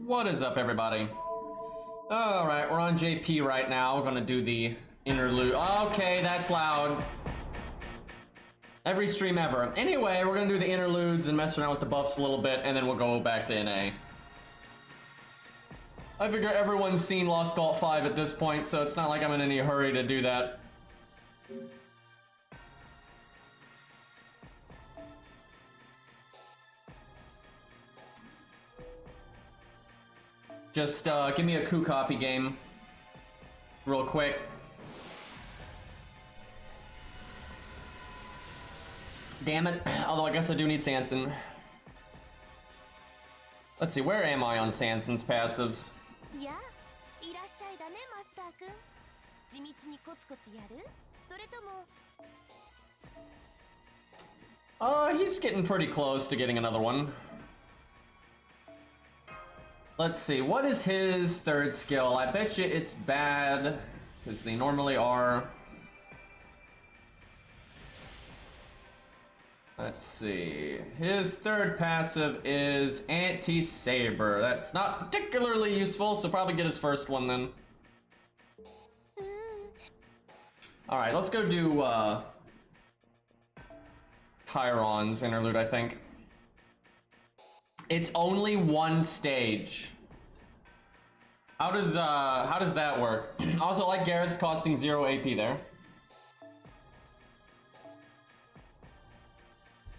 What is up, everybody? Alright, we're on JP right now. We're gonna do the interlude. Okay, that's loud. Every stream ever. Anyway, we're gonna do the interludes and mess around with the buffs a little bit, and then we'll go back to NA. I figure everyone's seen Lost Vault 5 at this point, so it's not like I'm in any hurry to do that. Just give me a coup copy game real quick. Damn it. Although I guess I do need Sanson. Let's see, where am I on Sanson's passives? He's getting pretty close to getting another one. Let's see, what is his third skill? I bet you it's bad, because they normally are. Let's see, his third passive is Anti-Saber. That's not particularly useful, so probably get his first one then. Alright, let's go do Chiron's interlude, I think. It's only one stage. How does that work? Also, like Garrett's costing 0 AP there.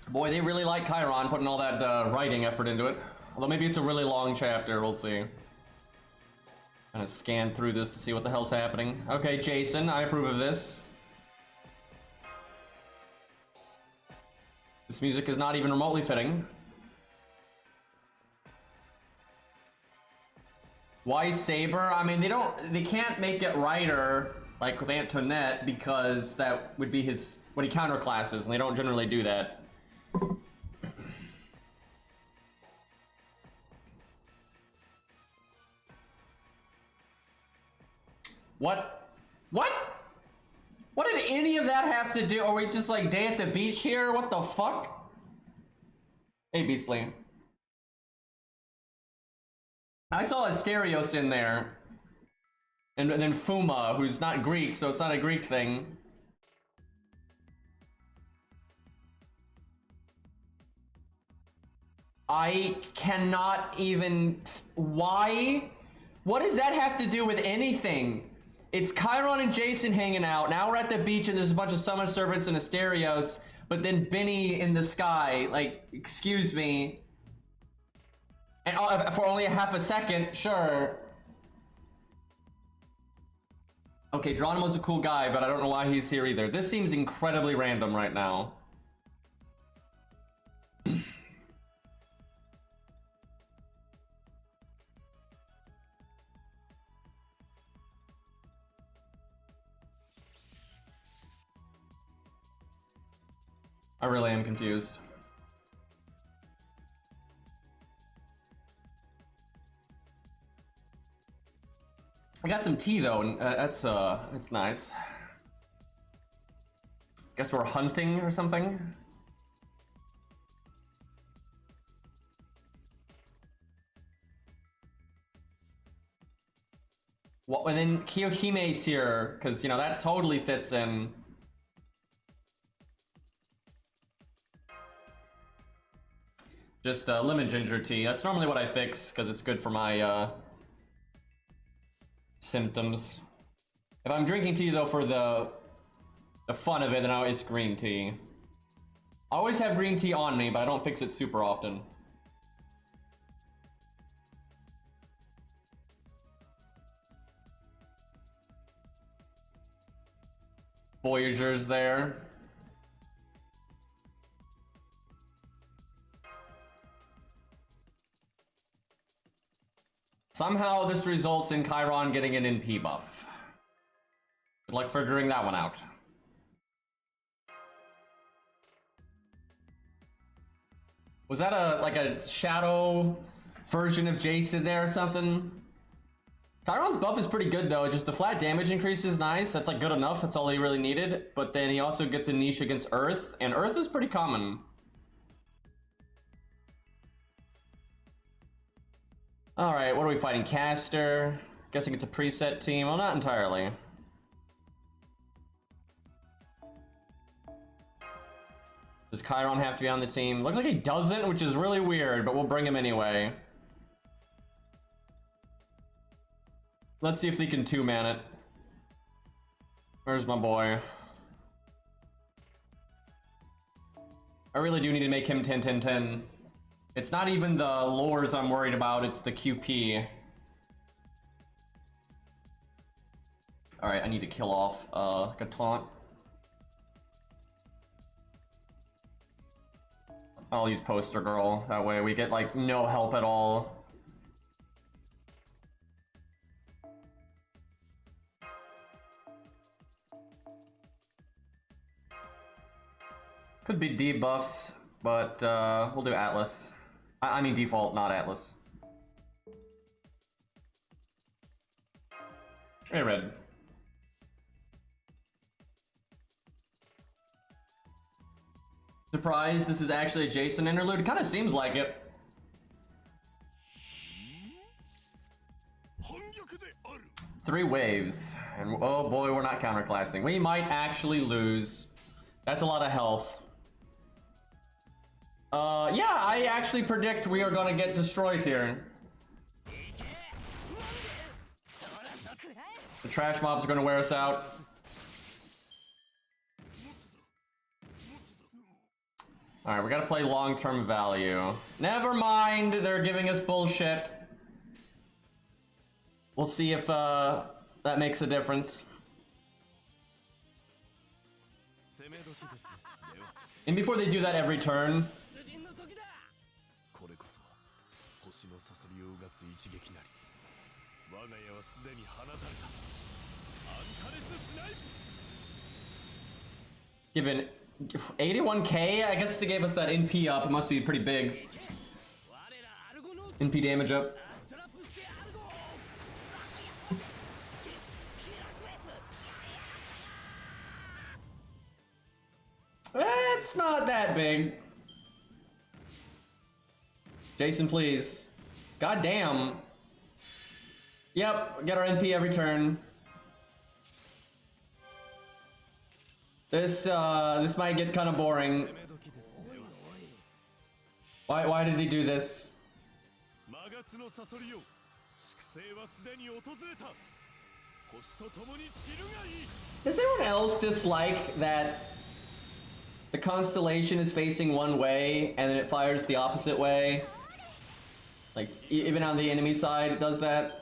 Boy, they really like Chiron putting all that writing effort into it. Although maybe it's a really long chapter, we'll see. Gonna scan through this to see what the hell's happening. Okay, Jason, I approve of this. This music is not even remotely fitting. Why Saber? I mean, they can't make it Rider like with Antoinette because that would be his, what he counterclasses, and they don't generally do that. What? What? What did any of that have to do? Are we just like day at the beach here? What the fuck? Hey, Beastly. I saw Asterios in there. And then Fuma, who's not Greek, so it's not a Greek thing. I cannot even... Why? What does that have to do with anything? It's Chiron and Jason hanging out. Now we're at the beach and there's a bunch of summer servants and Asterios, but then Benny in the sky. Like, excuse me. And for only a half a second, sure. Okay, Geronimo's a cool guy, but I don't know why he's here either. This seems incredibly random right now. I really am confused. I got some tea though, and that's nice. Guess we're hunting or something. Well, and then Kiyohime's here, because you know that totally fits in. Just lemon ginger tea. That's normally what I fix because it's good for my symptoms. If I'm drinking tea though for the fun of it, then it's green tea. I always have green tea on me, but I don't fix it super often. Voyager's there. Somehow this results in Chiron getting an NP buff. Good luck figuring that one out. Was that like a shadow version of Jason there or something? Chiron's buff is pretty good though, just the flat damage increase is nice. That's like good enough, that's all he really needed. But then he also gets a niche against Earth, and Earth is pretty common. Alright, what are we fighting? Caster? Guessing it's a preset team. Well, not entirely. Does Chiron have to be on the team? Looks like he doesn't, which is really weird, but we'll bring him anyway. Let's see if they can two-man it. Where's my boy? I really do need to make him 10-10-10. It's not even the lures I'm worried about, it's the QP. Alright, I need to kill off like a taunt. I'll use Poster Girl, that way we get like no help at all. Could be debuffs, but we'll do Atlas. I mean default, not Atlas. Hey, Red. Surprised this is actually a Jason interlude? It kind of seems like it. Three waves. And oh boy, we're not counterclassing. We might actually lose. That's a lot of health. Yeah, I actually predict we are gonna get destroyed here. The trash mobs are gonna wear us out. Alright, we gotta play long-term value. Never mind, they're giving us bullshit. We'll see if that makes a difference. And before they do that every turn, given 81k, I guess they gave us that NP up. It must be pretty big. NP damage up. It's not that big. Jason, please. God damn. Yep, get our NP every turn. This might get kind of boring. Why did he do this? Does anyone else dislike that the constellation is facing one way and then it fires the opposite way? Like, even on the enemy side it does that?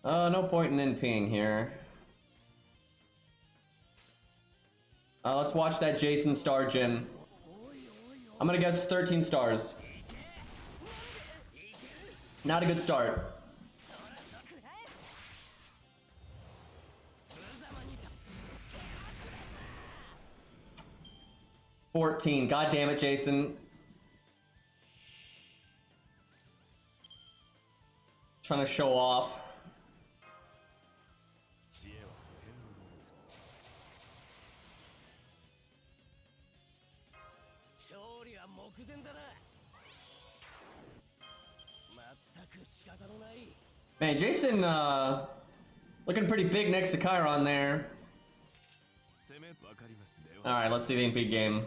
No point in NPing here. Let's watch that Jason star gen. I'm gonna guess 13 stars. Not a good start. $14. God damn it, Jason. Trying to show off. Man, Jason, looking pretty big next to Chiron there. Alright, let's see the NP game.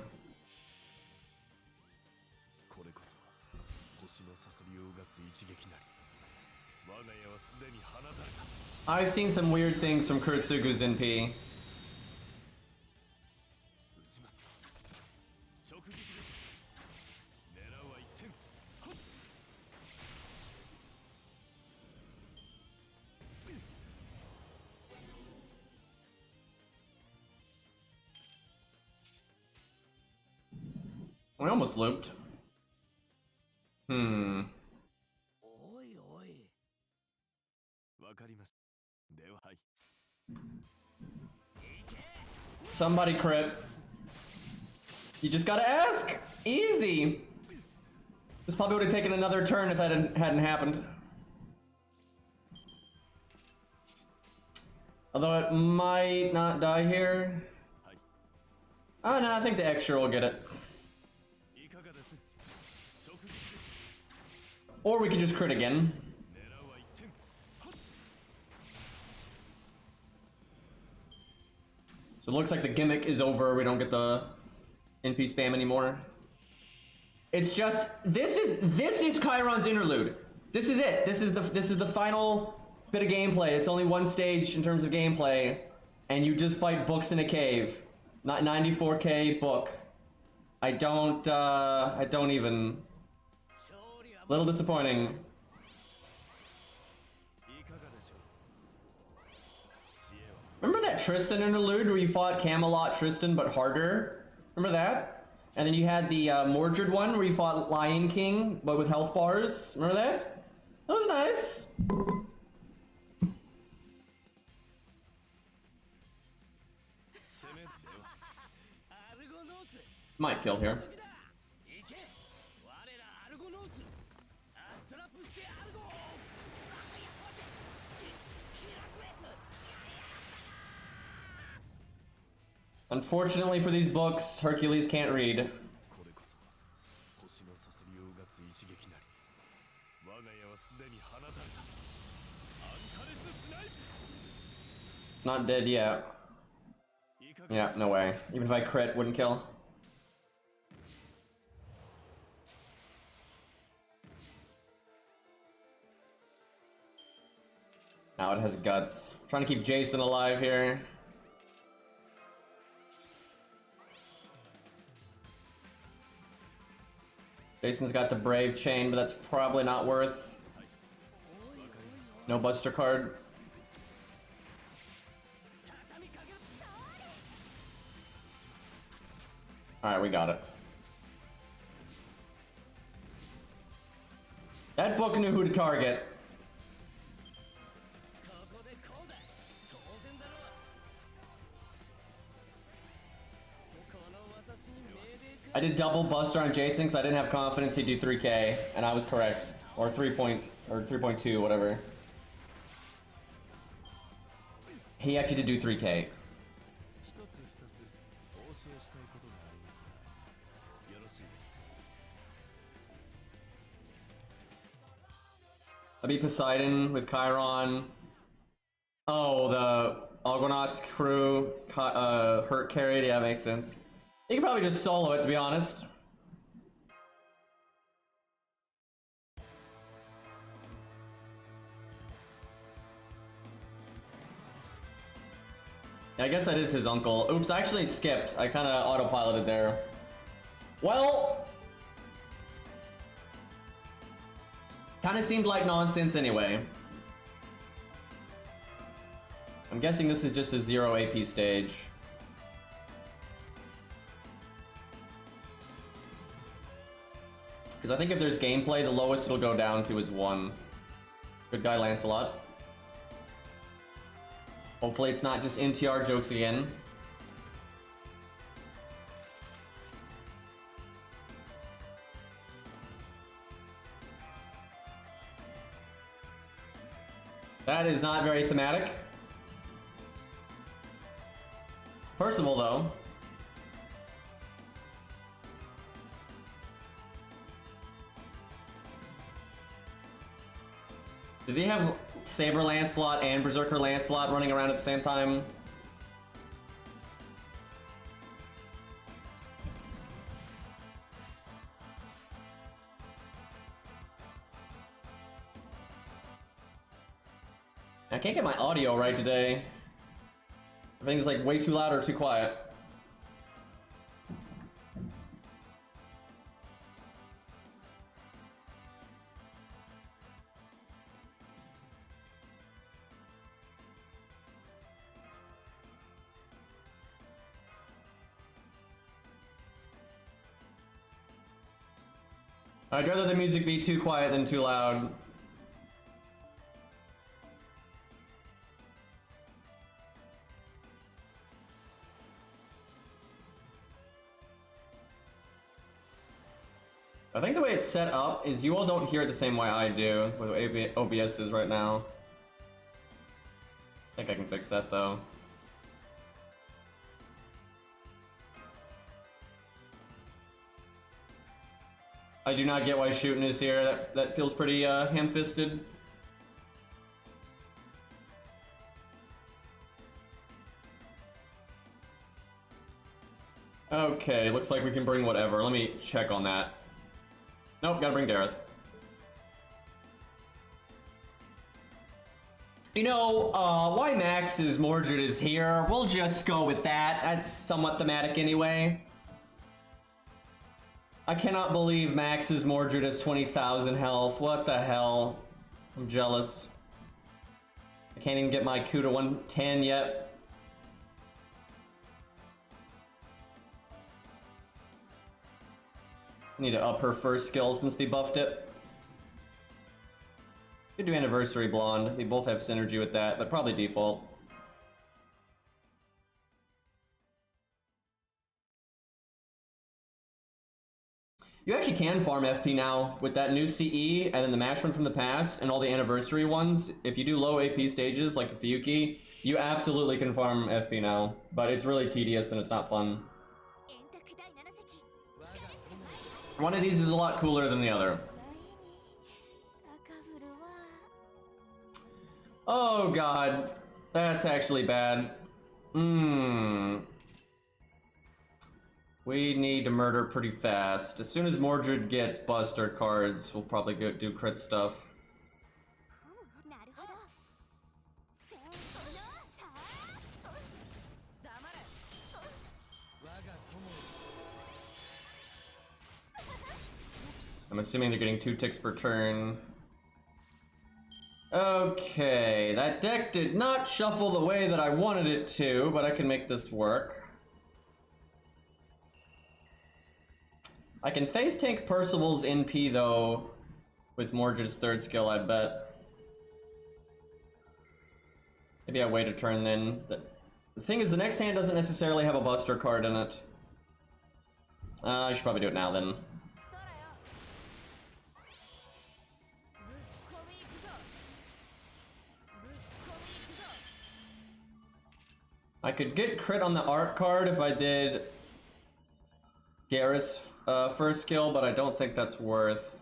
I've seen some weird things from Kurtsugu's NP. We almost looped. Somebody crit. You just gotta ask! Easy! This probably would have taken another turn if that hadn't happened. Although it might not die here. Oh no, I think the extra will get it. Or we can just crit again. So it looks like the gimmick is over. We don't get the NP spam anymore. It's just this is Chiron's interlude. This is it. This is the final bit of gameplay. It's only one stage in terms of gameplay, and you just fight books in a cave. Not 94k book. I don't even. Little disappointing. Remember that Tristan interlude where you fought Camelot Tristan but harder? Remember that? And then you had the Mordred one where you fought Lion King but with health bars. Remember that? That was nice. Might kill here. Unfortunately for these books, Hercules can't read. Not dead yet. Yeah, no way. Even if I crit, wouldn't kill. Now it has guts. I'm trying to keep Jason alive here. Jason's got the Brave Chain, but that's probably not worth. No Buster card. Alright, we got it. That book knew who to target. I did double Buster on Jason because I didn't have confidence he'd do 3k, and I was correct. Or 3.2, whatever. He actually did do 3k. I'll be Poseidon with Chiron. Oh, the Argonauts crew hurt carried. Yeah, makes sense. You can probably just solo it, to be honest. Yeah, I guess that is his uncle. Oops, I actually skipped. I kind of autopiloted there. Well, kind of seemed like nonsense anyway. I'm guessing this is just a 0 AP stage. Because I think if there's gameplay, the lowest it'll go down to is 1. Good guy, Lancelot. Hopefully it's not just NTR jokes again. That is not very thematic. Percival, though. Does he have Saber Lancelot and Berserker Lancelot running around at the same time? I can't get my audio right today. Everything's like way too loud or too quiet. I'd rather the music be too quiet than too loud. I think the way it's set up is you all don't hear it the same way I do with OBS is right now. I think I can fix that though. I do not get why shooting is here. That feels pretty ham-fisted. Okay, looks like we can bring whatever. Let me check on that. Nope, gotta bring Dareth. You know, why Max's Mordred is here, we'll just go with that. That's somewhat thematic anyway. I cannot believe Max's Mordred has 20,000 health. What the hell? I'm jealous. I can't even get my Q to 110 yet. Need to up her first skill since they buffed it. Could do Anniversary Blonde. They both have synergy with that, but probably default. You actually can farm FP now with that new CE and then the mash one from the past and all the anniversary ones. If you do low AP stages like Fuyuki, you absolutely can farm FP now, but it's really tedious and it's not fun. One of these is a lot cooler than the other. Oh god, that's actually bad. We need to murder pretty fast. As soon as Mordred gets Buster cards, we'll probably go do crit stuff. I'm assuming they're getting 2 ticks per turn. Okay, that deck did not shuffle the way that I wanted it to, but I can make this work. I can face tank Percival's NP though, with Mordred's 3rd skill, I bet. Maybe I wait a turn then. The thing is, the next hand doesn't necessarily have a Buster card in it. I should probably do it now then. I could get crit on the art card if I did Garrett's first skill, but I don't think that's worth.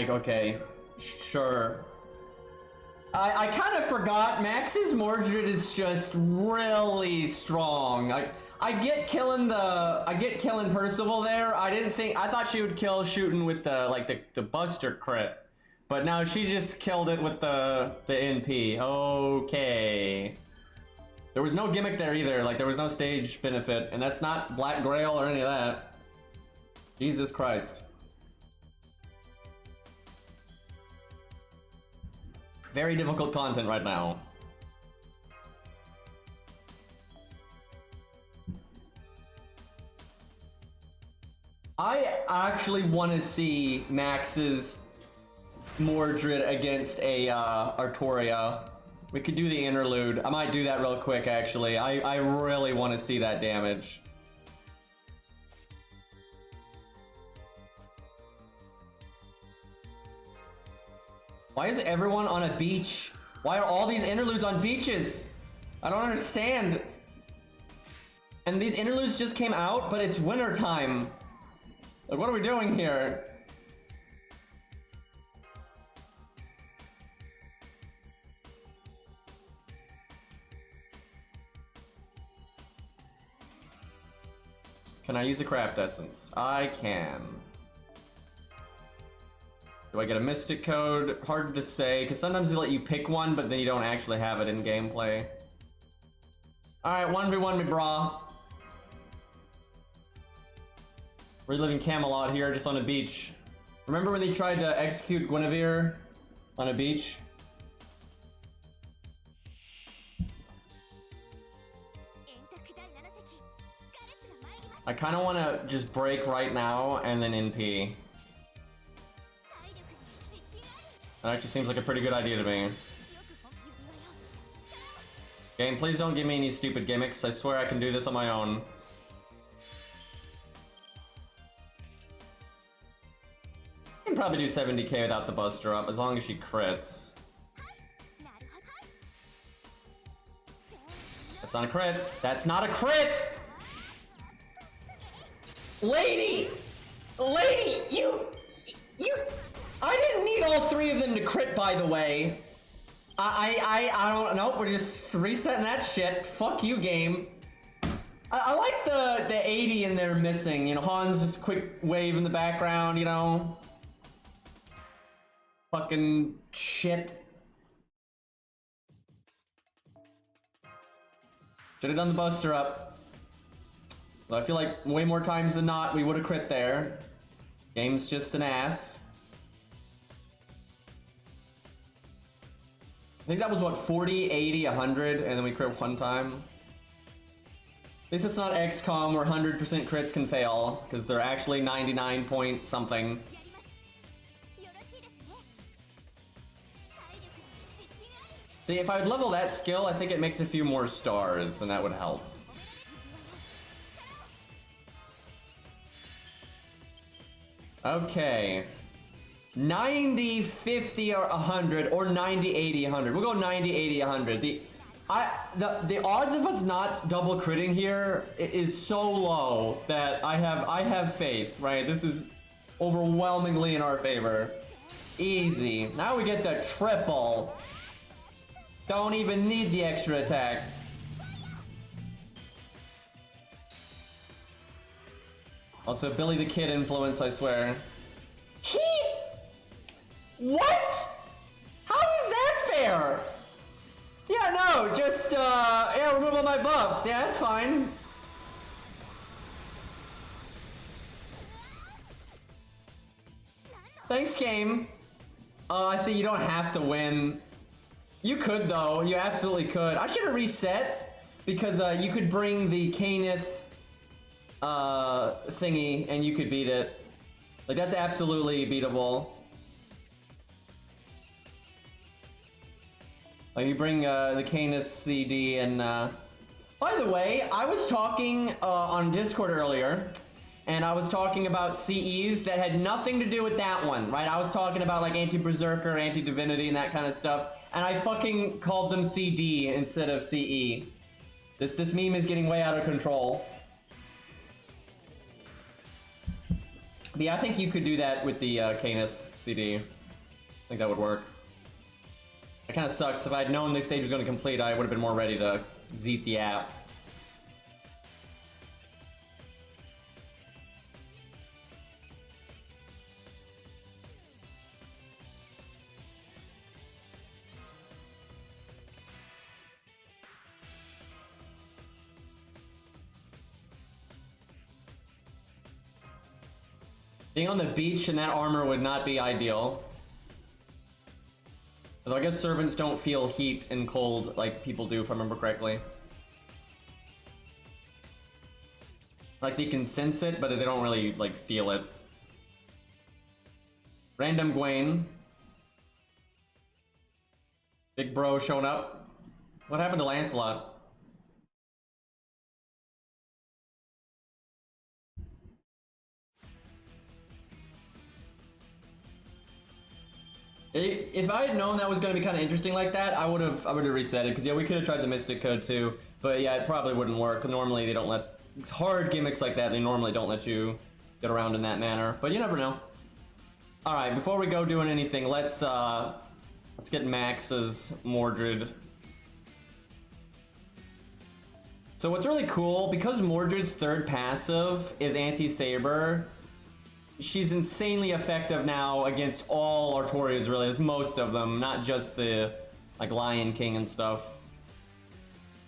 Okay, sure. I kind of forgot Max's Mordred is just really strong. I get killing Percival there. I thought she would kill shooting with the Buster crit, but now she just killed it with the NP. Okay. There was no gimmick there either. Like there was no stage benefit, and that's not Black Grail or any of that. Jesus Christ. Very difficult content right now. I actually want to see Max's Mordred against a Artoria. We could do the interlude. I might do that real quick, actually. I really want to see that damage. Why is everyone on a beach? Why are all these interludes on beaches? I don't understand. And these interludes just came out, but it's winter time. Like, what are we doing here? Can I use a craft essence? I can. Do I get a mystic code? Hard to say, because sometimes they let you pick one, but then you don't actually have it in gameplay. Alright, 1v1 me, brah. Reliving Camelot here, just on a beach. Remember when they tried to execute Guinevere on a beach? I kind of want to just break right now and then NP. That actually seems like a pretty good idea to me. Game, please don't give me any stupid gimmicks. I swear I can do this on my own. I can probably do 70k without the Buster up, as long as she crits. That's not a crit. That's not a crit! Lady! Lady, you... I didn't need all three of them to crit, by the way. I don't know. We're just resetting that shit. Fuck you, game. I like the 80 in there missing. You know, Han's just quick wave in the background, you know. Fucking shit. Should have done the Buster up. So I feel like way more times than not we would have crit there. Game's just an ass. I think that was what, 40, 80, 100, and then we crit one time. At least it's not XCOM where 100% crits can fail, because they're actually 99 point something. See, if I would level that skill, I think it makes a few more stars, and that would help. Okay. 90, 50, or 100, or 90, 80, 100. We'll go 90, 80, 100. The odds of us not double critting here is so low that I have faith, right? This is overwhelmingly in our favor. Easy. Now we get the triple. Don't even need the extra attack. Also, Billy the Kid influence, I swear. What? How is that fair? Yeah, no, just, yeah, remove all my buffs. Yeah, that's fine. Thanks, game. I see you don't have to win. You could, though. You absolutely could. I should have reset, because you could bring the Caneth thingy, and you could beat it. Like, that's absolutely beatable. Like, you bring the Caneth CD, and by the way, I was talking on Discord earlier, and I was talking about CEs that had nothing to do with that one, right? I was talking about like anti-berserker, anti-divinity, and that kind of stuff, and I fucking called them CD instead of CE. This meme is getting way out of control. But yeah, I think you could do that with the Caneth CD. I think that would work. It kind of sucks. If I had known this stage was going to complete, I would have been more ready to zeet the app. Being on the beach in that armor would not be ideal. Although I guess servants don't feel heat and cold like people do, if I remember correctly. Like, they can sense it, but they don't really, like, feel it. Random Gwaine. Big bro showing up. What happened to Lancelot? If I had known that was going to be kind of interesting like that, I would have reset it, because yeah, we could have tried the Mystic Code too, but yeah, it probably wouldn't work. Normally they don't let hard gimmicks like that. They normally don't let you get around in that manner, but you never know. All right, before we go doing anything, let's get Max's Mordred. So what's really cool, because Mordred's third passive is anti-saber, she's insanely effective now against all Artorias, really. It's most of them, not just the like Lion King and stuff.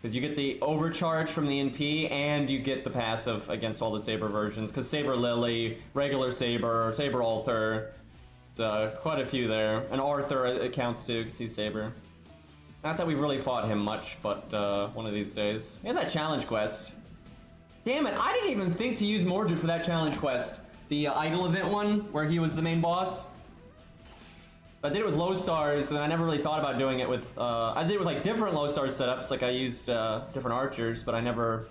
Because you get the overcharge from the NP, and you get the passive against all the Saber versions. Because Saber Lily, regular Saber, Saber Alter, quite a few there. And Arthur it counts too, because he's Saber. Not that we've really fought him much, but one of these days. And that challenge quest. Damn it, I didn't even think to use Mordred for that challenge quest. The idol event one, where he was the main boss. I did it with low stars, and I never really thought about doing it with, I did it with like different low star setups, like I used different archers, but I never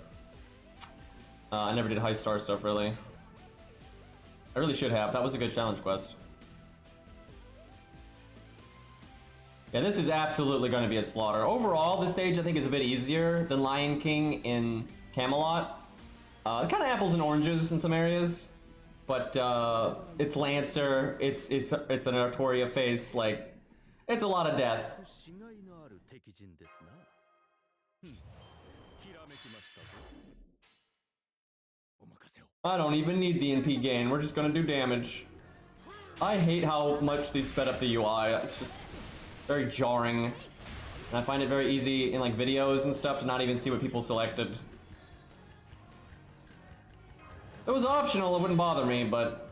did high star stuff really. I really should have. That was a good challenge quest. Yeah, this is absolutely going to be a slaughter. Overall, this stage I think is a bit easier than Lion King in Camelot. Kind of apples and oranges in some areas. But it's Lancer, it's an Artoria face, like, it's a lot of death. I don't even need the NP gain, we're just gonna do damage. I hate how much they sped up the UI, it's just very jarring. And I find it very easy in like videos and stuff to not even see what people selected. If it was optional, it wouldn't bother me, but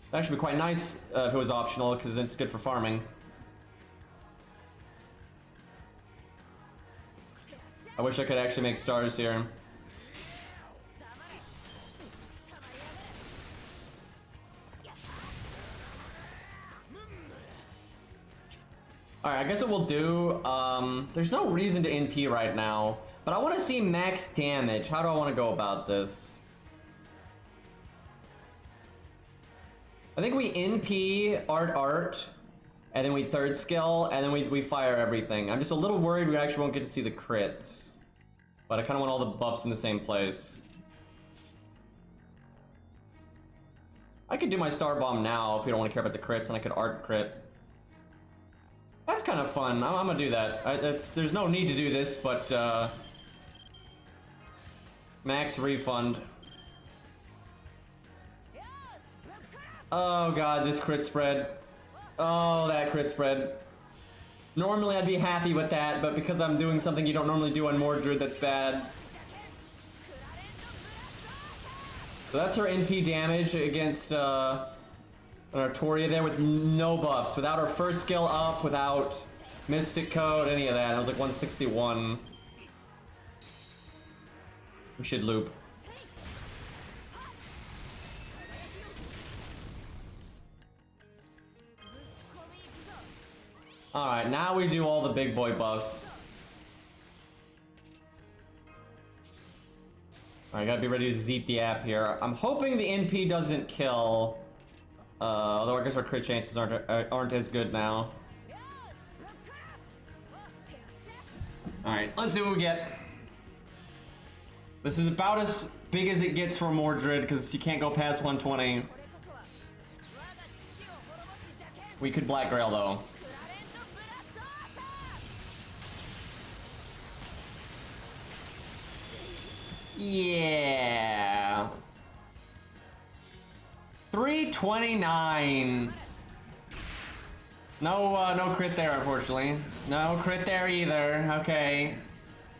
it'd actually be quite nice if it was optional, because it's good for farming. I wish I could actually make stars here. Alright, I guess what we'll do, there's no reason to NP right now, but I want to see max damage. How do I want to go about this? I think we NP art, and then we third skill, and then we fire everything. I'm just a little worried we actually won't get to see the crits. But I kind of want all the buffs in the same place. I could do my star bomb now if we don't want to care about the crits, and I could art crit. That's kind of fun. I'm gonna do that. There's no need to do this, but max refund. Oh god, this crit spread. Oh, that crit spread. Normally I'd be happy with that, but because I'm doing something you don't normally do on Mordred, that's bad. So that's her NP damage against an Artoria there with no buffs. Without her first skill up, without Mystic Code, any of that. It was like 161. We should loop. Alright, now we do all the big boy buffs. Alright, gotta be ready to zeet the app here. I'm hoping the NP doesn't kill. Although I guess our crit chances aren't as good now. Alright, let's see what we get. This is about as big as it gets for Mordred, because you can't go past 120. We could Black Grail though. Yeah. 329. No crit there, unfortunately. No crit there either. Okay.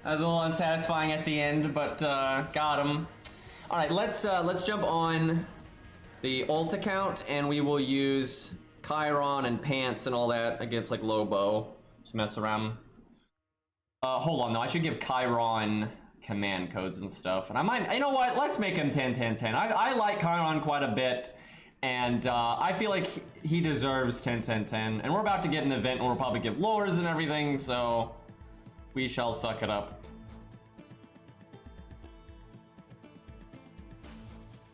That was a little unsatisfying at the end, but got him. All right, let's jump on the ult account, and we will use Chiron and Pants and all that against like Lobo. Just mess around. Hold on, though. I should give Chiron command codes and stuff, and I might, you know what, let's make him 10-10-10. I like Chiron quite a bit, and I feel like he deserves 10-10-10, and we're about to get an event where we'll probably give lures and everything, so we shall suck it up.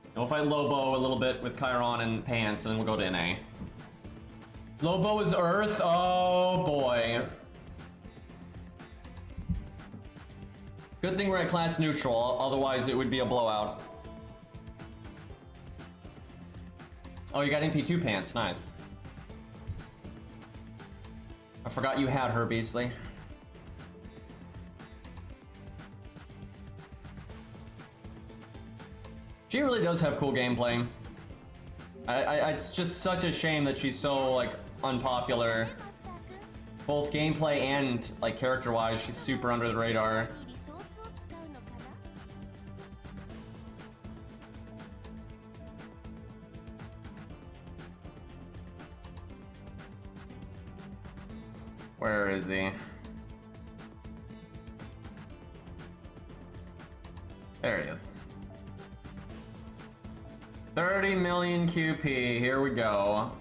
And we'll fight Lobo a little bit with Chiron and Pants, and then we'll go to NA. Lobo is Earth? Oh boy. Good thing we're at class neutral, otherwise it would be a blowout. Oh, you got MP2 Pants, nice. I forgot you had her, Beastly. She really does have cool gameplay. It's just such a shame that she's so, like, unpopular. Both gameplay and, like, character-wise, she's super under the radar. Where is he? There he is. 30 million QP, here we go.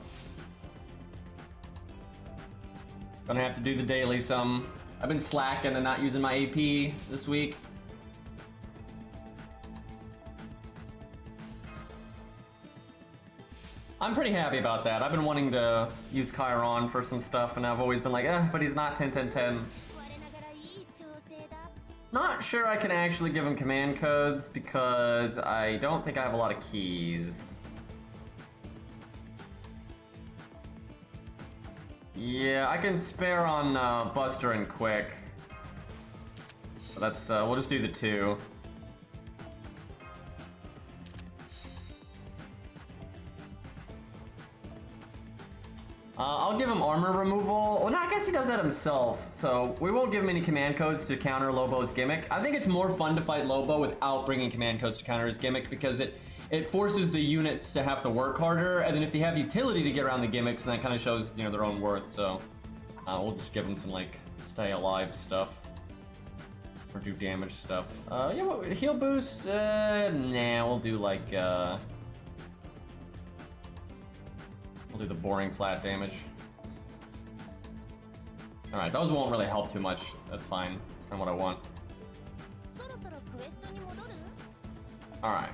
Gonna have to do the daily some. I've been slacking and not using my AP this week. I'm pretty happy about that. I've been wanting to use Chiron for some stuff, and I've always been like, but he's not 10-10-10. Not sure I can actually give him command codes because I don't think I have a lot of keys. Yeah, I can spare on Buster and Quick. But that's, we'll just do the 2. I'll give him armor removal. Well, no, I guess he does that himself. So we won't give him any command codes to counter Lobo's gimmick. I think it's more fun to fight Lobo without bringing command codes to counter his gimmick because it forces the units to have to work harder. And then if they have utility to get around the gimmicks, then that kind of shows, you know, their own worth. So we'll just give him some like stay alive stuff or do damage stuff. Yeah, what, heal boost? Nah, we'll do like we'll do the boring flat damage. Alright, those won't really help too much. That's fine. That's kind of what I want. Alright.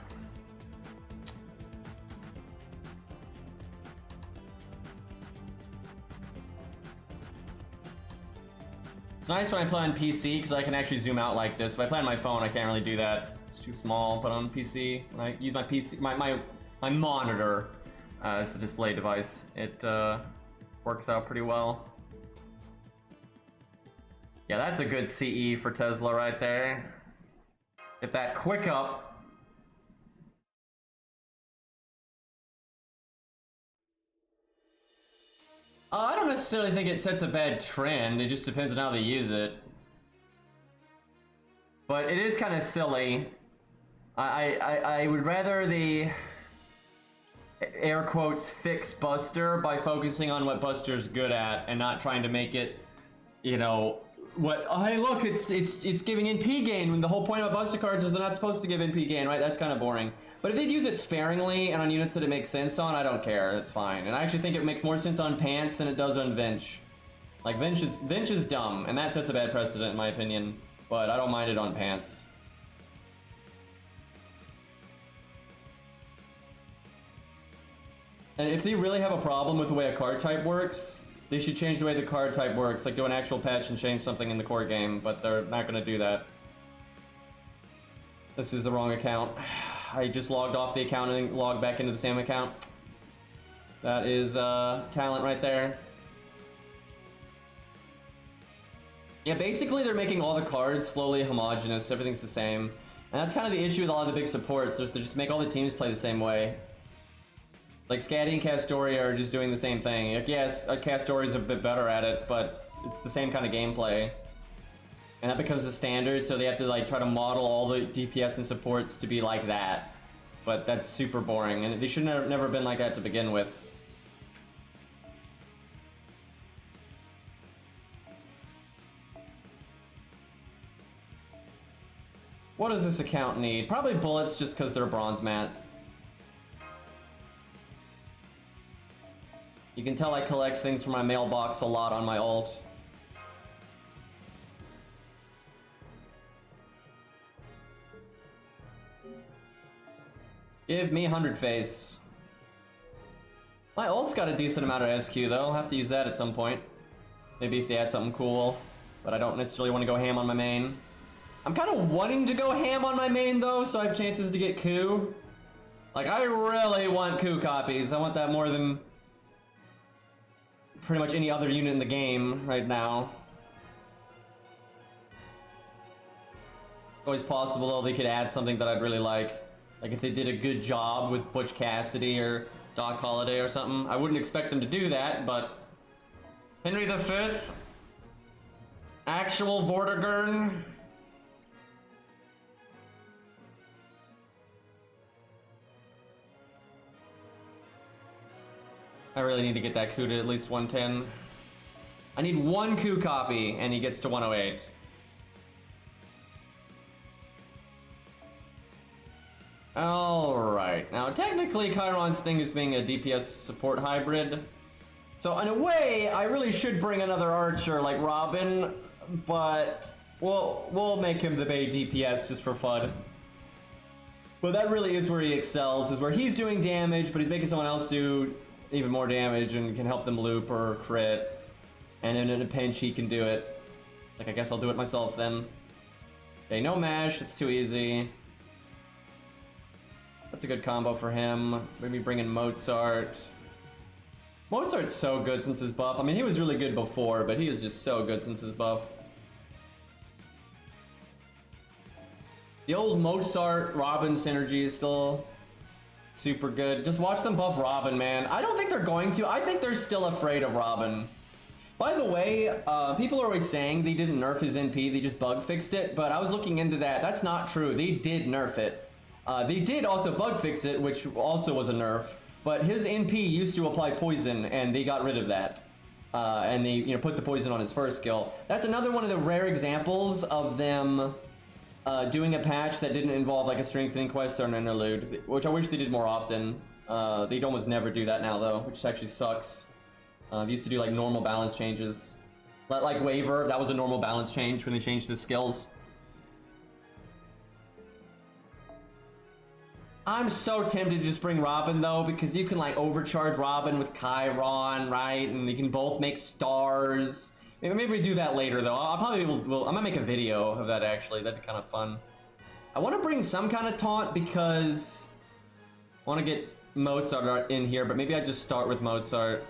It's nice when I play on PC because I can actually zoom out like this. If I play on my phone, I can't really do that. It's too small, but on PC, when I use my PC, my monitor as the display device, it works out pretty well. Yeah, that's a good CE for Tesla right there. Get that quick up. I don't necessarily think it sets a bad trend. It just depends on how they use it. But it is kind of silly. I would rather the air quotes fix Buster by focusing on what Buster's good at and not trying to make it, you know, what, oh, hey look, it's giving NP gain when the whole point about Buster cards is they're not supposed to give NP gain, right? That's kind of boring. But if they use it sparingly and on units that it makes sense on, I don't care, it's fine. And I actually think it makes more sense on Pants than it does on Vinch. Like Vinch is dumb, and that sets a bad precedent in my opinion, but I don't mind it on Pants. And if they really have a problem with the way a card type works, they should change the way the card type works, like do an actual patch and change something in the core game, but they're not going to do that. This is the wrong account. I just logged off the account and logged back into the same account. That is talent right there. Yeah, basically they're making all the cards slowly homogenous, everything's the same. And that's kind of the issue with a lot of the big supports, they just make all the teams play the same way. Like Scatty and Castoria are just doing the same thing. Like, yes, Castoria's a bit better at it, but it's the same kind of gameplay. And that becomes the standard, so they have to like try to model all the DPS and supports to be like that. But that's super boring, and they should have never been like that to begin with. What does this account need? Probably bullets just because they're a bronze mat. You can tell I collect things from my mailbox a lot on my alt. Give me 100 face. My ult's got a decent amount of SQ though, I'll have to use that at some point. Maybe if they add something cool, but I don't necessarily want to go ham on my main. I'm kind of wanting to go ham on my main though, so I have chances to get coup. Like, I really want coup copies. I want that more than pretty much any other unit in the game right now. Always possible though they could add something that I'd really like. Like if they did a good job with Butch Cassidy or Doc Holliday or something. I wouldn't expect them to do that, but Henry V, actual Vortigern. I really need to get that coup to at least 110. I need one coup copy, and he gets to 108. Alright, now technically Chiron's thing is being a DPS support hybrid. So in a way, I really should bring another archer like Robin, but we'll make him the Bay DPS just for fun. But that really is where he excels, is where he's doing damage, but he's making someone else do even more damage and can help them loop or crit. And in a pinch, he can do it. Like, I guess I'll do it myself then. Okay, no mash, it's too easy. That's a good combo for him. Maybe bring in Mozart. Mozart's so good since his buff. I mean, he was really good before, but he is just so good since his buff. The old Mozart Robin synergy is still super good. Just watch them buff Robin, man. I don't think they're going to. I think they're still afraid of Robin. By the way, people are always saying they didn't nerf his NP, they just bug fixed it, but I was looking into that. That's not true. They did nerf it. They did also bug fix it, which also was a nerf, but his NP used to apply poison, and they got rid of that. And they put the poison on his first skill. That's another one of the rare examples of them doing a patch that didn't involve like a strengthening quest or an interlude, which I wish they did more often. They'd almost never do that now though, which actually sucks. Used to do like normal balance changes. Like Waver, that was a normal balance change when they changed the skills. I'm so tempted to just bring Robin though, because you can like overcharge Robin with Chiron, right? And you can both make stars. Maybe we do that later though. I'll probably I'm gonna make a video of that actually. That'd be kind of fun. I want to bring some kind of taunt because I want to get Mozart in here, but maybe I just start with Mozart.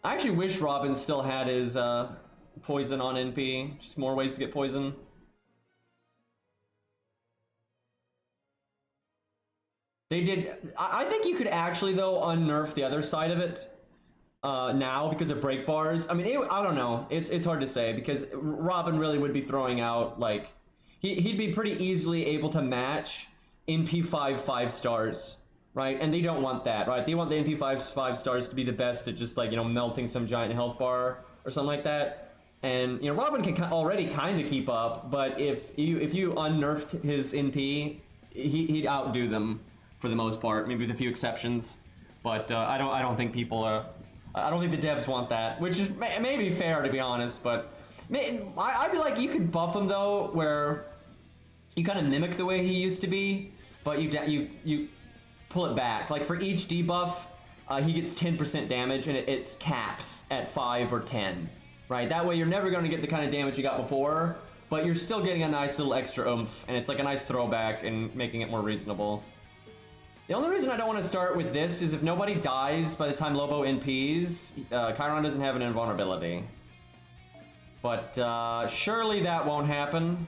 I actually wish Robin still had his poison on NP. Just more ways to get poison. They did. I think you could actually though unnerf the other side of it now because of break bars. I mean, I don't know. It's hard to say because Robin really would be throwing out like he'd be pretty easily able to match NP5 5 stars. Right, and they don't want that, right? They want the NP5 5 stars to be the best at just like melting some giant health bar or something like that. And Robin can already kind of keep up, but if you unnerfed his NP, he'd outdo them for the most part, maybe with a few exceptions. But I don't think people are. I don't think the devs want that, which is maybe fair to be honest. But I'd be like, you could buff him though, where you kind of mimic the way he used to be, but you pull it back. Like for each debuff, he gets 10% damage, and it's caps at 5 or 10. Right? That way you're never going to get the kind of damage you got before, but you're still getting a nice little extra oomph, and it's like a nice throwback and making it more reasonable. The only reason I don't want to start with this is if nobody dies by the time Lobo NPs, Chiron doesn't have an invulnerability. But surely that won't happen.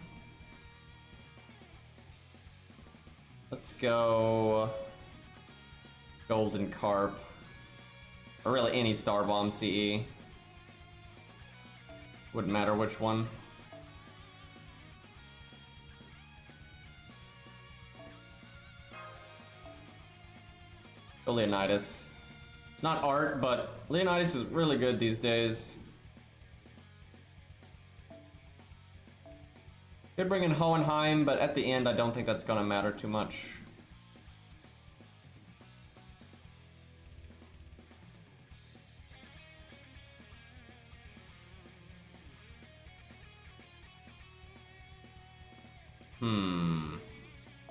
Let's go Golden Carp. Or really any Star Bomb CE. Wouldn't matter which one. Go Leonidas. It's not art, but Leonidas is really good these days. Could bring in Hohenheim, but at the end I don't think that's gonna matter too much.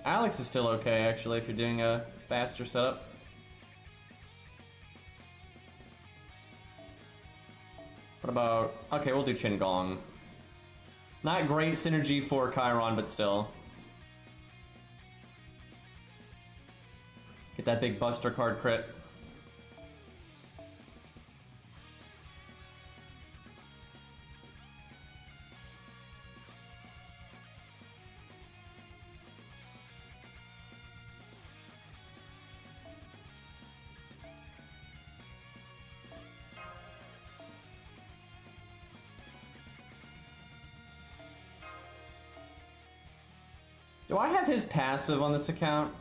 Alex is still okay, actually, if you're doing a faster setup. What about... Okay, we'll do Qingong. Not great synergy for Chiron, but still. Get that big Buster card crit. Do I have his passive on this account?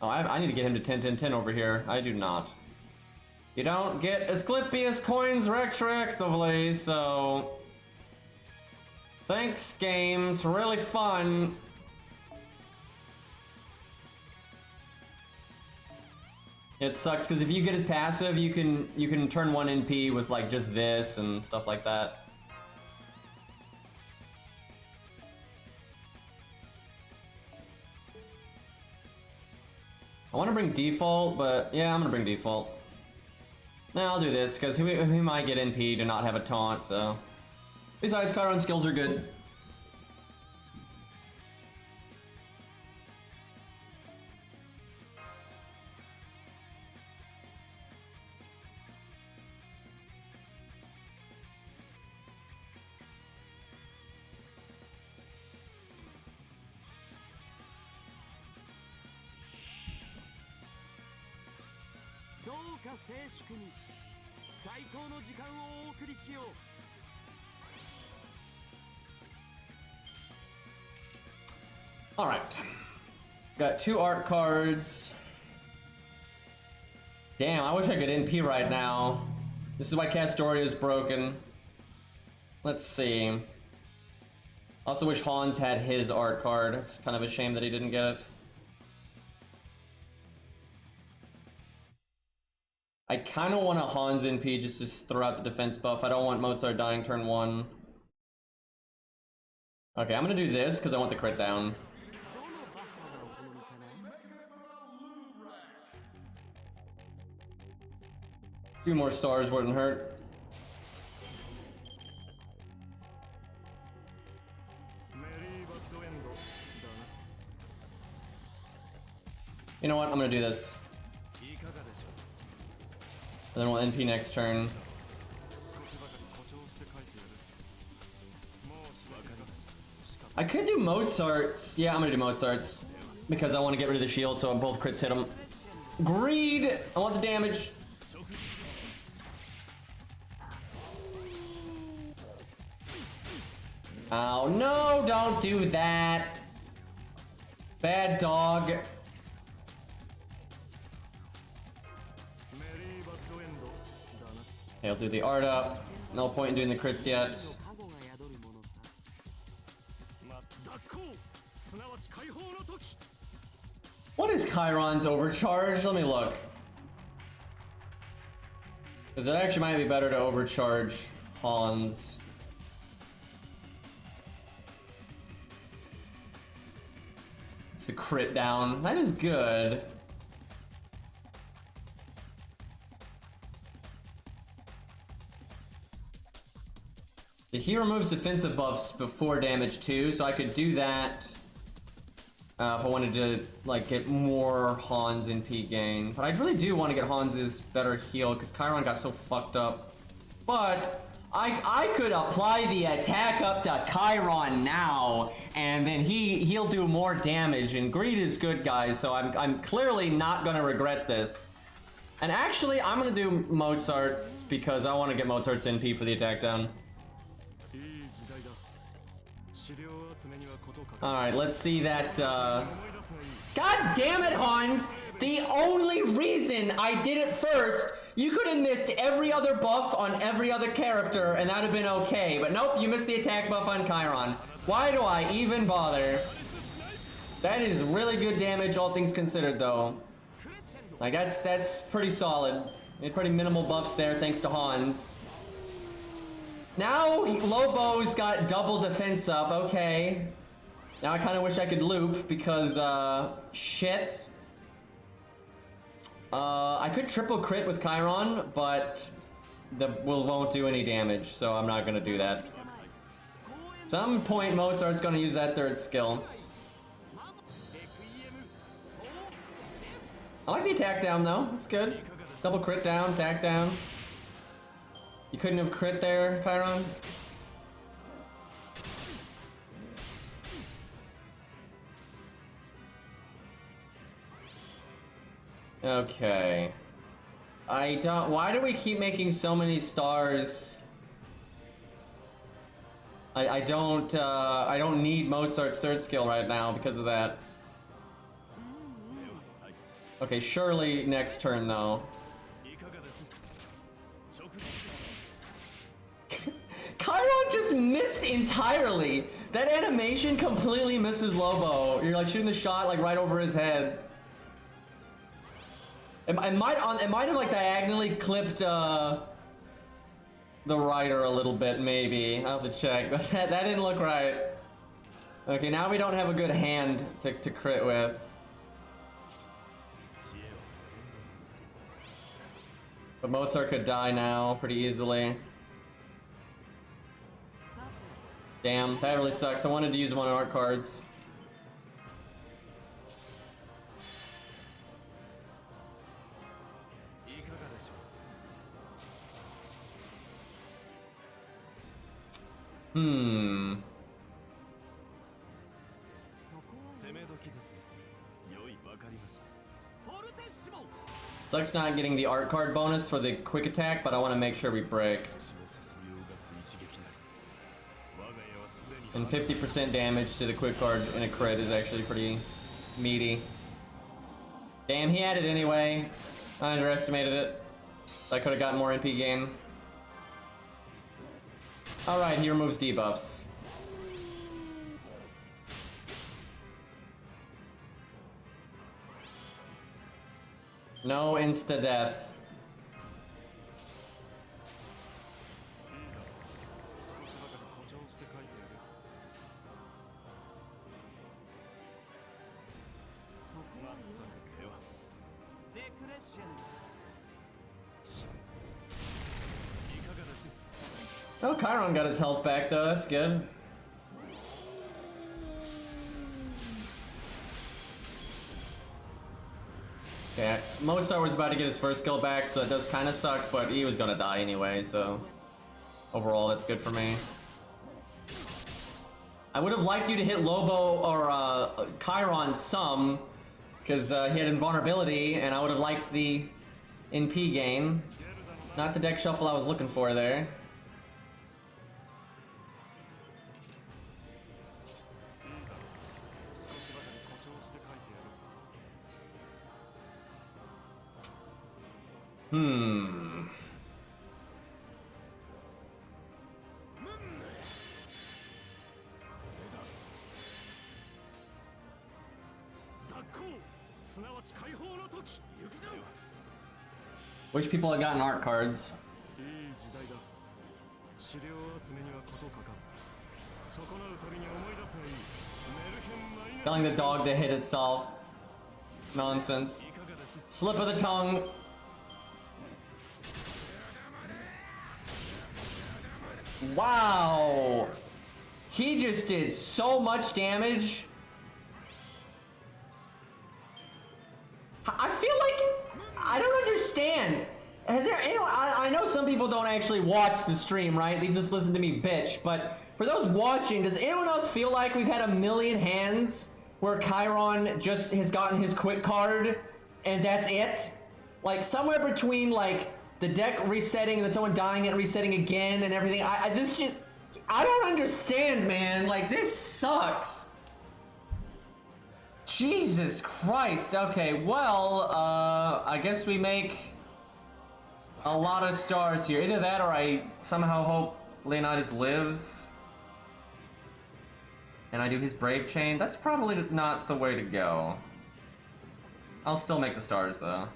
Oh, I need to get him to 10-10-10 over here. I do not. You don't get Asclepius coins retroactively, so... Thanks, games. Really fun. It sucks because if you get his passive, you can turn 1 NP with like just this and stuff like that. I want to bring default, but yeah, I'm gonna bring default. No, I'll do this because he might get NP to not have a taunt. So, besides, Chiron skills are good. All right, got 2 art cards. Damn, I wish I could NP right now. This is why Castoria is broken. Let's see. Also wish Hans had his art card. It's kind of a shame that he didn't get it. I kind of want a Hans NP just to throw out the defense buff. I don't want Mozart dying turn 1. Okay, I'm gonna do this because I want the crit down. A few more stars wouldn't hurt. You know what? I'm gonna do this. And then we'll NP next turn. I could do Mozart's. Yeah, I'm gonna do Mozart's. Because I want to get rid of the shield so both crits hit him. Greed! I want the damage. Oh no, don't do that. Bad dog. Okay, I'll do the art up. No point in doing the crits yet. What is Chiron's overcharge? Let me look. Because it actually might be better to overcharge Hans. It's the crit down. That is good. He removes defensive buffs before damage too, so I could do that if I wanted to like get more Hans NP gain. But I really do want to get Hans's better heal because Chiron got so fucked up. But I could apply the attack up to Chiron now, and then he'll do more damage. And greed is good, guys. So I'm clearly not gonna regret this. And actually, I'm gonna do Mozart because I want to get Mozart's NP for the attack down. Alright, let's see that, God damn it, Hans! The only reason I did it first, you could have missed every other buff on every other character, and that would have been okay. But nope, you missed the attack buff on Chiron. Why do I even bother? That is really good damage, all things considered, though. Like, that's pretty solid. Pretty minimal buffs there, thanks to Hans. Now, Lobo's got double defense up, okay. Now I kind of wish I could loop because, shit. I could triple crit with Chiron, but won't do any damage, so I'm not gonna do that. Some point Mozart's gonna use that third skill. I like the attack down though, it's good. Double crit down, attack down. You couldn't have crit there, Chiron? Okay. Why do we keep making so many stars? I don't need Mozart's third skill right now because of that. Okay, surely next turn though. Chiron just missed entirely. That animation completely misses Lobo. You're like shooting the shot like right over his head. It might have like diagonally clipped the rider a little bit, maybe. I'll have to check, but that didn't look right. Okay, now we don't have a good hand to crit with. But Mozart could die now pretty easily. Damn, that really sucks. I wanted to use one of our cards. Sucks not getting the art card bonus for the quick attack, but I want to make sure we break. And 50% damage to the quick card in a crit is actually pretty meaty. Damn, he had it anyway. I underestimated it. I could have gotten more NP gain. Alright, he removes debuffs. No insta-death. Oh, Chiron got his health back though, that's good. Okay, Mozart was about to get his first kill back, so it does kind of suck, but he was gonna die anyway, so overall that's good for me. I would have liked you to hit Lobo or Chiron some, because he had invulnerability, and I would have liked the NP gain. Not the deck shuffle I was looking for there. Wish people had gotten art cards. Telling the dog to hit itself. Nonsense. Slip of the tongue. Wow! He just did so much damage. I feel like I don't understand. Has there anyone? I know some people don't actually watch the stream, right? They just listen to me bitch. But for those watching, does anyone else feel like we've had a million hands where Chiron just has gotten his quick card and that's it? Like somewhere between like the deck resetting and then someone dying and resetting again and everything. I don't understand, man. Like this sucks. Jesus Christ. Okay, well, I guess we make a lot of stars here. Either that or I somehow hope Leonidas lives. And I do his Brave Chain. That's probably not the way to go. I'll still make the stars though.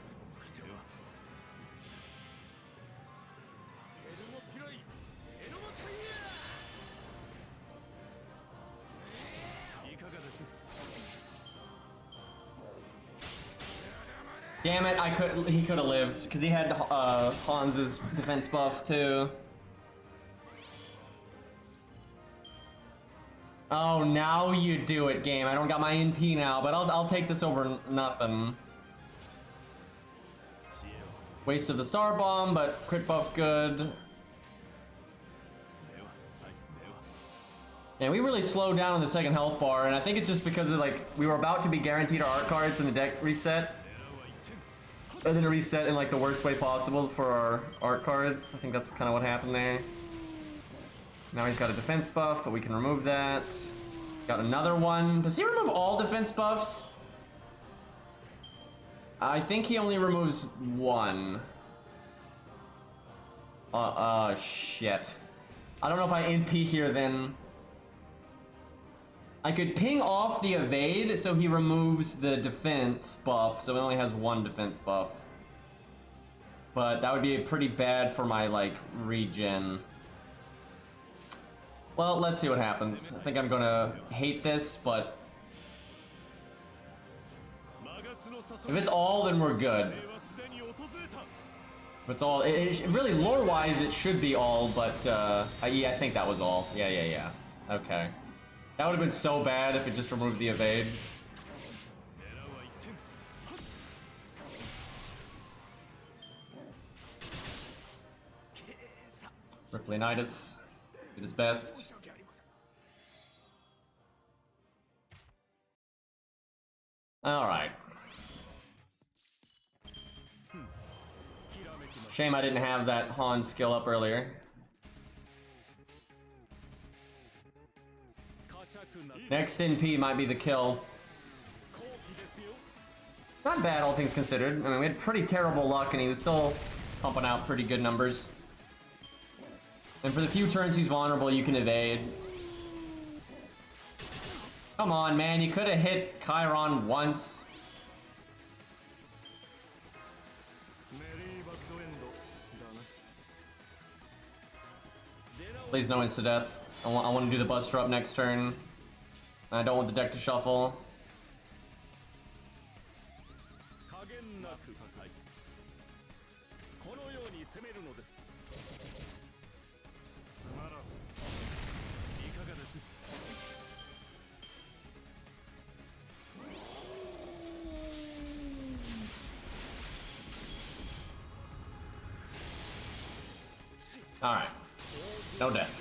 Damn it, he could have lived, because he had Hans's defense buff too. Oh, now you do it, game. I don't got my NP now, but I'll take this over nothing. Waste of the star bomb, but crit buff good. Yeah, we really slowed down on the second health bar, and I think it's just because of like we were about to be guaranteed our art cards in the deck reset. And then reset in like the worst way possible for our art cards. I think that's kind of what happened there. Now he's got a defense buff, but we can remove that. Got another one. Does he remove all defense buffs? I think he only removes one. Shit. I don't know if I NP here then. I could ping off the evade so he removes the defense buff, so he only has one defense buff. but that would be pretty bad for my, like, regen. Well, let's see what happens. I think I'm gonna hate this, but if it's all, then we're good. If it's all, really lore-wise, it should be all, but yeah, I think that was all. Yeah. Okay. That would have been so bad if it just removed the evade. Ripley-nitis did his best. Alright. Shame I didn't have that Han skill up earlier. Next NP might be the kill. Not bad, all things considered. I mean, we had pretty terrible luck, and he was still pumping out pretty good numbers. And for the few turns he's vulnerable, you can evade. Come on, man, you could have hit Chiron once. Please no insta-death. I want to do the Buster up next turn. I don't want the deck to shuffle. Alright. No death.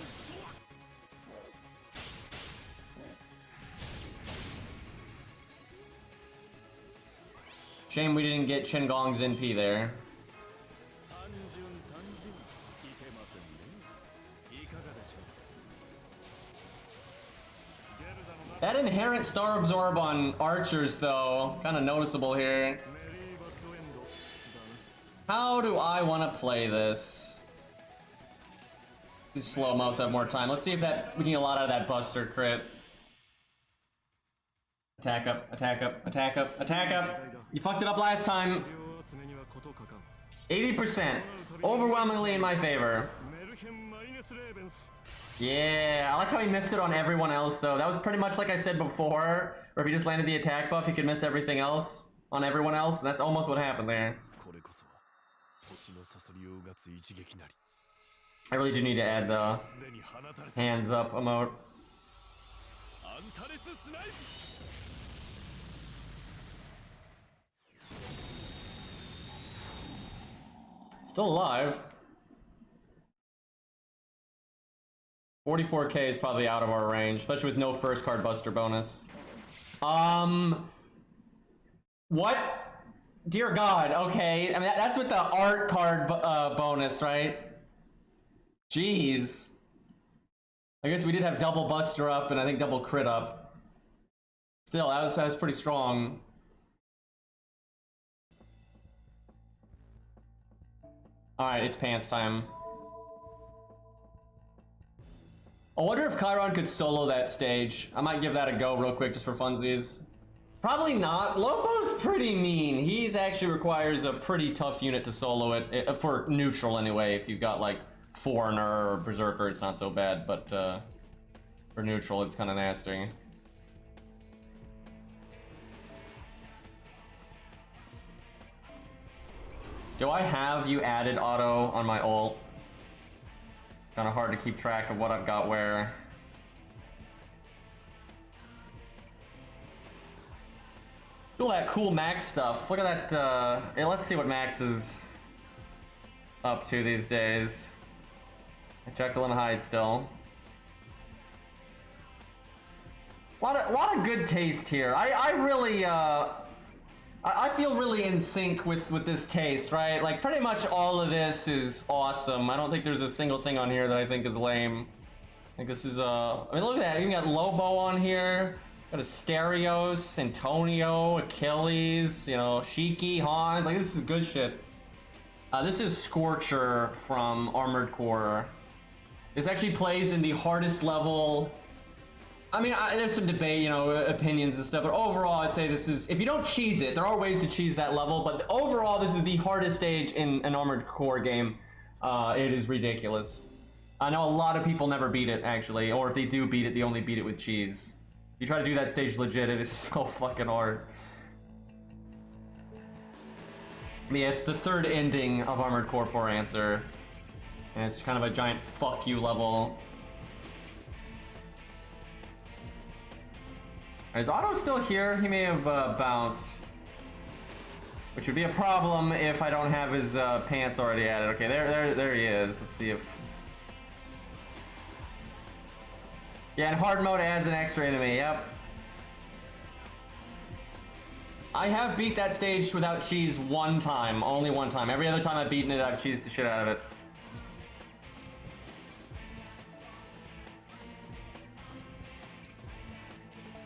Shame we didn't get Shin-Gong's NP there. That inherent Star Absorb on archers, though, kind of noticeable here. How do I want to play this? These slow-mos have more time. Let's see if that we can get a lot out of that Buster crit. Attack up, attack up, attack up, attack up. You fucked it up last time. 80%. Overwhelmingly in my favor. Yeah, I like how he missed it on everyone else, though. That was pretty much like I said before, where if he just landed the attack buff, he could miss everything else on everyone else. And that's almost what happened there. I really do need to add the hands up emote. Still alive. 44k is probably out of our range, especially with no first card buster bonus. What? Dear God, okay. I mean, that's with the art card bonus, right? Jeez. I guess we did have double buster up and I think double crit up. Still, that was pretty strong. Alright, it's pants time. I wonder if Chiron could solo that stage. I might give that a go real quick just for funsies. Probably not. Lobo's pretty mean. He's actually requires a pretty tough unit to solo it, for neutral anyway. If you've got like Foreigner or Berserker, it's not so bad, but for neutral, it's kind of nasty. Do I have you added auto on my ult? Kind of hard to keep track of what I've got where. All that cool Max stuff. Look at that. Yeah, let's see what Max is up to these days. Jekyll and Hyde still. A lot of good taste here. I really I feel really in sync with this taste, right? Like pretty much all of this is awesome. I don't think there's a single thing on here that I think is lame. I think this is I mean, look at that. You got Lobo on here. Got Asterios, Antonio, Achilles, you know, Shiki, Hans. Like this is good shit. This is Scorcher from Armored Core. This actually plays in the hardest level I mean, there's some debate, you know, opinions and stuff, but overall, I'd say this is, if you don't cheese it, there are ways to cheese that level, but overall, this is the hardest stage in an Armored Core game. It is ridiculous. I know a lot of people never beat it, actually, or if they do beat it, they only beat it with cheese. If you try to do that stage legit, it is so fucking hard. But yeah, it's the third ending of Armored Core 4 Answer, and it's kind of a giant fuck you level. Is Otto still here? He may have bounced. Which would be a problem if I don't have his pants already added. Okay, there he is. Let's see if... Yeah, and hard mode adds an extra enemy, yep. I have beat that stage without cheese one time. Only one time. Every other time I've beaten it, I've cheesed the shit out of it.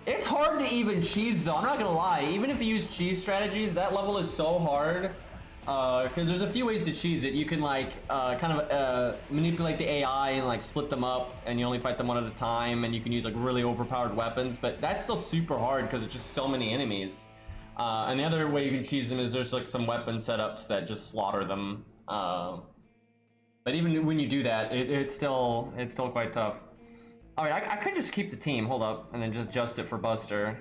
It's hard to even cheese though, I'm not gonna lie. Even if you use cheese strategies, that level is so hard. Because there's a few ways to cheese it. You can like manipulate the AI and like split them up and you only fight them one at a time, and you can use like really overpowered weapons, but that's still super hard because it's just so many enemies. And the other way you can cheese them is there's like some weapon setups that just slaughter them. But even when you do that, it's still quite tough. Alright, I could just keep the team, hold up, and then just adjust it for Buster.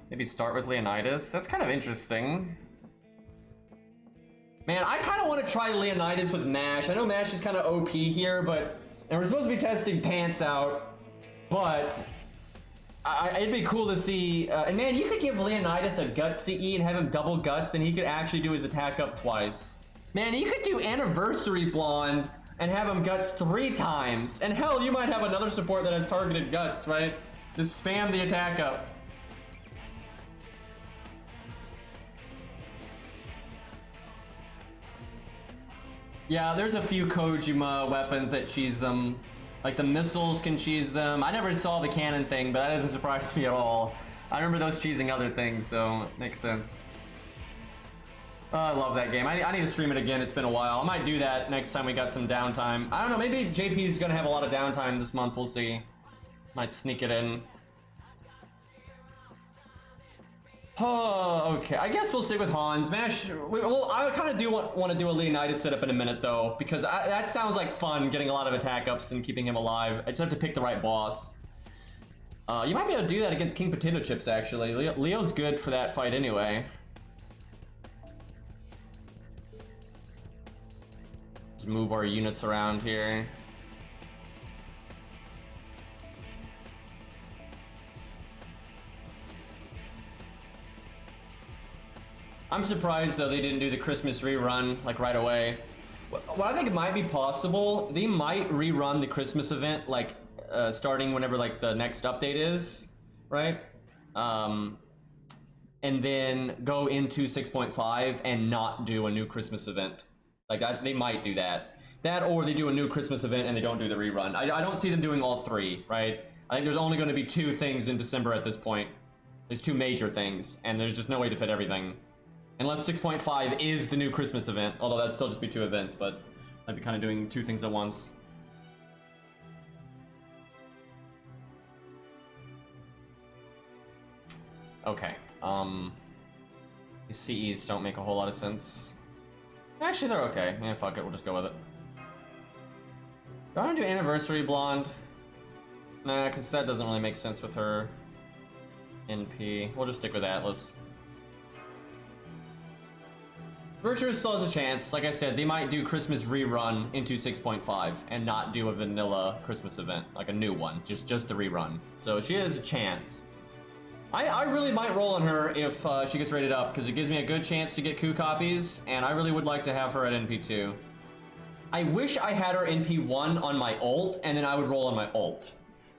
Maybe start with Leonidas. That's kind of interesting. Man, I kind of want to try Leonidas with MASH. I know MASH is kind of OP here, but... And we're supposed to be testing Pants out, but... it'd be cool to see... and man, you could give Leonidas a Guts CE and have him double Guts, and he could actually do his attack up twice. Man, you could do Anniversary Blonde and have him Guts 3 times. And hell, you might have another support that has targeted Guts, right? Just spam the attack up. Yeah, there's a few Kojima weapons that cheese them. Like the missiles can cheese them. I never saw the cannon thing, but that doesn't surprise me at all. I remember those cheesing other things, so it makes sense. I love that game. I need to stream it again. It's been a while. I might do that next time we got some downtime. I don't know. Maybe JP's gonna have a lot of downtime this month. We'll see. Might sneak it in. Oh, okay. I guess we'll stick with Hans. MASH. Well, I kind of do want to do a Leonidas setup in a minute, though, because that sounds like fun, getting a lot of attack ups and keeping him alive. I just have to pick the right boss. You might be able to do that against King Potato Chips, actually. Leo's good for that fight anyway. Let's move our units around here. I'm surprised though they didn't do the Christmas rerun like right away. What I think might be possible, they might rerun the Christmas event like starting whenever like the next update is, right? And then go into 6.5 and not do a new Christmas event. Like they might do that. That or they do a new Christmas event and they don't do the rerun. I don't see them doing all three, right? I think there's only going to be 2 things in December at this point. There's 2 major things, and there's just no way to fit everything. Unless 6.5 is the new Christmas event, although that'd still just be 2 events, but I'd be kind of doing 2 things at once. Okay, these CEs don't make a whole lot of sense. Actually, they're okay. Yeah, fuck it, we'll just go with it. Do I want to do Anniversary Blonde? Nah, because that doesn't really make sense with her NP. We'll just stick with Atlas. Virtuous still has a chance. Like I said, they might do Christmas rerun into 6.5 and not do a vanilla Christmas event, like a new one, just the rerun. So she has a chance. I really might roll on her if she gets rated up, because it gives me a good chance to get coup copies, and I really would like to have her at NP2. I wish I had her NP1 on my ult, and then I would roll on my ult.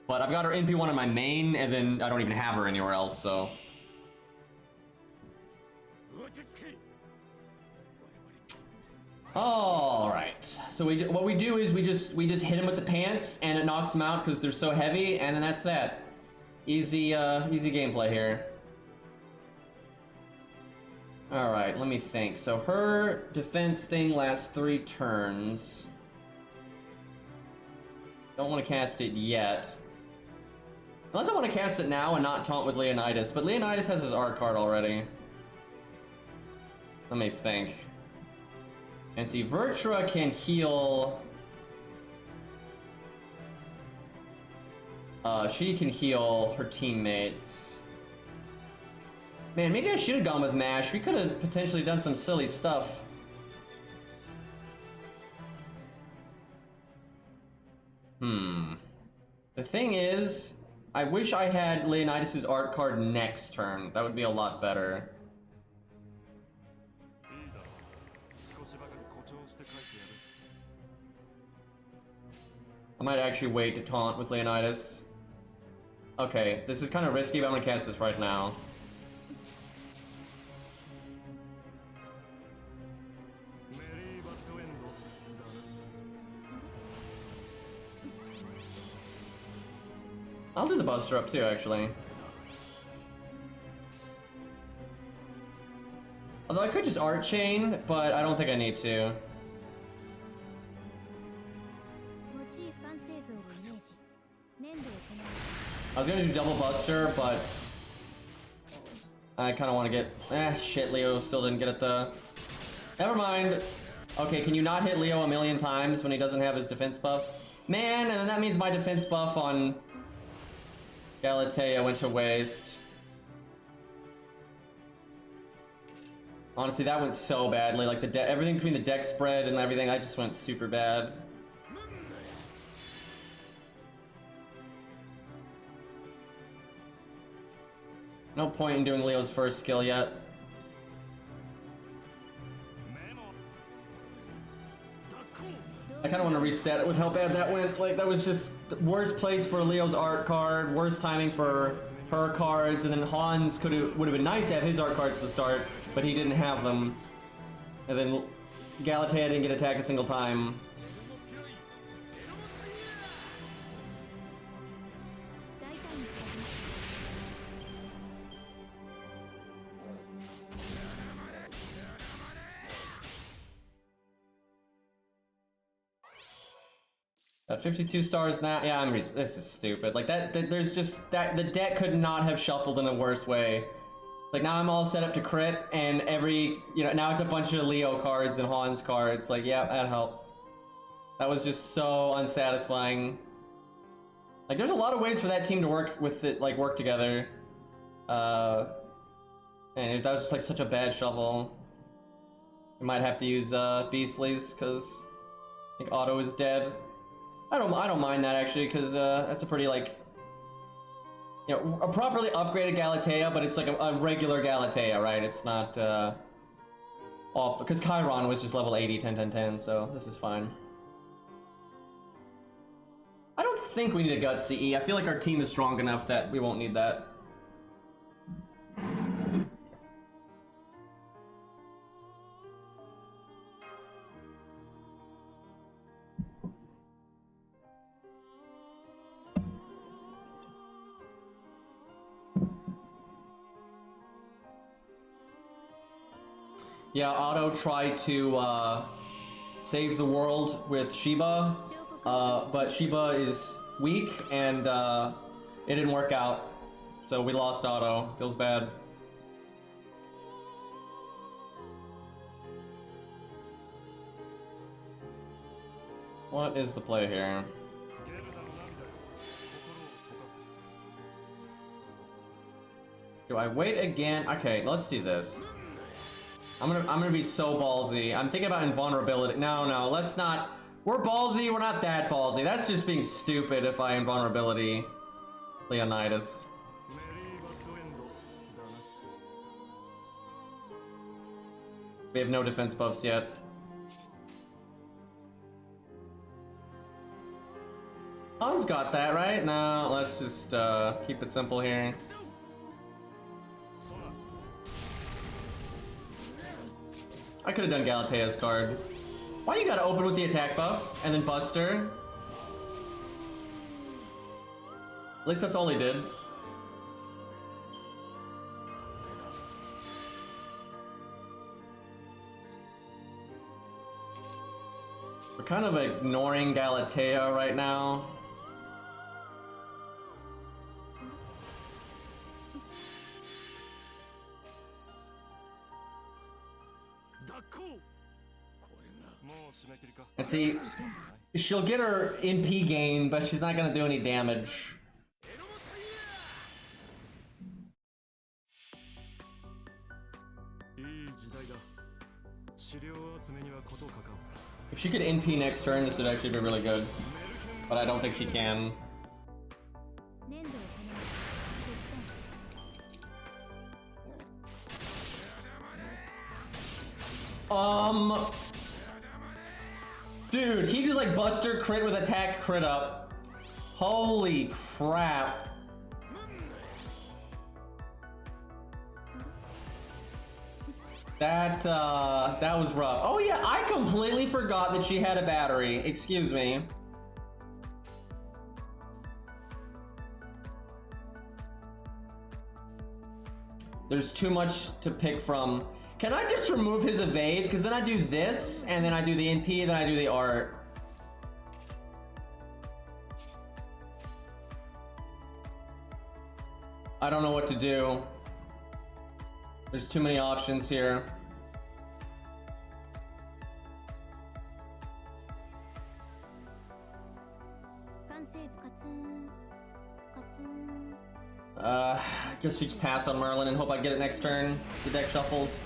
But I've got her NP1 on my main, and then I don't even have her anywhere else, so... All right. So what we do is we just hit them with the pants, and it knocks them out because they're so heavy, and then that's that. Easy gameplay here. All right, let me think. So her defense thing lasts 3 turns. Don't want to cast it yet. Unless I want to cast it now and not taunt with Leonidas, but Leonidas has his art card already. Let me think. And see, Virtua can heal... she can heal her teammates. Man, maybe I should have gone with Mash. We could have potentially done some silly stuff. The thing is, I wish I had Leonidas' art card next turn. That would be a lot better. I might actually wait to taunt with Leonidas. Okay, this is kind of risky, but I'm gonna cast this right now. I'll do the Buster up too, actually. Although I could just Art Chain, but I don't think I need to. I was gonna do double Buster, but I kind of want to get... shit, Leo still didn't get it the... Never mind. Okay, can you not hit Leo a million times when he doesn't have his defense buff? Man, and then that means my defense buff on Galatea went to waste. Honestly, that went so badly. Like, everything between the deck spread and everything, I just went super bad. No point in doing Leo's first skill yet. I kind of want to reset it with how bad that went. Like, that was just the worst place for Leo's art card, worst timing for her cards, and then Hans would have been nice to have his art cards at the start, but he didn't have them. And then Galatea didn't get attacked a single time. At 52 stars now, yeah, this is stupid. Like there's just the deck could not have shuffled in a worse way. Like now I'm all set up to crit, and now it's a bunch of Leo cards and Hans cards. Like, yeah, that helps. That was just so unsatisfying. Like, there's a lot of ways for that team to work with it, like work together. And that was just like such a bad shuffle. I might have to use Beastly's because I think Auto is dead. I don't mind that actually, because that's a pretty like, a properly upgraded Galatea, but it's like a regular Galatea, right? It's not off, because Chiron was just level 80, 10, 10, 10, so this is fine. I don't think we need a Gut CE. I feel like our team is strong enough that we won't need that. Yeah, Otto tried to save the world with Shiba, but Shiba is weak and it didn't work out. So we lost Otto. Feels bad. What is the play here? Do I wait again? Okay, let's do this. I'm gonna be so ballsy. I'm thinking about invulnerability. No, let's not. We're ballsy. We're not that ballsy. That's just being stupid if I invulnerability Leonidas. We have no defense buffs yet. Hans got that, right? No, let's just keep it simple here. I could have done Galatea's card. Why you gotta open with the attack buff and then Buster? At least that's all he did. We're kind of ignoring Galatea right now. And see, she'll get her NP gain, but she's not gonna do any damage. If she could NP next turn, this would actually be really good. But I don't think she can. Dude, he just like Buster crit with attack crit up. Holy crap. That was rough. Oh yeah, I completely forgot that she had a battery. Excuse me. There's too much to pick from. Can I just remove his evade? Because then I do this, and then I do the NP, then I do the art. I don't know what to do. There's too many options here. I guess we just pass on Merlin and hope I get it next turn. The deck shuffles.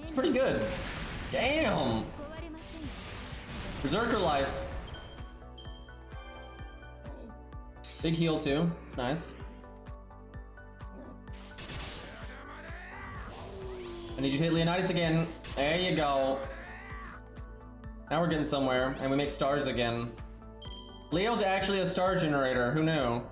It's pretty good. Damn! Berserker life. Big heal too. It's nice. I need you to hit Leonidas again. There you go. Now we're getting somewhere, and we make stars again. Leo's actually a star generator. Who knew?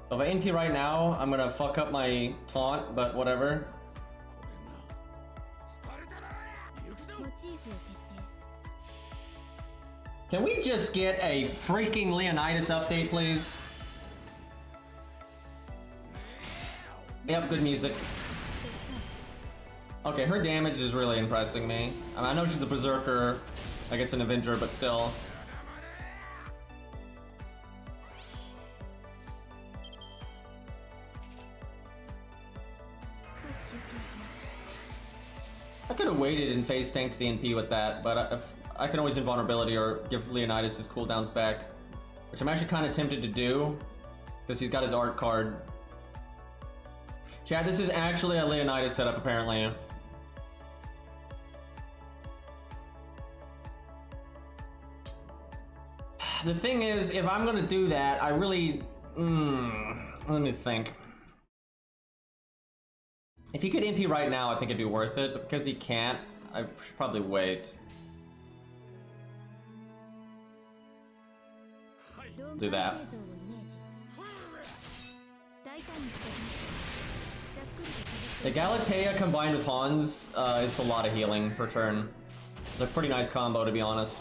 So if I NP right now, I'm gonna fuck up my taunt, but whatever. Can we just get a freaking Leonidas update, please? Yep, good music. Okay, her damage is really impressing me. I know she's a berserker, I guess an Avenger, but still. I could have waited and phase tanked the NP with that, but I can always invulnerability or give Leonidas his cooldowns back, which I'm actually kind of tempted to do because he's got his art card. Chad, this is actually a Leonidas setup, apparently. The thing is, if I'm gonna do that, I really... let me think. If he could NP right now, I think it'd be worth it, but because he can't, I should probably wait. Do that. The Galatea combined with Hans is a lot of healing per turn. It's a pretty nice combo, to be honest.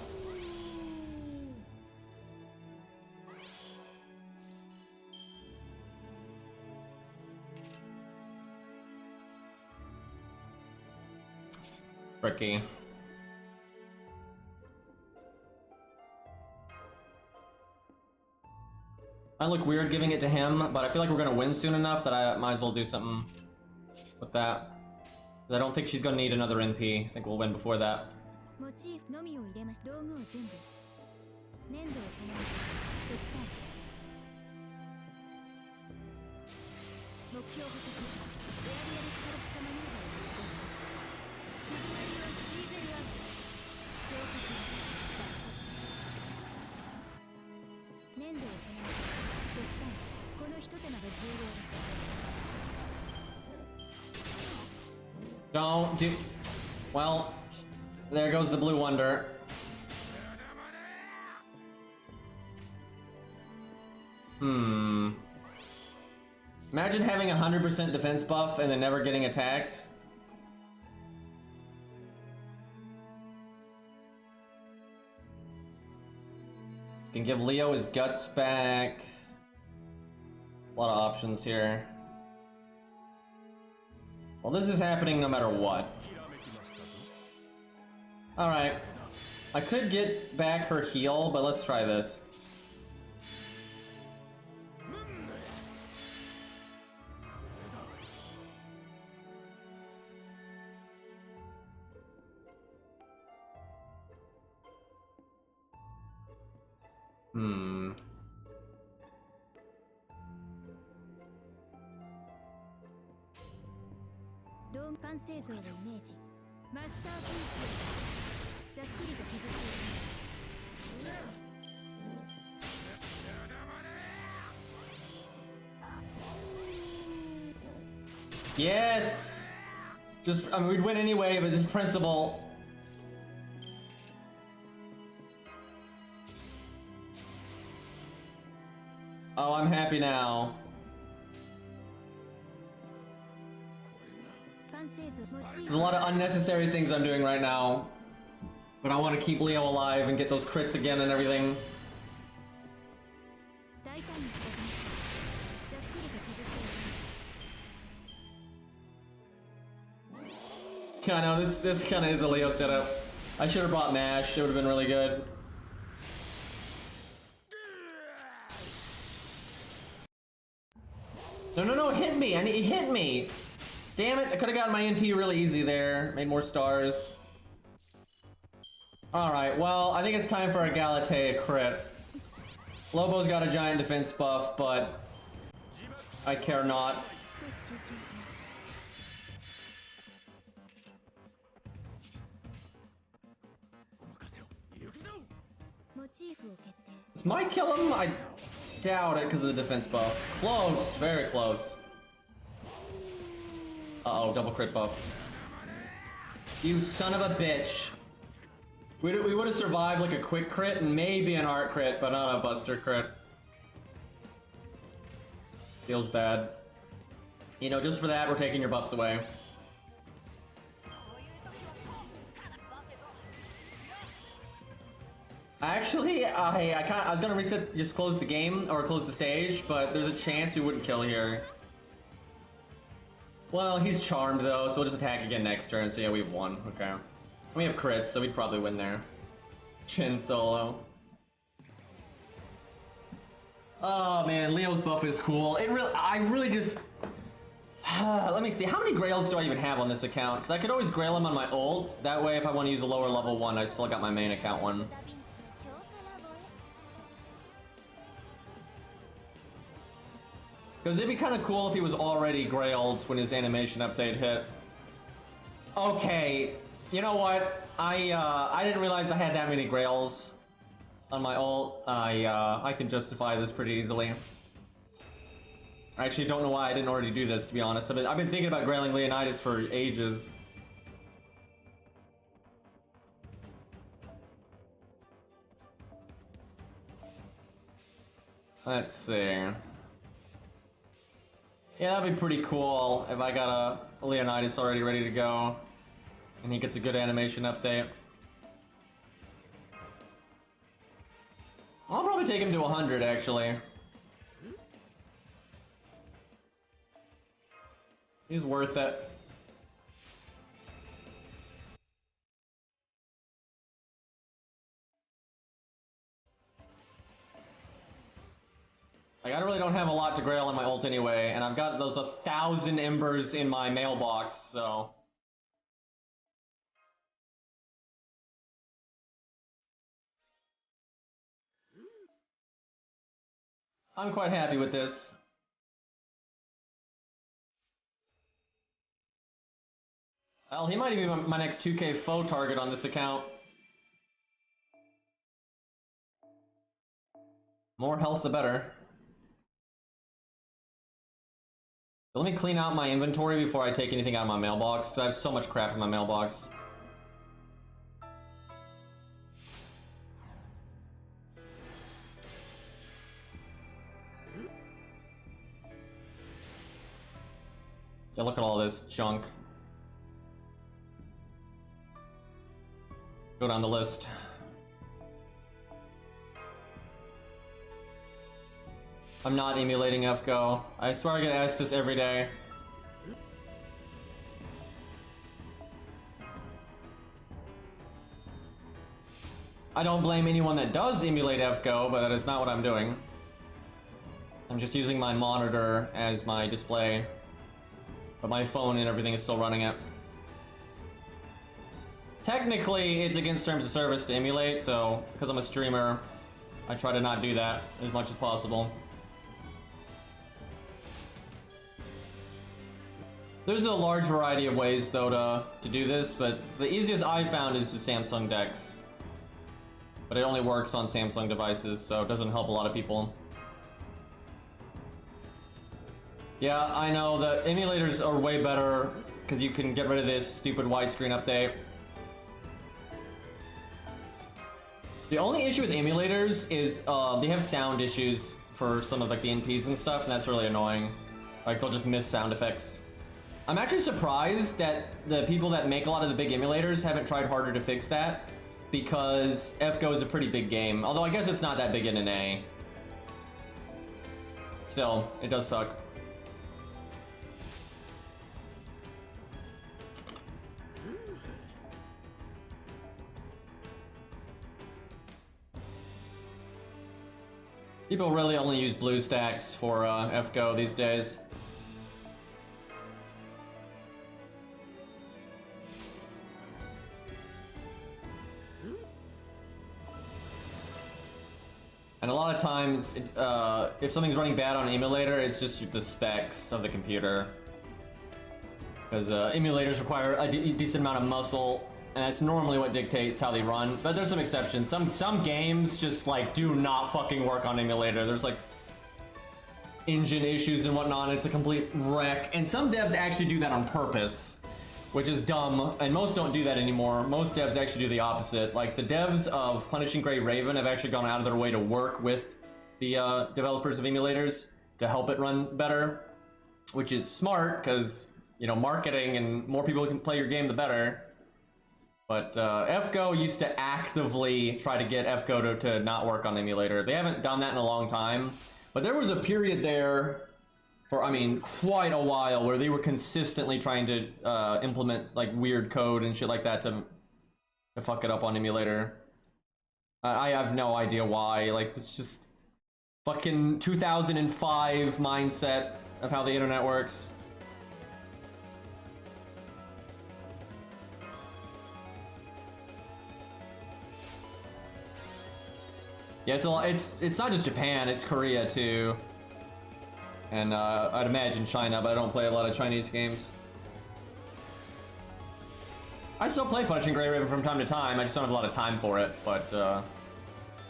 Tricky. I look weird giving it to him, but I feel like we're gonna win soon enough that I might as well do something with that. I don't think she's gonna need another NP. I think we'll win before that. Don't do... Well, there goes the Blue Wonder. Imagine having 100% defense buff and then never getting attacked. Can give Leo his guts back. A lot of options here. Well, this is happening no matter what. Alright. I could get back her heal, but let's try this. Hmm. Yes! Just, I mean, we'd win anyway, but just principle. Oh, I'm happy now. There's a lot of unnecessary things I'm doing right now. But I want to keep Leo alive and get those crits again and everything. I know, this kind of is a Leo setup. I should have brought Mash, it would have been really good. No, hit me! He hit me! Damn it, I could have gotten my NP really easy there. Made more stars. Alright, well, I think it's time for a Galatea crit. Lobo's got a giant defense buff, but I care not. Does Mike kill him? I doubt it because of the defense buff. Close, very close. Uh-oh, double crit buff. You son of a bitch. We would have survived like a quick crit and maybe an art crit, but not a buster crit. Feels bad. You know, just for that, we're taking your buffs away. Actually, I was gonna reset, just close the game or close the stage, but there's a chance we wouldn't kill here. Well, he's charmed though, so we'll just attack again next turn. So yeah, we've won. Okay, we have crits, so we'd probably win there. Chin solo. Oh man, Leo's buff is cool. I really just. Let me see, how many grails do I even have on this account? Because I could always grail them on my ult. That way, if I want to use a lower level one, I still got my main account one. Because it'd be kind of cool if he was already grailed when his animation update hit. Okay, you know what? I didn't realize I had that many grails on my ult. I can justify this pretty easily. I actually don't know why I didn't already do this, to be honest. I've been thinking about grailing Leonidas for ages. Let's see. Yeah, that'd be pretty cool if I got a Leonidas already ready to go. And he gets a good animation update. I'll probably take him to 100, actually. He's worth it. Like, I really don't have a lot to grail in my ult anyway, and I've got those 1,000 embers in my mailbox, so... I'm quite happy with this. Well, he might even be my next 2K foe target on this account. More health the better. So let me clean out my inventory before I take anything out of my mailbox, because I have so much crap in my mailbox. Yeah, look at all this junk. Go down the list. I'm not emulating FGO. I swear I get asked this every day. I don't blame anyone that does emulate FGO, but that is not what I'm doing. I'm just using my monitor as my display, but my phone and everything is still running it. Technically, it's against terms of service to emulate, so because I'm a streamer, I try to not do that as much as possible. There's a large variety of ways, though, to do this, but the easiest I found is the Samsung DeX. But it only works on Samsung devices, so it doesn't help a lot of people. Yeah, I know, the emulators are way better, because you can get rid of this stupid widescreen update. The only issue with emulators is they have sound issues for some of like the NPs and stuff, and that's really annoying. Like, they'll just miss sound effects. I'm actually surprised that the people that make a lot of the big emulators haven't tried harder to fix that, because FGO is a pretty big game, although I guess it's not that big in an A. Still, it does suck. People really only use BlueStacks for FGO these days. And a lot of times, if something's running bad on an emulator, it's just the specs of the computer. Because emulators require a decent amount of muscle, and that's normally what dictates how they run. But there's some exceptions. Some games just like do not fucking work on emulator. There's like engine issues and whatnot. It's a complete wreck. And some devs actually do that on purpose, which is dumb. And most don't do that anymore. Most devs actually do the opposite. Like the devs of Punishing Gray Raven have actually gone out of their way to work with the developers of emulators to help it run better, which is smart because, you know, marketing and more people can play your game, the better. But FGO used to actively try to get FGO to not work on emulator. They haven't done that in a long time. But there was a period there for, I mean, quite a while where they were consistently trying to implement like weird code and shit like that to fuck it up on emulator. I have no idea why. Like, it's just fucking 2005 mindset of how the internet works. Yeah, it's not just Japan, it's Korea too. And I'd imagine China, but I don't play a lot of Chinese games. I still play Punishing Gray Raven from time to time, I just don't have a lot of time for it, but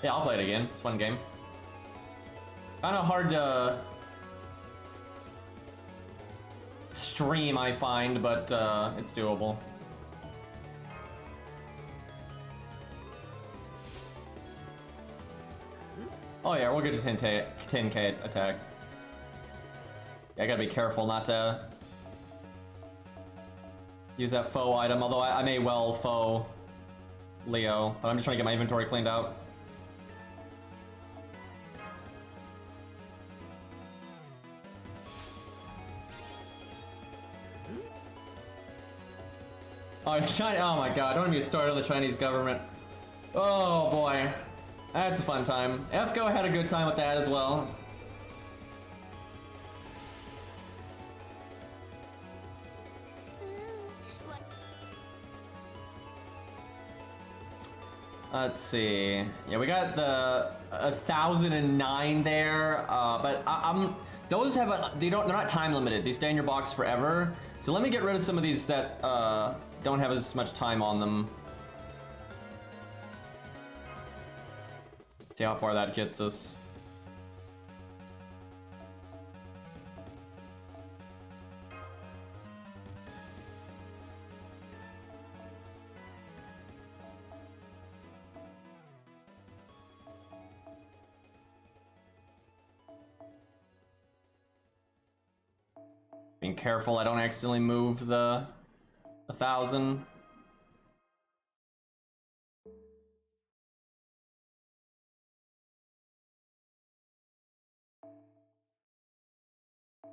yeah, I'll play it again. It's a fun game. Kinda hard to stream, I find, but it's doable. Oh yeah, we'll get to 10k attack. Yeah, I gotta be careful not to use that foe item, although I may well foe Leo, but I'm just trying to get my inventory cleaned out. Oh, China! Oh my god, don't even start on the Chinese government. Oh boy. That's a fun time. FGO had a good time with that as well. Let's see. Yeah, we got the 1009 there, but those have they're not time limited. They stay in your box forever. So let me get rid of some of these that don't have as much time on them. See how far that gets us. Being careful I don't accidentally move the 1000.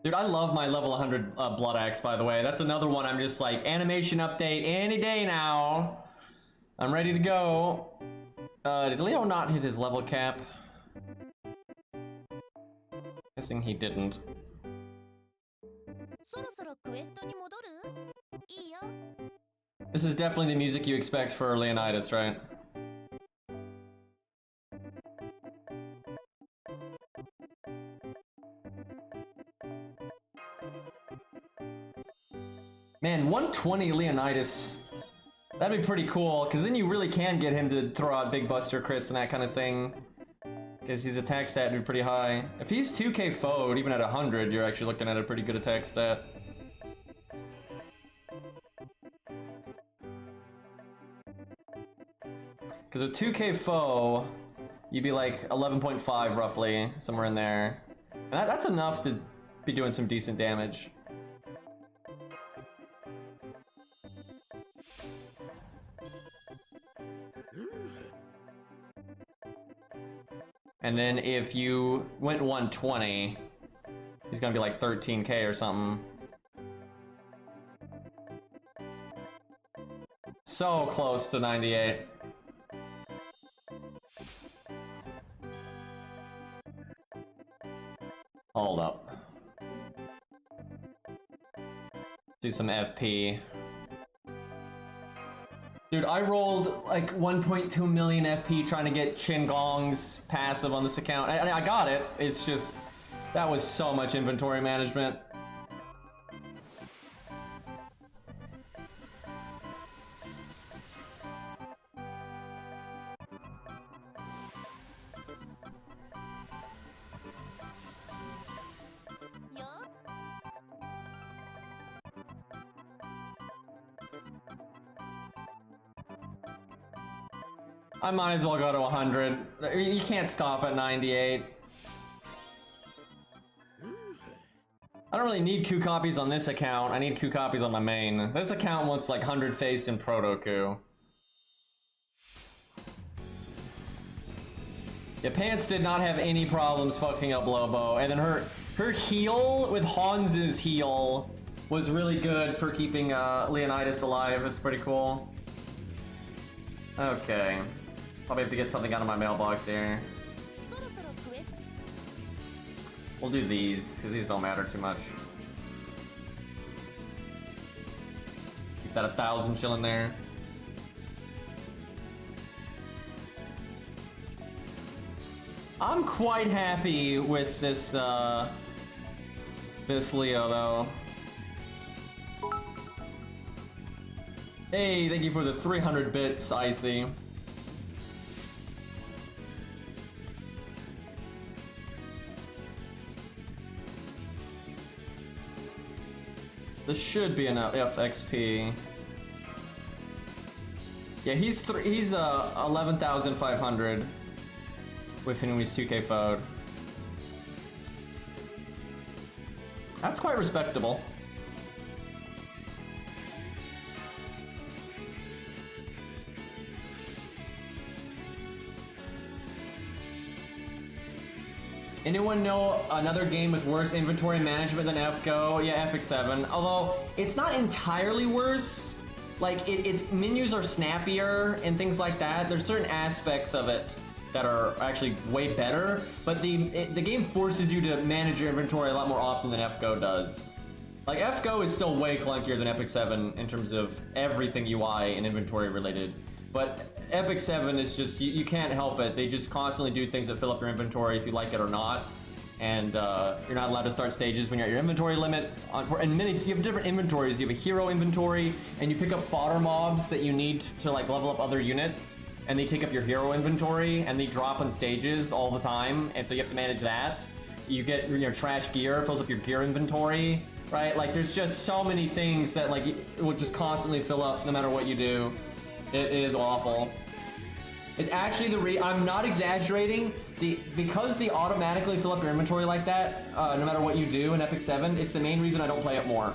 Dude, I love my level 100 Blood Axe, by the way. That's another one I'm just like, animation update any day now. I'm ready to go. Did Leo not hit his level cap? Guessing he didn't. This is definitely the music you expect for Leonidas, right? Man, 120 Leonidas. That'd be pretty cool, because then you really can get him to throw out big buster crits and that kind of thing. Because his attack stat would be pretty high. If he's 2k foed, even at 100, you're actually looking at a pretty good attack stat. Because with 2k foe, you'd be like 11.5 roughly, somewhere in there. And that's enough to be doing some decent damage. And then if you went 120, he's gonna be like 13k or something. So close to 98. Hold up. Do some FP. Dude, I rolled like 1.2 million FP trying to get Qingong's passive on this account. I got it. It's just, that was so much inventory management. I might as well go to 100. You can't stop at 98. I don't really need Q copies on this account. I need Q copies on my main. This account wants like 100 face and proto Q. Yeah, Pants did not have any problems fucking up Lobo, and then her heal with Hans's heal was really good for keeping Leonidas alive. It's pretty cool. Okay. Probably have to get something out of my mailbox here. We'll do these, because these don't matter too much. Keep that 1,000 chilling there. I'm quite happy with this, this Leo, though. Hey, thank you for the 300 bits, Icy. This should be enough FXP. Yeah, he's 11,500 with him when he's 2k foed. That's quite respectable. Anyone know another game with worse inventory management than FGO? Yeah, FX7. Although, it's not entirely worse. Like, its menus are snappier and things like that. There's certain aspects of it that are actually way better, but the game forces you to manage your inventory a lot more often than FGO does. Like, FGO is still way clunkier than FX7 in terms of everything UI and inventory related. But Epic 7 is just, you can't help it. They just constantly do things that fill up your inventory if you like it or not. And you're not allowed to start stages when you're at your inventory limit. And you have different inventories. You have a hero inventory, and you pick up fodder mobs that you need to like level up other units. And they take up your hero inventory, and they drop on stages all the time. And so you have to manage that. You get your trash gear, fills up your gear inventory, right? Like there's just so many things that like it will just constantly fill up no matter what you do. It is awful. It's actually I'm not exaggerating. Because they automatically fill up your inventory like that, no matter what you do in Epic 7, it's the main reason I don't play it more.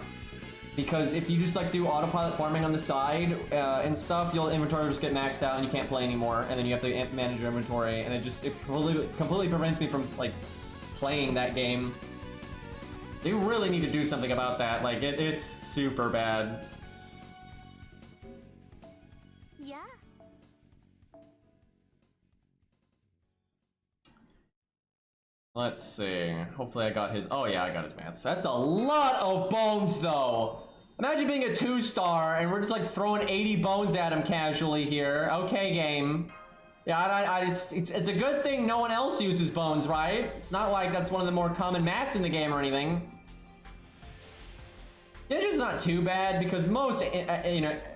Because if you just like do autopilot farming on the side and stuff, your inventory will just get maxed out and you can't play anymore. And then you have to manage your inventory, and it completely prevents me from like playing that game. They really need to do something about that. Like it's super bad. Let's see. Hopefully I got his... Oh yeah, I got his mats. That's a lot of bones though. Imagine being a 2-star and we're just like throwing 80 bones at him casually here. Okay, game. Yeah, it's a good thing no one else uses bones, right? It's not like that's one of the more common mats in the game or anything. Ninja's not too bad because most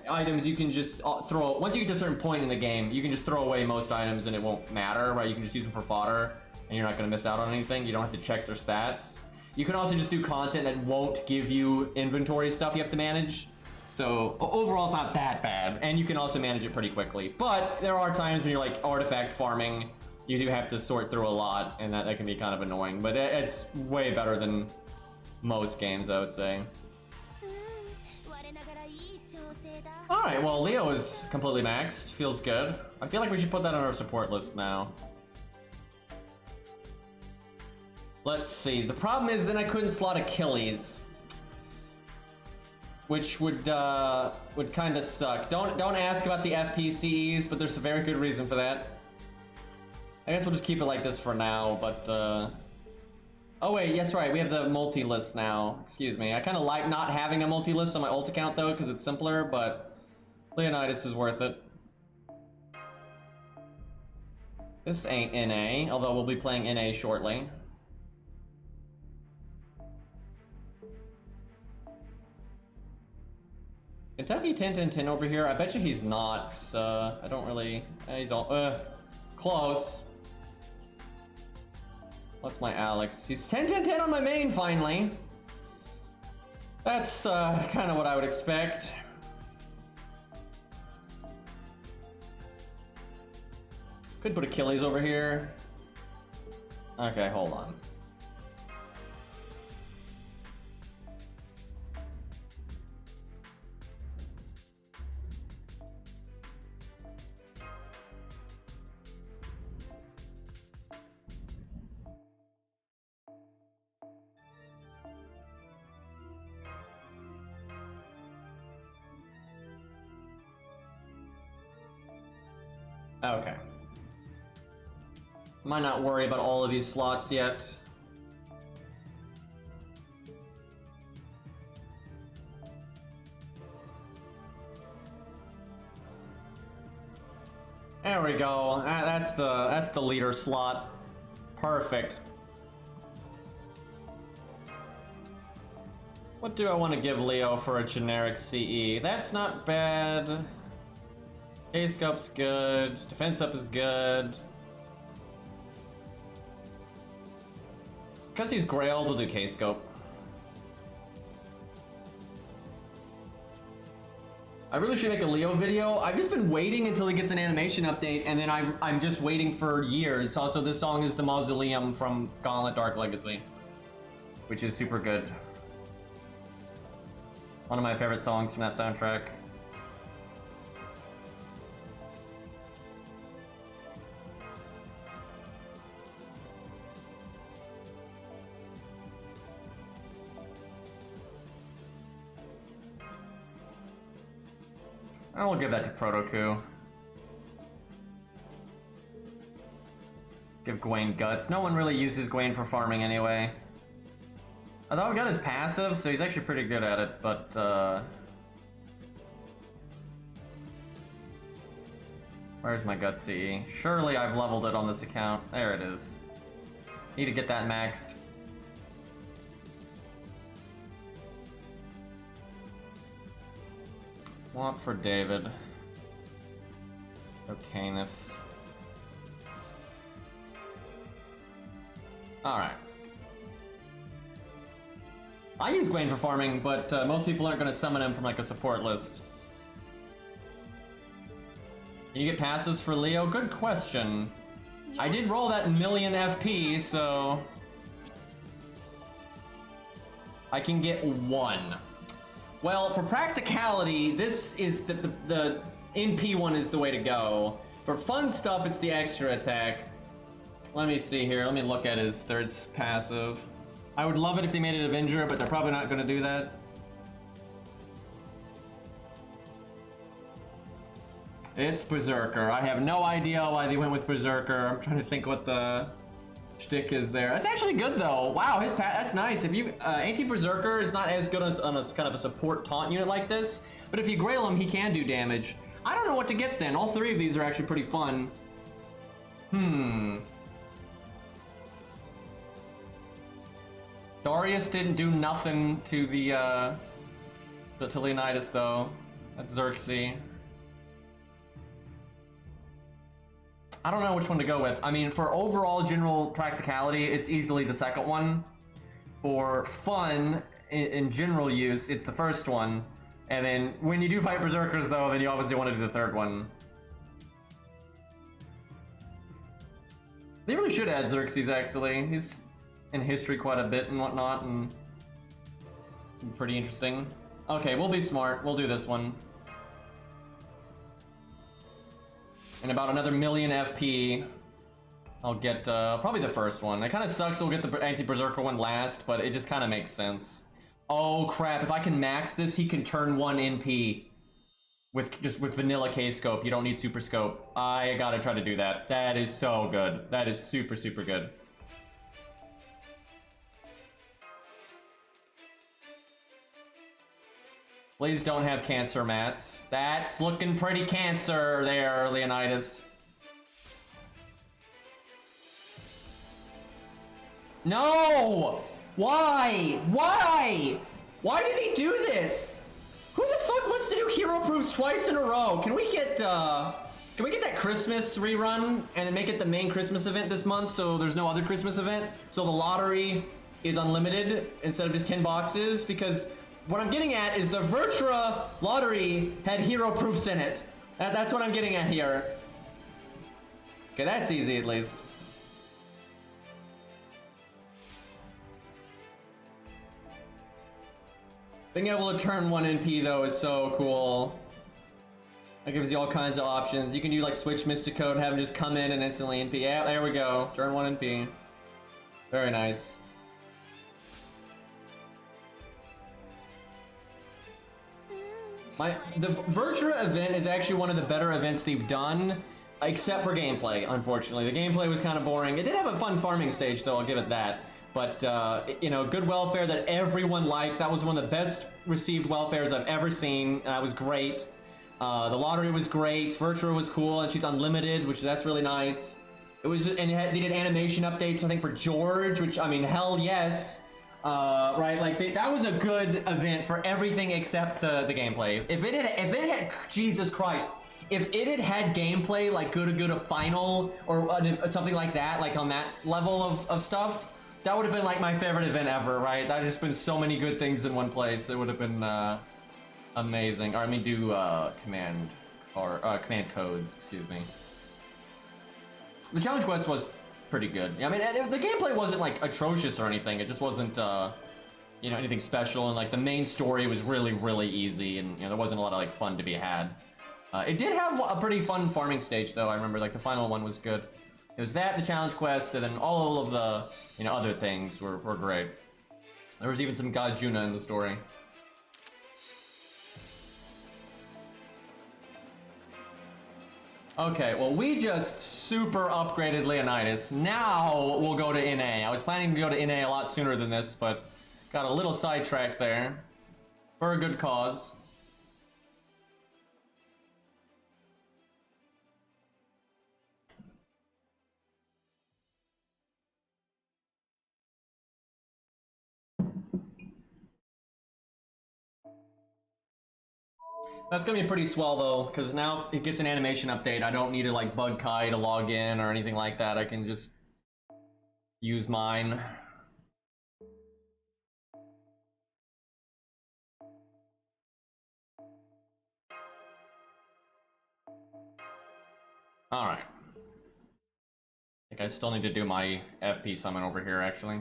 items you can just throw. Once you get to a certain point in the game, you can just throw away most items and it won't matter, right? You can just use them for fodder and you're not going to miss out on anything. You don't have to check their stats. You can also just do content that won't give you inventory stuff you have to manage. So overall, it's not that bad, and you can also manage it pretty quickly. But there are times when you're like artifact farming, you do have to sort through a lot, and that can be kind of annoying. But it's way better than most games, I would say. All right, well, Leo is completely maxed. Feels good. I feel like we should put that on our support list now. Let's see. The problem is then I couldn't slot Achilles, which would kind of suck. Don't ask about the FPCEs, but there's a very good reason for that. I guess we'll just keep it like this for now, but oh wait, yes, right, we have the multi-list now. Excuse me. I kind of like not having a multi-list on my ult account though, because it's simpler, but Leonidas is worth it. This ain't NA, although we'll be playing NA shortly. Kentucky 10-10-10 over here. I bet you he's not, so I don't really... he's all... close. What's my Alex? He's 10-10-10 on my main, finally. That's kind of what I would expect. Could put Achilles over here. Okay, hold on. Okay. Might not worry about all of these slots yet. There we go. That's the leader slot. Perfect. What do I want to give Leo for a generic CE? That's not bad. K-scope's good. Defense up is good. Because he's grailed, we'll do K-scope. I really should make a Leo video. I've just been waiting until he gets an animation update, and then I'm just waiting for years. Also, this song is the Mausoleum from Gauntlet Dark Legacy, which is super good. One of my favorite songs from that soundtrack. I will give that to Protoku. Give Gwaine guts. No one really uses Gwaine for farming anyway. Although I've got his passive, so he's actually pretty good at it, but where's my gut CE? Surely I've leveled it on this account. There it is. Need to get that maxed. Want for David. Okayneth. Alright. I use Gwaine for farming, but most people aren't going to summon him from like a support list. Can you get passes for Leo? Good question. I did roll that million FP, so... I can get one. Well, for practicality, this is the NP one is the way to go. For fun stuff, it's the extra attack. Let me see here. Let me look at his third passive. I would love it if they made it Avenger, but they're probably not going to do that. It's Berserker. I have no idea why they went with Berserker. I'm trying to think what the shtick is there. That's actually good though. Wow, that's nice. If you anti-berserker is not as good as on a kind of a support taunt unit like this, but if you grail him, he can do damage. I don't know what to get then. All three of these are actually pretty fun. Darius didn't do nothing to the to Leonidas though. That's Xerxes. I don't know which one to go with. I mean, for overall general practicality, it's easily the second one. For fun, in general use, it's the first one. And then when you do fight berserkers though, then you obviously want to do the third one. They really should add Xerxes actually. He's in history quite a bit and whatnot, and pretty interesting. Okay, we'll be smart. We'll do this one. And about another million FP, I'll get probably the first one. It kind of sucks we'll get the anti-berserker one last, but it just kind of makes sense. Oh crap, if I can max this, he can turn 1 NP with vanilla K-scope. You don't need super scope. I gotta try to do that. That is so good. That is super, super good. Please don't have cancer mats. That's looking pretty cancer there, Leonidas. No! Why? Why? Why did he do this? Who the fuck wants to do hero proofs twice in a row? Can we get that Christmas rerun and then make it the main Christmas event this month so there's no other Christmas event? So the lottery is unlimited instead of just 10 boxes? Because what I'm getting at is the Virtua lottery had hero proofs in it. That's what I'm getting at here. Okay, that's easy at least. Being able to turn 1 NP though is so cool. That gives you all kinds of options. You can do like switch Mystic Code and have him just come in and instantly NP. Yeah, there we go. Turn 1 NP. Very nice. The Virtua event is actually one of the better events they've done, except for gameplay, unfortunately. The gameplay was kind of boring. It did have a fun farming stage though, I'll give it that. But, you know, good welfare that everyone liked. That was one of the best received welfares I've ever seen. It was great. The lottery was great. Virtua was cool, and she's unlimited, which that's really nice. It was, and they did animation updates, I think, for George, which, I mean, hell yes. Right, like that was a good event for everything except the gameplay. If it had, Jesus Christ, if it had gameplay like good a final or something like that, like on that level of stuff, that would have been like my favorite event ever, right? That has been so many good things in one place. It would have been amazing. Or I mean, do command codes, excuse me. The challenge quest was pretty good. I mean, the gameplay wasn't like atrocious or anything. It just wasn't, you know, anything special. And like the main story was really easy, and you know there wasn't a lot of like fun to be had. It did have a pretty fun farming stage though. I remember like the final one was good. It was that, the challenge quest, and then all of the, you know, other things were great. There was even some God Juna in the story. Okay, well, we just super upgraded Leonidas. Now we'll go to NA. I was planning to go to NA a lot sooner than this, but got a little sidetracked there. For a good cause. That's gonna be pretty swell though, because now if it gets an animation update, I don't need to like bug Kai to log in or anything like that. I can just use mine. Alright. I think I still need to do my FP summon over here actually.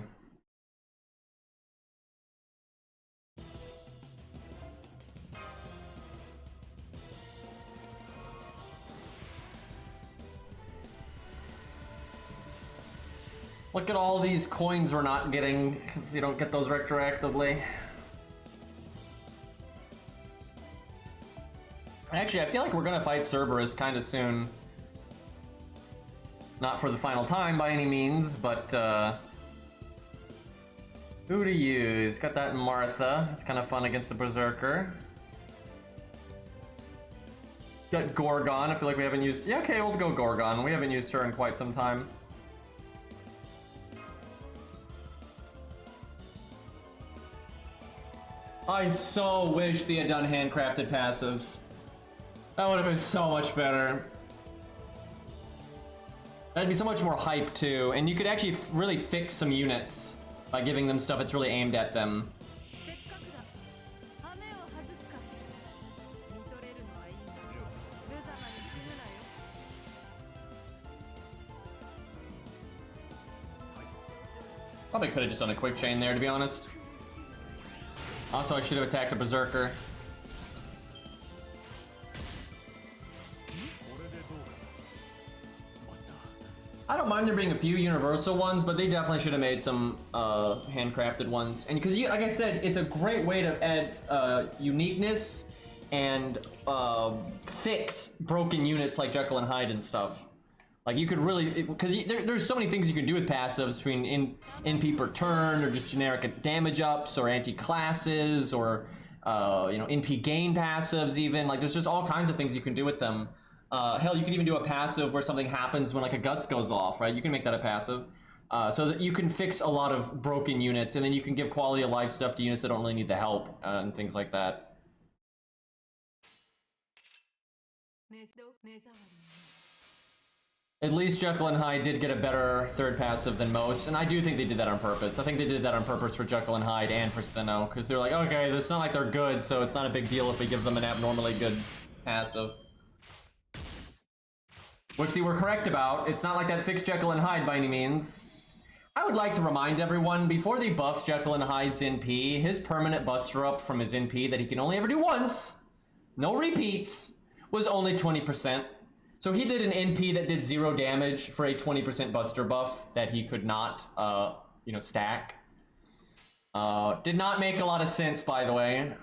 Look at all these coins we're not getting, because you don't get those retroactively. Actually, I feel like we're gonna fight Cerberus kind of soon. Not for the final time by any means, but who to use? Got that in Martha. It's kind of fun against the Berserker. Got Gorgon. I feel like we haven't used... Yeah, okay, we'll go Gorgon. We haven't used her in quite some time. I so wish they had done handcrafted passives. That would have been so much better. That'd be so much more hype too, and you could actually really fix some units by giving them stuff that's really aimed at them. Probably could have just done a quick chain there, to be honest. Also, I should have attacked a Berserker. I don't mind there being a few universal ones, but they definitely should have made some handcrafted ones. And because, like I said, it's a great way to add uniqueness and fix broken units like Jekyll and Hyde and stuff. Like you could really, because there's so many things you can do with passives between NP per turn, or just generic damage ups, or anti-classes, or you know, NP gain passives even. Like there's just all kinds of things you can do with them. Hell, you can even do a passive where something happens when like a guts goes off, right? You can make that a passive. So that you can fix a lot of broken units, and then you can give quality of life stuff to units that don't really need the help, and things like that. At least Jekyll and Hyde did get a better third passive than most, and I do think they did that on purpose. I think they did that on purpose for Jekyll and Hyde and for Steno, because they're like, okay, it's not like they're good, so it's not a big deal if we give them an abnormally good passive. Which they were correct about. It's not like that fixed Jekyll and Hyde by any means. I would like to remind everyone, before they buffed Jekyll and Hyde's NP, his permanent buster up from his NP that he can only ever do once, no repeats, was only 20%. So he did an NP that did 0 damage for a 20% buster buff that he could not, you know, stack. Did not make a lot of sense, by the way.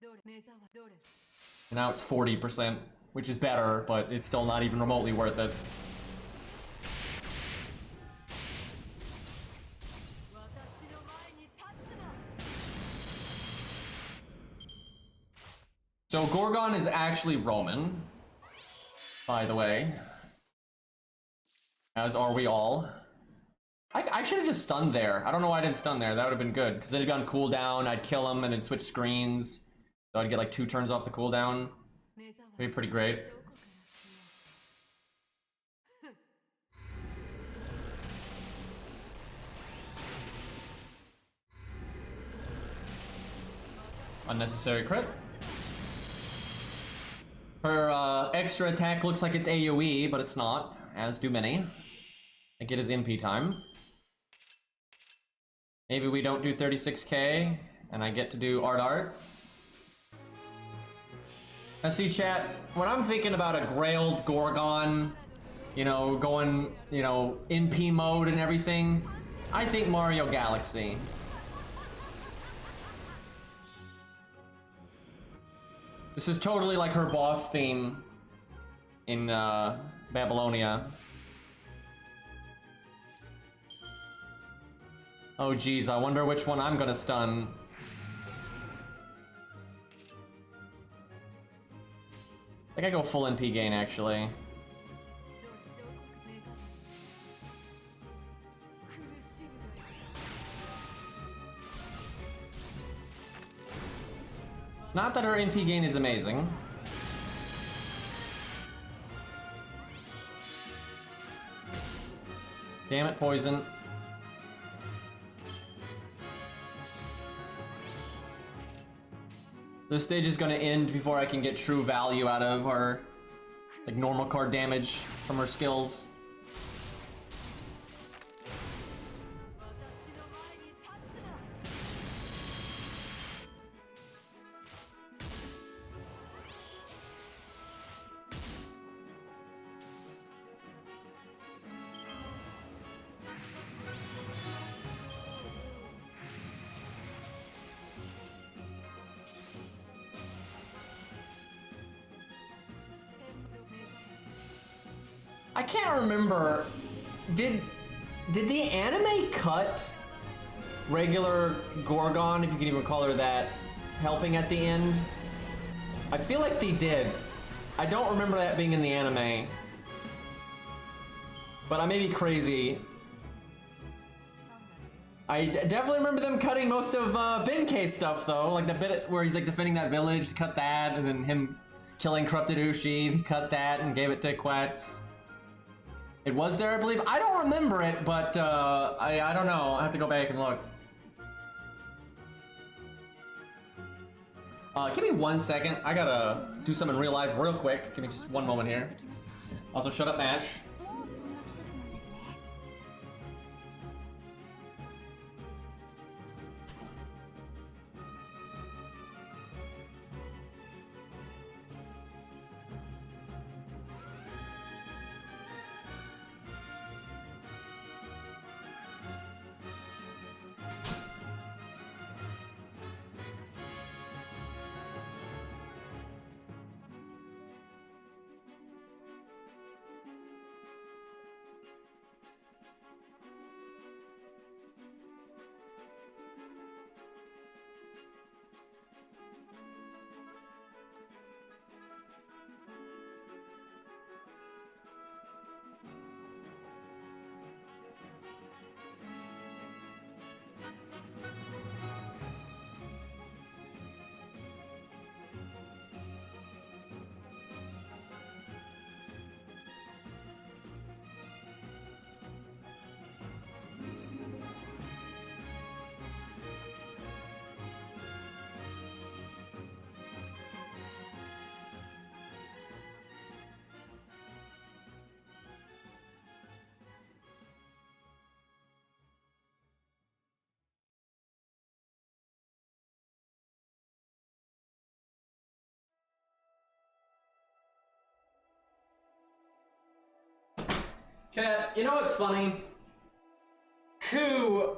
And now it's 40%, which is better, but it's still not even remotely worth it. So Gorgon is actually Roman, by the way. As are we all. I should have just stunned there. I don't know why I didn't stun there. That would have been good, because then he'd gone cooldown, I'd kill him, and then switch screens. So I'd get like 2 turns off the cooldown. It'd be pretty great. Unnecessary crit. Her extra attack looks like it's AoE, but it's not, as do many. I think it is NP time. Maybe we don't do 36k, and I get to do art. Now see, chat, when I'm thinking about a Grailed Gorgon, you know, going, you know, NP mode and everything, I think Mario Galaxy. This is totally like her boss theme in Babylonia. Oh geez, I wonder which one I'm gonna stun. I think I go full NP gain, actually. Not that her NP gain is amazing. Damn it, poison. This stage is gonna end before I can get true value out of her, like, normal card damage from her skills. I can't remember. Did the anime cut regular Gorgon, if you can even call her that, helping at the end? I feel like they did. I don't remember that being in the anime. But I may be crazy. I definitely remember them cutting most of Benkei's stuff though, like the bit where he's like defending that village, cut that, and then him killing corrupted Ushi, he cut that and gave it to Quetz. It was there, I believe. I don't remember it, but I don't know. I have to go back and look. Give me 1 second. I gotta do something in real life real quick. Give me just one moment here. Also, shut up, Mash. Chat, you know what's funny? Ku,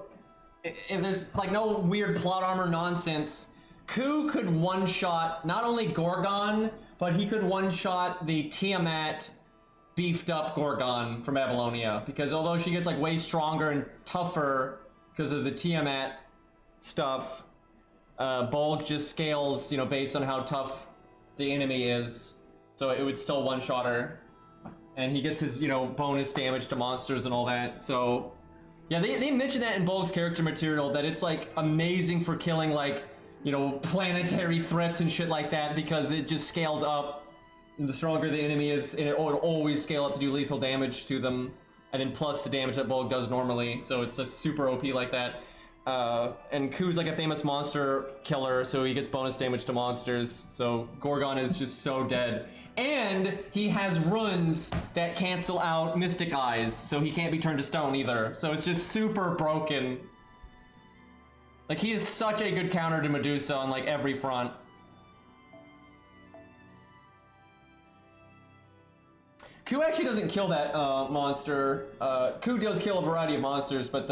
if there's like no weird plot armor nonsense, Ku could one-shot not only Gorgon, but he could one-shot the Tiamat beefed up Gorgon from Babylonia. Because although she gets like way stronger and tougher because of the Tiamat stuff, Bolg just scales, you know, based on how tough the enemy is. So it would still one-shot her. And he gets his, you know, bonus damage to monsters and all that. So, yeah, they mentioned that in Bolg's character material, that it's, like, amazing for killing, like, you know, planetary threats and shit like that, because it just scales up. And the stronger the enemy is, and it will always scale up to do lethal damage to them. And then plus the damage that Bolg does normally. So it's just super OP like that. And Ku's like a famous monster killer, so he gets bonus damage to monsters. So Gorgon is just so dead. And he has runes that cancel out Mystic Eyes, so he can't be turned to stone either. So it's just super broken. Like, he is such a good counter to Medusa on, like, every front. Ku actually doesn't kill that monster. Ku does kill a variety of monsters, but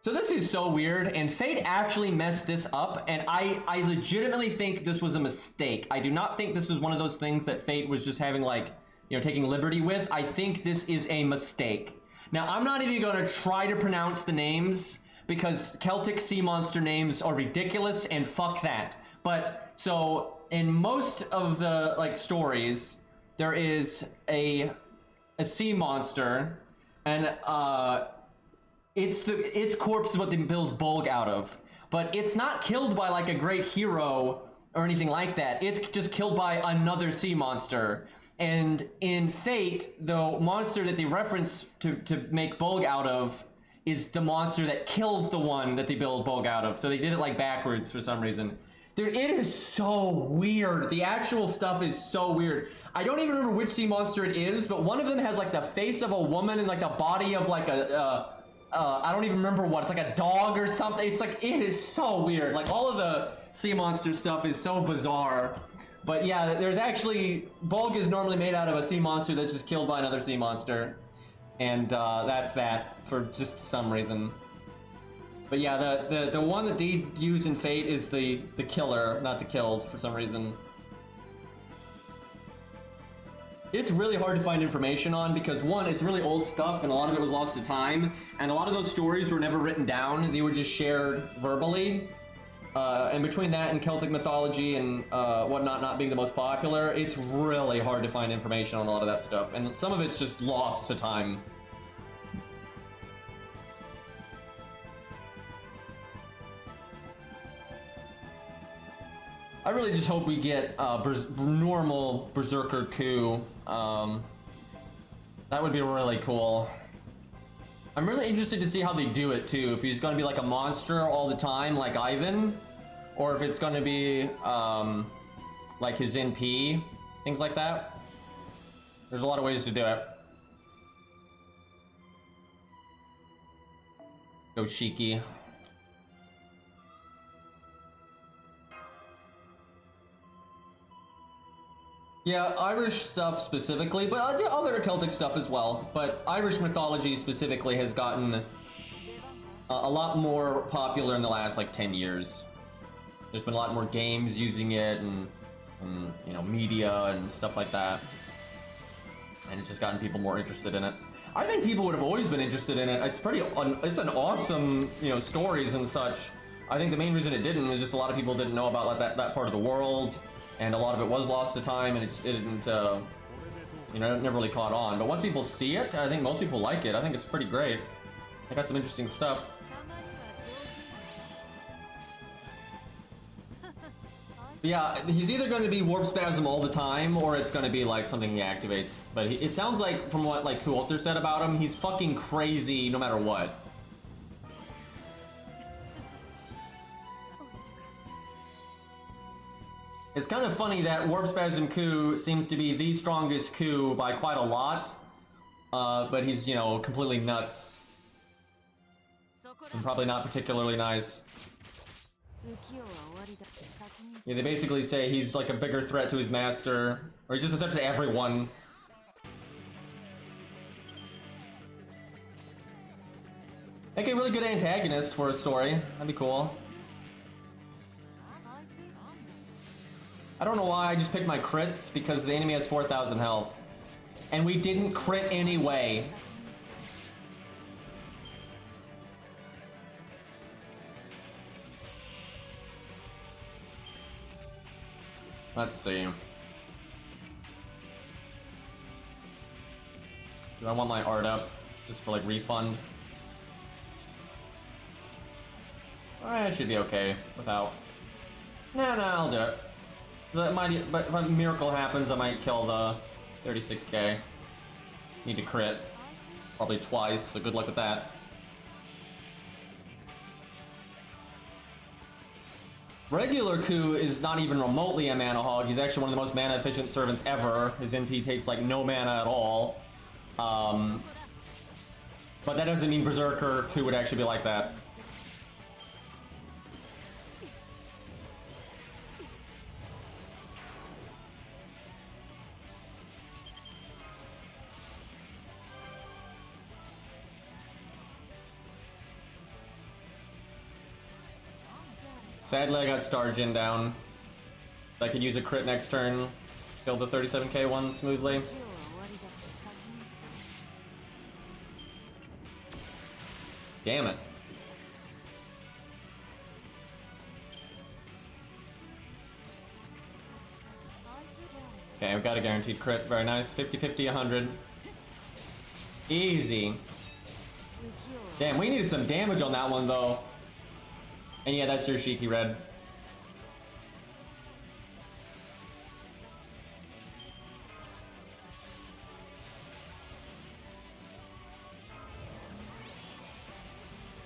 so this is so weird, and Fate actually messed this up, and I legitimately think this was a mistake. I do not think this is one of those things that Fate was just having, like, you know, taking liberty with. I think this is a mistake. Now, I'm not even gonna try to pronounce the names, because Celtic sea monster names are ridiculous, and fuck that. But, so, in most of the, like, stories, there is a sea monster, and, its corpse is what they build Bolg out of. But it's not killed by like a great hero or anything like that. It's just killed by another sea monster. And in Fate, the monster that they reference to make Bolg out of is the monster that kills the one that they build Bolg out of. So they did it like backwards for some reason. Dude, it is so weird. The actual stuff is so weird. I don't even remember which sea monster it is, but one of them has like the face of a woman and like the body of like I don't even remember what. It's like a dog or something. It's like, it is so weird. Like, all of the sea monster stuff is so bizarre. But yeah, there's actually, Bolg is normally made out of a sea monster that's just killed by another sea monster. And that's that, for just some reason. But yeah, the one that they use in Fate is the killer, not the killed, for some reason. It's really hard to find information on because one, it's really old stuff and a lot of it was lost to time, and a lot of those stories were never written down. They were just shared verbally. And between that and Celtic mythology and whatnot not being the most popular, it's really hard to find information on a lot of that stuff, and some of it's just lost to time. I really just hope we get normal Berserker coup. That would be really cool. I'm really interested to see how they do it too. If he's going to be like a monster all the time, like Ivan, or if it's going to be like his NP, things like that. There's a lot of ways to do it. Go Shiki. Yeah, Irish stuff specifically, but other Celtic stuff as well. But Irish mythology specifically has gotten a lot more popular in the last like 10 years. There's been a lot more games using it and you know, media and stuff like that. And it's just gotten people more interested in it. I think people would have always been interested in it. It's an awesome, you know, stories and such. I think the main reason it didn't was just a lot of people didn't know about like that part of the world. And a lot of it was lost to time, and it didn't, you know, it never really caught on. But once people see it, I think most people like it. I think it's pretty great. I got some interesting stuff. But yeah, he's either going to be Warp Spasm all the time, or it's going to be like something he activates. But it sounds like, from what like Walter said about him, he's fucking crazy no matter what. It's kind of funny that Warp Spasm Coup seems to be the strongest coup by quite a lot, but he's, you know, completely nuts. And probably not particularly nice. Yeah, they basically say he's like a bigger threat to his master, or he's just a threat to everyone. Make a really good antagonist for a story. That'd be cool. I don't know why I just picked my crits, because the enemy has 4,000 health. And we didn't crit anyway. Let's see. Do I want my art up? Just for like refund? I should be okay without. No, I'll do it. But if a miracle happens, I might kill the 36k. Need to crit. Probably twice, so good luck with that. Regular Coup is not even remotely a mana hog. He's actually one of the most mana efficient servants ever. His NP takes like no mana at all. But that doesn't mean Berserker Coup would actually be like that. Sadly, I got Stargin down. I could use a crit next turn, kill the 37k one smoothly. Damn it. Okay, I've got a guaranteed crit. Very nice. 50-50, 100. Easy. Damn, we needed some damage on that one, though. And yeah, that's your Shiki Red.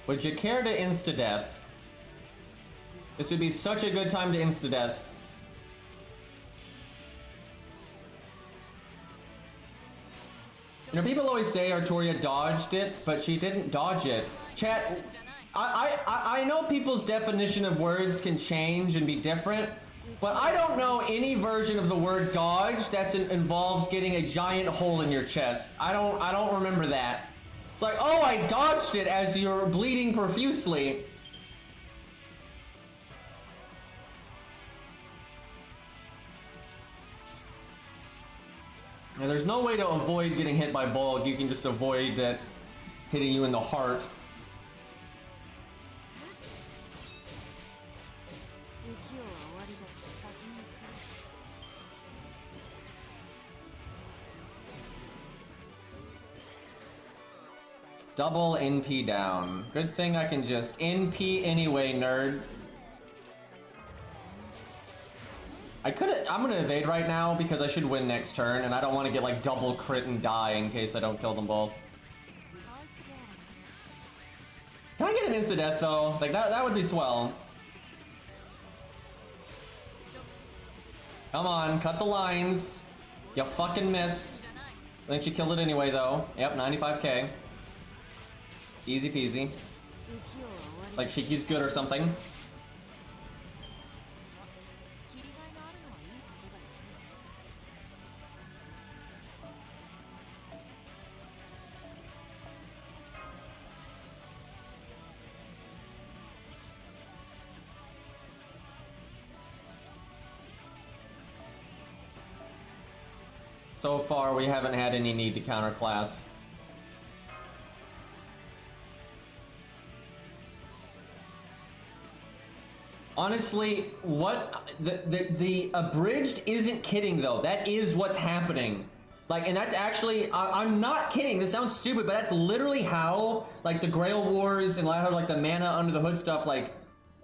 Would you care to insta-death? This would be such a good time to insta-death. You know, people always say Arturia dodged it, but she didn't dodge it. Chat, I know people's definition of words can change and be different, but I don't know any version of the word dodge that involves getting a giant hole in your chest. I don't remember that. It's like, oh, I dodged it as you're bleeding profusely. And there's no way to avoid getting hit by Bulk. You can just avoid that hitting you in the heart. Double NP down. Good thing I can just NP anyway, nerd. I'm gonna evade right now because I should win next turn, and I don't want to get like double crit and die in case I don't kill them both. Can I get an insta-death though? Like that would be swell. Come on, cut the lines. You fucking missed. I think she killed it anyway though. Yep, 95k. Easy peasy. Like Shiki's good or something. So far, we haven't had any need to counterclass. Honestly, what the abridged isn't kidding though. That is what's happening. Like, and that's actually, I'm not kidding. This sounds stupid, but that's literally how like the Grail Wars and how like the mana under the hood stuff like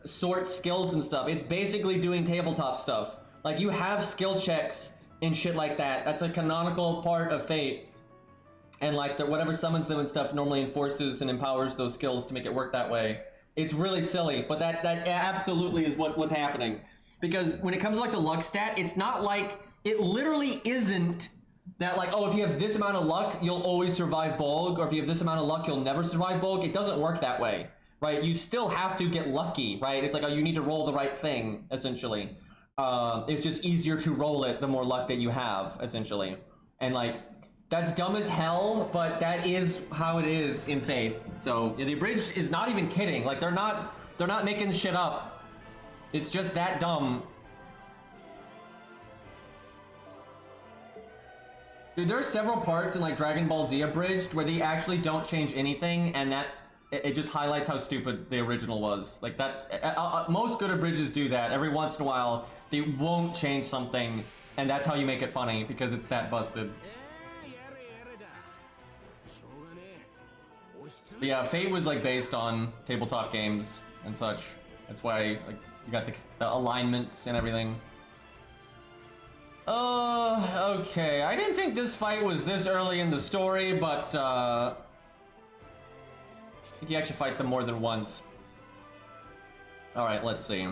sorts skills and stuff. It's basically doing tabletop stuff. Like you have skill checks and shit like that. That's a canonical part of Fate. And like whatever summons them and stuff normally enforces and empowers those skills to make it work that way. It's really silly, but that absolutely is what's happening. Because when it comes to like the luck stat, it's not like, it literally isn't that like, oh, if you have this amount of luck, you'll always survive Bolg, or if you have this amount of luck, you'll never survive Bolg. It doesn't work that way, right? You still have to get lucky, right? It's like, oh, you need to roll the right thing, essentially. It's just easier to roll it the more luck that you have, essentially. And like, that's dumb as hell, but that is how it is in Fate. So yeah, the abridged is not even kidding. Like they're not making shit up. It's just that dumb. Dude, there are several parts in like Dragon Ball Z abridged where they actually don't change anything, and that it just highlights how stupid the original was. Like that, most good abridges do that. Every once in a while, they won't change something, and that's how you make it funny because it's that busted. But yeah, Fate was like based on tabletop games and such. That's why like you got the alignments and everything. Okay. I didn't think this fight was this early in the story, but I think you actually fight them more than once. All right, let's see.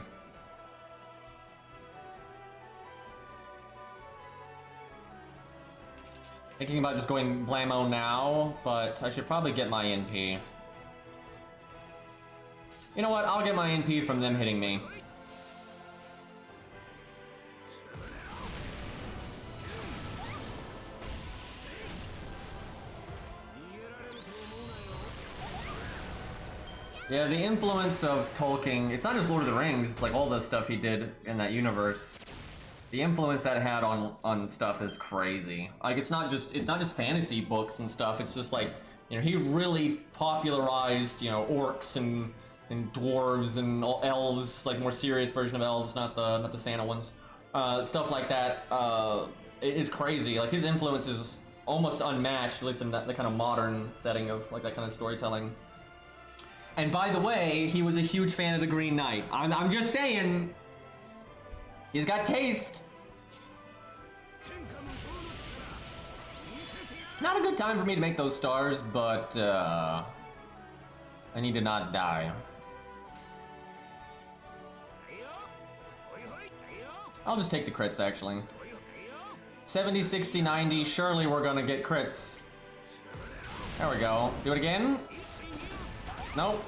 Thinking about just going blammo now, but I should probably get my NP. You know what? I'll get my NP from them hitting me. Yeah, the influence of Tolkien, it's not just Lord of the Rings, it's like all the stuff he did in that universe. The influence that it had on stuff is crazy. Like it's not just fantasy books and stuff. It's just like, you know, he really popularized, you know, orcs and dwarves and elves, like more serious version of elves, not the Santa ones. Stuff like that is crazy. Like his influence is almost unmatched, at least in the kind of modern setting of like that kind of storytelling. And by the way, he was a huge fan of the Green Knight. I'm just saying. He's got taste. Not a good time for me to make those stars, but I need to not die. I'll just take the crits, actually. 70, 60, 90. Surely we're gonna get crits. There we go. Do it again. Nope.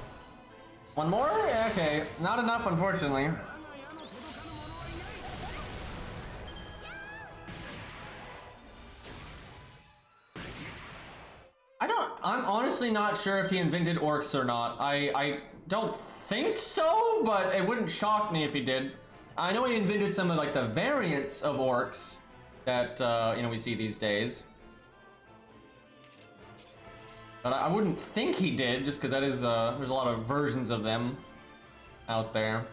One more? Yeah, okay. Not enough, unfortunately. I'm honestly not sure if he invented orcs or not. I don't think so, but it wouldn't shock me if he did. I know he invented some of like the variants of orcs that you know, we see these days. But I wouldn't think he did, just because that is, there's a lot of versions of them out there.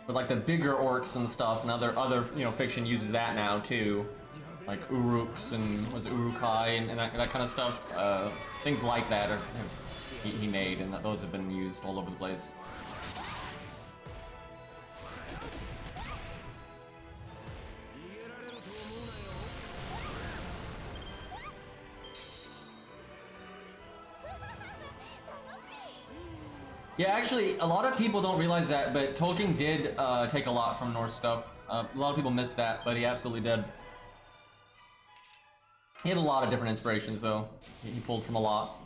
But like the bigger orcs and stuff, and other you know, fiction uses that now too. Like Uruks and was it Urukai and that kind of stuff. Things like that are he made, and those have been used all over the place. Yeah, actually, a lot of people don't realize that, but Tolkien did take a lot from Norse stuff. A lot of people miss that, but he absolutely did. He had a lot of different inspirations, though. He pulled from a lot.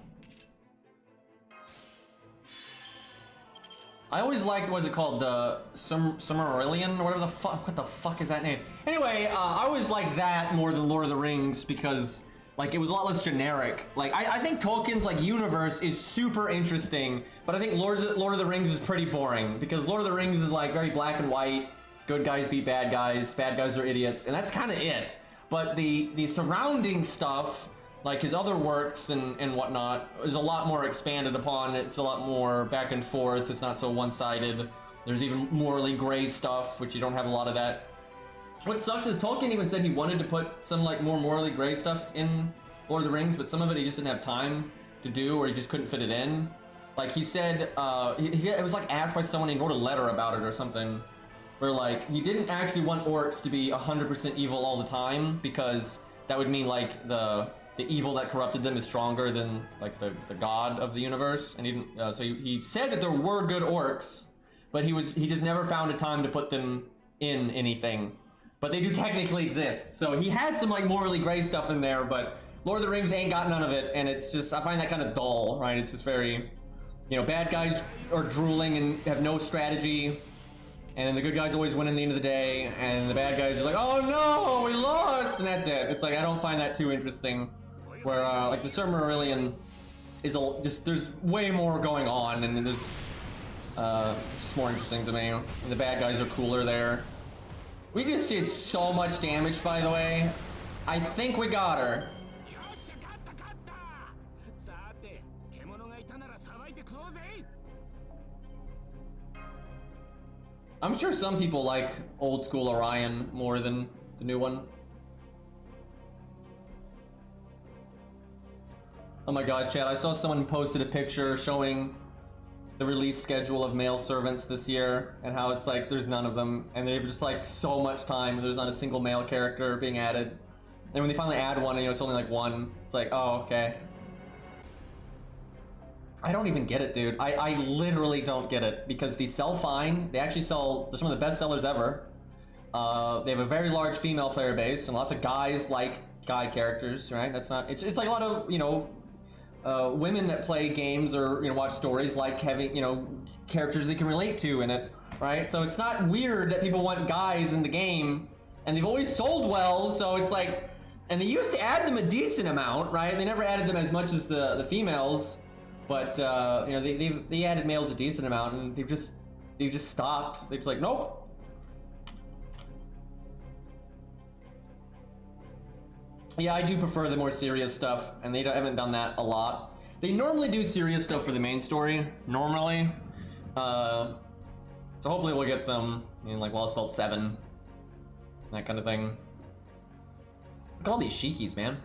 I always liked, what is it called, the Silmarillion, or whatever the fuck, what the fuck is that name? Anyway, I always liked that more than Lord of the Rings, because, like, it was a lot less generic. Like, I think Tolkien's, like, universe is super interesting, but I think Lord of the Rings is pretty boring, because Lord of the Rings is, like, very black and white, good guys beat bad guys are idiots, and that's kind of it. But the surrounding stuff, like his other works and whatnot, is a lot more expanded upon. It's a lot more back and forth. It's not so one-sided. There's even morally gray stuff, which you don't have a lot of that. What sucks is Tolkien even said he wanted to put some like more morally gray stuff in Lord of the Rings, but some of it he just didn't have time to do, or he just couldn't fit it in. Like he said, it was like asked by someone, he wrote a letter about it or something, where like he didn't actually want orcs to be 100% evil all the time, because that would mean like the evil that corrupted them is stronger than like the god of the universe, and he didn't, so he said that there were good orcs, but he just never found a time to put them in anything. But they do technically exist. So he had some like morally gray stuff in there, but Lord of the Rings ain't got none of it, and it's just, I find that kind of dull, right? It's just very, you know, bad guys are drooling and have no strategy, and the good guys always win in the end of the day, and the bad guys are like, oh no, we lost, and that's it. It's like, I don't find that too interesting. Where like the Silmarillion is just, there's way more going on, and there's it's just more interesting to me. And the bad guys are cooler there. We just did so much damage, by the way. I think we got her. I'm sure some people like old school Orion more than the new one. Oh my god, Chad, I saw someone posted a picture showing the release schedule of male servants this year, and how it's like there's none of them, and they've just like so much time, there's not a single male character being added. And when they finally add one, you know, it's only like one, it's like, oh, okay. I don't even get it, dude. I literally don't get it, because they sell fine. They actually sell, they're some of the best sellers ever. They have a very large female player base, and lots of guys like guy characters, right? That's not, it's like a lot of, you know, women that play games or, you know, watch stories like having, you know, characters they can relate to in it, right? So it's not weird that people want guys in the game, and they've always sold well, so it's like, and they used to add them a decent amount, right? They never added them as much as the females, but you know, they added males a decent amount, and they've just stopped. They're just like, nope. Yeah, I do prefer the more serious stuff, and they haven't done that a lot. They normally do serious stuff for the main story, normally. So hopefully we'll get some, you know, like Lost Belt 7, that kind of thing. Look at all these Shikis, man.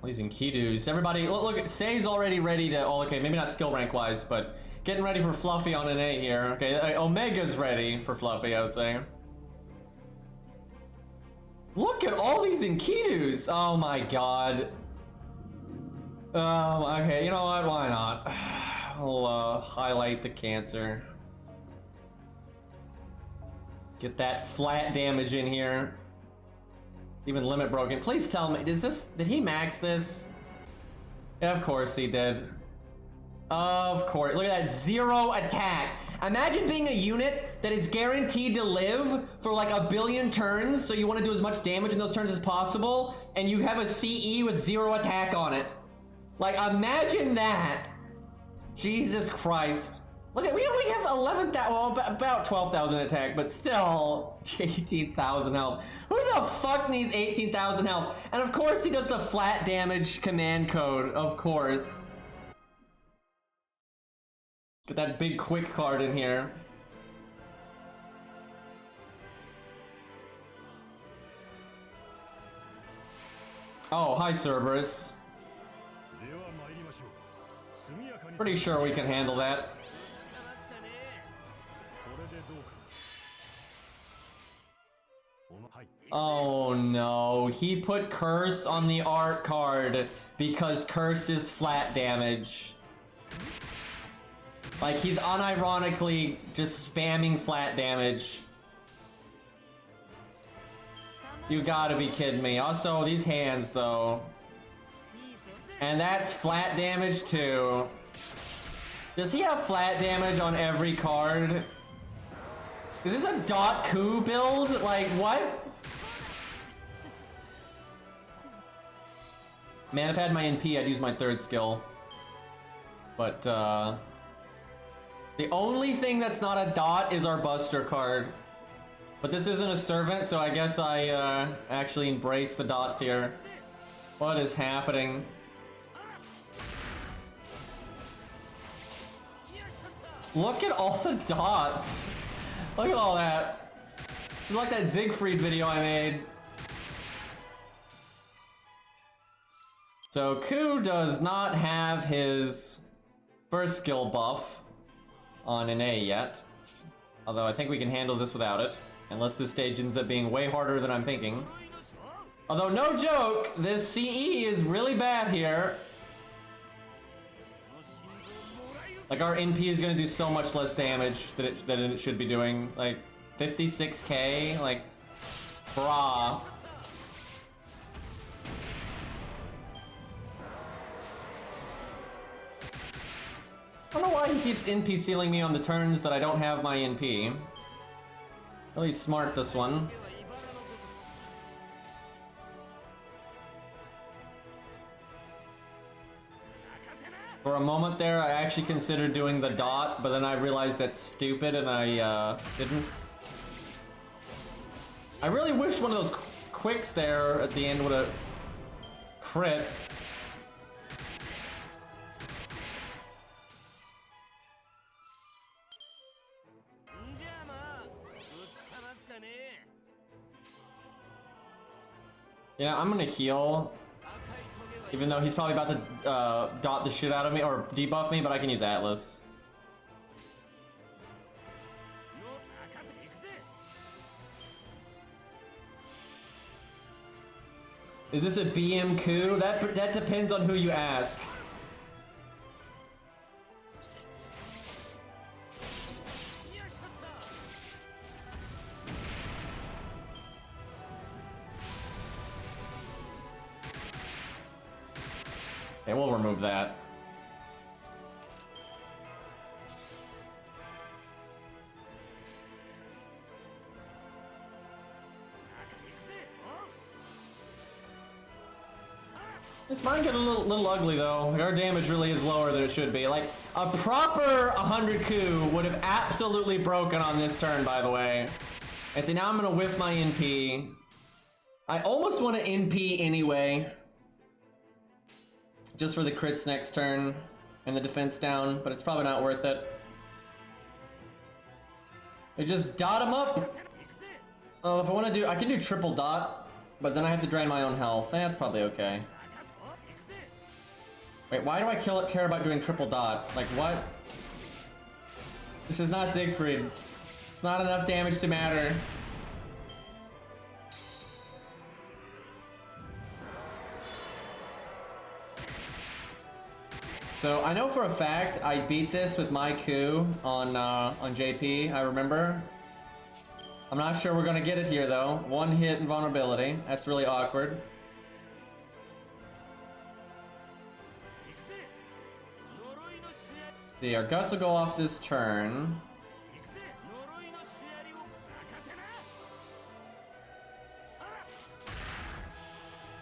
All these Enkidus. Everybody, look, Say's already ready to, oh, okay, maybe not skill rank wise, but getting ready for Fluffy on an A here. Okay, Omega's ready for Fluffy, I would say. Look at all these Enkidus. Oh my god. Okay, you know what? Why not? I'll highlight the cancer. Get that flat damage in here. Even limit broken. Please tell me, did he max this? Yeah, of course he did. Of course. Look at that, 0 attack. Imagine being a unit that is guaranteed to live for like 1 billion turns, so you want to do as much damage in those turns as possible, and you have a CE with 0 attack on it. Like, imagine that. Jesus Christ. Look at, we only have 11,000, well, about 12,000 attack, but still 18,000 health. Who the fuck needs 18,000 health? And of course he does the flat damage command code, of course. Get that big quick card in here. Oh, hi Cerberus. Pretty sure we can handle that. Oh no, he put Curse on the art card because Curse is flat damage. Like, he's unironically just spamming flat damage. You gotta be kidding me. Also, these hands though. And that's flat damage too. Does he have flat damage on every card? Is this a dot coup build? Like, what? Man, if I had my NP, I'd use my third skill. But, the only thing that's not a dot is our Buster card. But this isn't a servant, so I guess I, actually embrace the dots here. What is happening? Look at all the dots! Look at all that. It's like that Siegfried video I made. So Ku does not have his first skill buff on an A yet. Although I think we can handle this without it. Unless this stage ends up being way harder than I'm thinking. Although, no joke, this CE is really bad here. Like, our NP is gonna do so much less damage than it should be doing. Like, 56k? Like, brah. I don't know why he keeps NP sealing me on the turns that I don't have my NP. Really smart, this one. For a moment there, I actually considered doing the dot, but then I realized that's stupid and I didn't. I really wish one of those quicks there at the end would have crit. Yeah, I'm gonna heal. Even though he's probably about to dot the shit out of me, or debuff me, but I can use Atlas. Is this a BM coup? That depends on who you ask. Okay, we'll remove that. This might get a little ugly though. Our damage really is lower than it should be. Like, a proper 100 coup would have absolutely broken on this turn, by the way. And see, now I'm gonna whiff my NP. I almost want to NP anyway. Just for the crits next turn and the defense down, but it's probably not worth it. They just dot him up. Oh, if I want to do, I can do triple dot, but then I have to drain my own health. That's probably okay. Wait, why do I care about doing triple dot? Like, what? This is not Siegfried. It's not enough damage to matter. So I know for a fact I beat this with my coup on JP, I remember. I'm not sure we're gonna get it here though. One hit invulnerability. That's really awkward. See, our guts will go off this turn.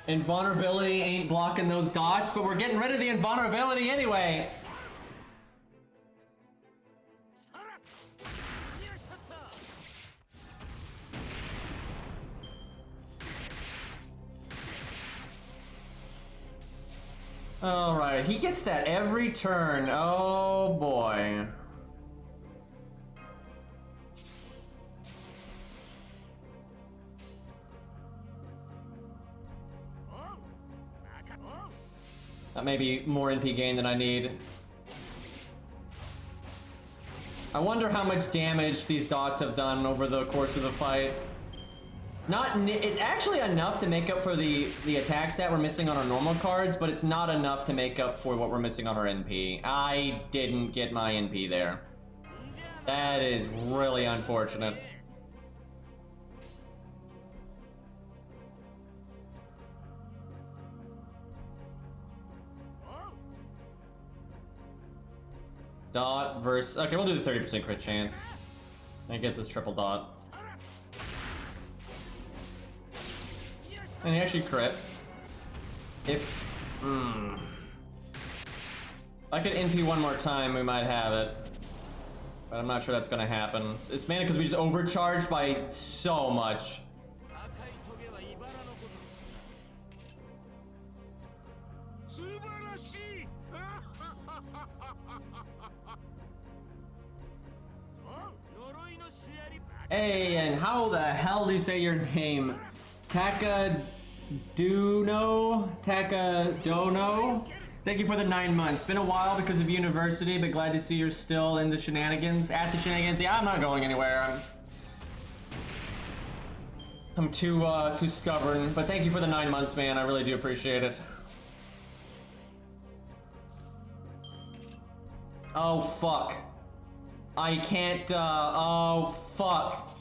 Invulnerability ain't blocking those dots, but we're getting rid of the invulnerability anyway. Alright, he gets that every turn. Oh boy. That may be more NP gain than I need. I wonder how much damage these dots have done over the course of the fight. It's actually enough to make up for the attacks that we're missing on our normal cards, but it's not enough to make up for what we're missing on our NP. I didn't get my NP there. That is really unfortunate. Dot versus... Okay, we'll do the 30% crit chance. That gets us triple dot. And he actually crit. If... I could NP one more time, we might have it. But I'm not sure that's gonna happen. It's mainly because we just overcharged by so much. Hey, and how the hell do you say your name? Takadono? Thank you for the 9 months. Been a while because of university, but glad to see you're still in the shenanigans. At the shenanigans, yeah, I'm not going anywhere. I'm too stubborn. But thank you for the 9 months, man. I really do appreciate it. Oh fuck. I can't, oh, fuck.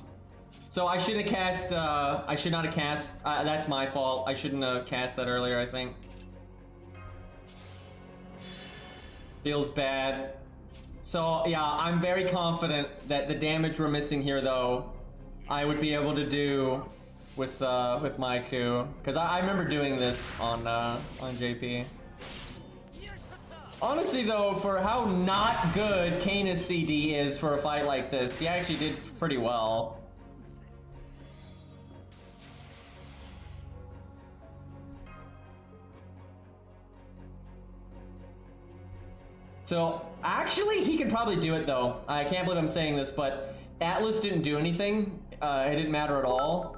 So I should have cast, I should not have cast, that's my fault. I shouldn't have cast that earlier, I think. Feels bad. So, yeah, I'm very confident that the damage we're missing here, though, I would be able to do with my coup. Because I remember doing this on JP. Honestly, though, for how not good Kane's CD is for a fight like this, he actually did pretty well. So, actually, he could probably do it, though. I can't believe I'm saying this, but Atlas didn't do anything. It didn't matter at all.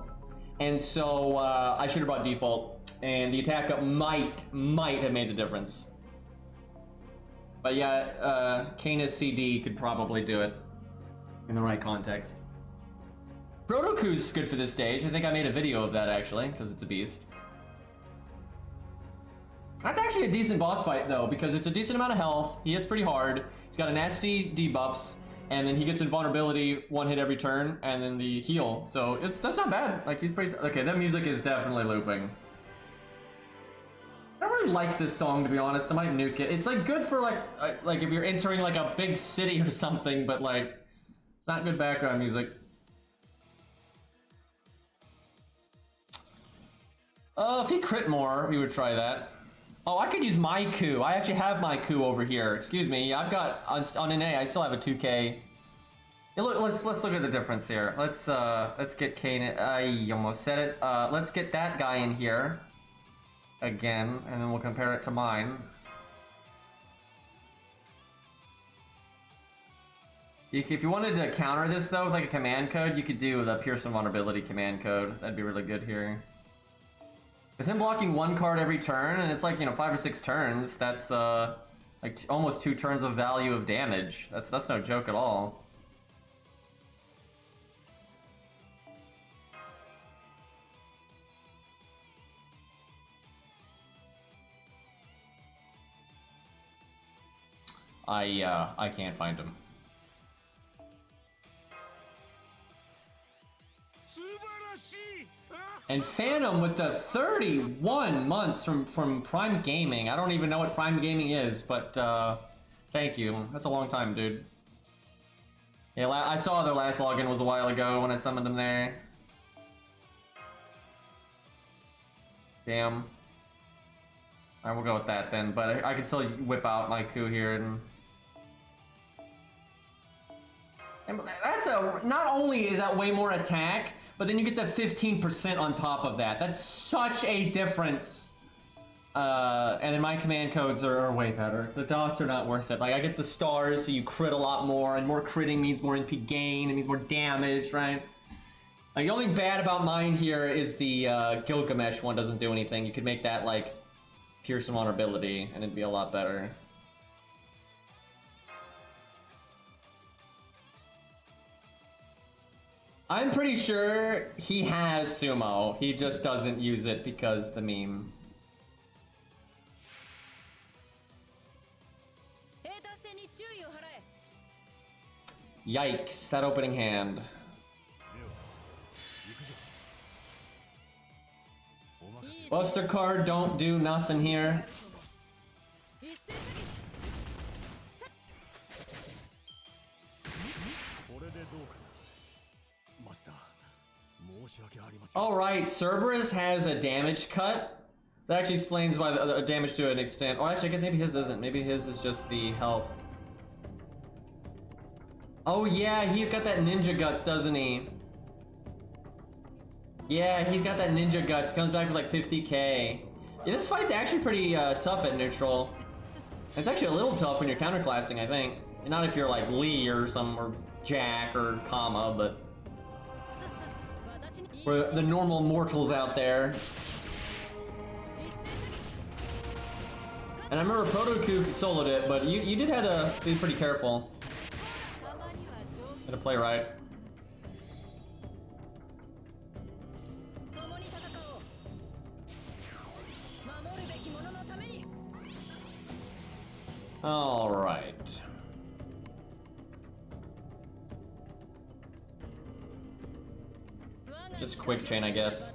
And so, I should have brought default. And the attack up might have made the difference. But yeah, Kane's CD could probably do it in the right context. Protoku's good for this stage. I think I made a video of that actually, because it's a beast. That's actually a decent boss fight though, because it's a decent amount of health. He hits pretty hard. He's got a nasty debuffs, and then he gets invulnerability 1 hit every turn, and then the heal. So that's not bad. Like he's pretty okay. That music is definitely looping. I don't really like this song, to be honest. I might nuke it. It's like good for like if you're entering like a big city or something, but like it's not good background music. If he crit more, we would try that. Oh, I could use my coup. I actually have my coup over here. Excuse me. I've got on NA. I still have a 2K. Yeah, look, let's look at the difference here. Let's get Kane. I almost said it. Let's get that guy in here. Again, and then we'll compare it to mine. If you wanted to counter this though with like a command code, you could do the Pierce Invulnerability command code. That'd be really good here. It's him blocking 1 card every turn, and it's like, you know, 5 or 6 turns. That's like almost 2 turns of value of damage. That's no joke at all. I can't find him. And Phantom with the 31 months from Prime Gaming. I don't even know what Prime Gaming is, but thank you. That's a long time, dude. Yeah, I saw their last login was a while ago when I summoned them there. Damn. Alright, we'll go with that then, but I can still whip out my coup here and that's not only is that way more attack, but then you get the 15% on top of that. That's such a difference. And then my command codes are way better. The dots are not worth it. Like, I get the stars, so you crit a lot more, and more critting means more NP gain, it means more damage, right? Like, the only bad about mine here is the Gilgamesh one doesn't do anything. You could make that, like, Pierce Invulnerability, and it'd be a lot better. I'm pretty sure he has Sumo. He just doesn't use it because the meme. Yikes, that opening hand. Buster card, don't do nothing here. Alright, Cerberus has a damage cut. That actually explains why the damage to an extent. Oh, actually, I guess maybe his isn't. Maybe his is just the health. Oh yeah, he's got that ninja guts, doesn't he? Yeah, he's got that ninja guts. Comes back with like 50k. Yeah, this fight's actually pretty tough at neutral. It's actually a little tough when you're counterclassing, I think. Not if you're like Lee or Jack or Kama, but for the normal mortals out there. And I remember Protoku soloed it, but you did have to be pretty careful. Had to play right. All right. Just quick chain, I guess.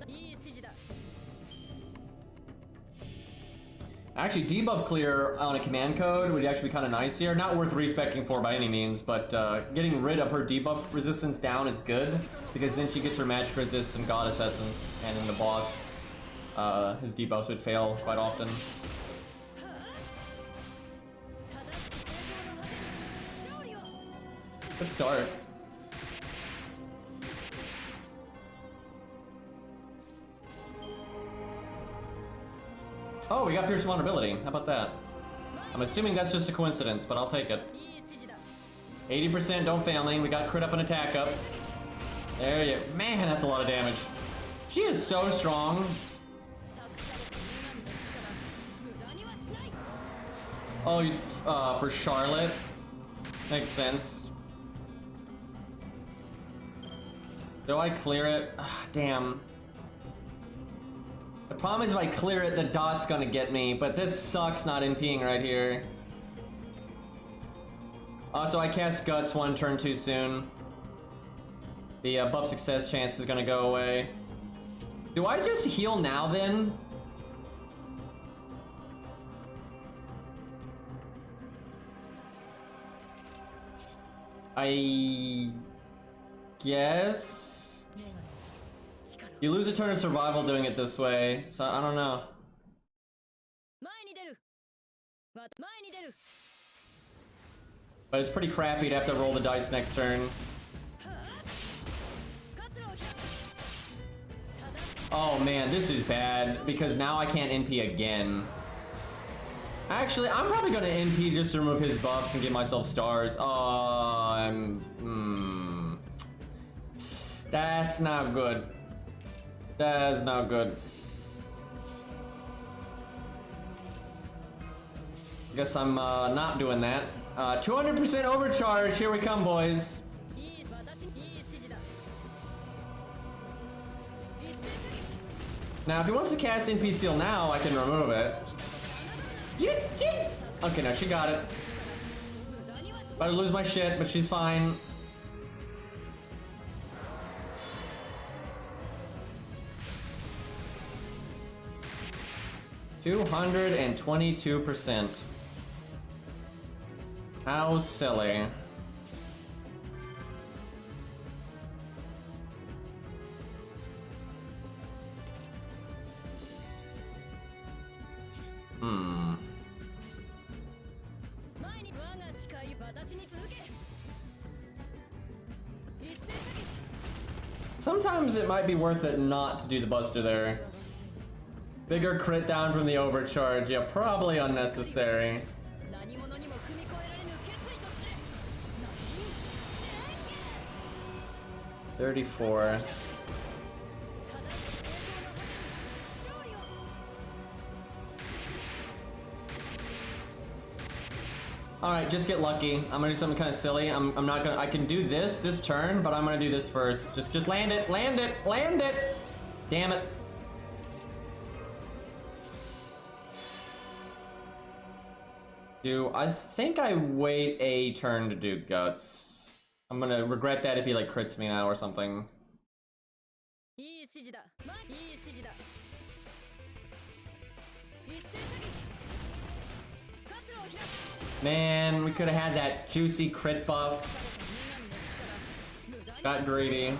Actually, debuff clear on a command code would actually be kind of nice here. Not worth respecking for by any means, but getting rid of her debuff resistance down is good, because then she gets her magic resist and goddess essence, and in the boss, his debuffs would fail quite often. Good start. Oh, we got Pierce Vulnerability. How about that? I'm assuming that's just a coincidence, but I'll take it. 80%, don't fail me. We got crit up and attack up. There you go. Man, that's a lot of damage. She is so strong. Oh, for Charlotte? Makes sense. Do I clear it? Ah, damn. The problem is if I clear it, the dot's gonna get me, but this sucks not NPing right here. Also, I cast Guts one turn too soon. The buff success chance is gonna go away. Do I just heal now then? I guess. You lose a turn of survival doing it this way, so I don't know. But it's pretty crappy to have to roll the dice next turn. Oh man, this is bad, because now I can't NP again. Actually, I'm probably gonna NP just to remove his buffs and give myself stars. Oh, that's not good. That's not good. Guess I'm not doing that. 200% overcharge. Here we come, boys. Now, if he wants to cast NP Seal now, I can remove it. You did. Okay, no, she got it. About to lose my shit, but she's fine. $222%. How silly. Sometimes it might be worth it not to do the Buster there. Bigger crit down from the overcharge. Yeah, probably unnecessary. 34. Alright, just get lucky. I'm gonna do something kind of silly. I'm not gonna. I can do this turn, but I'm gonna do this first. Just land it, land it, land it! Damn it. I think I wait a turn to do guts. I'm gonna regret that if he like crits me now or something. Man, we could have had that juicy crit buff. Got greedy.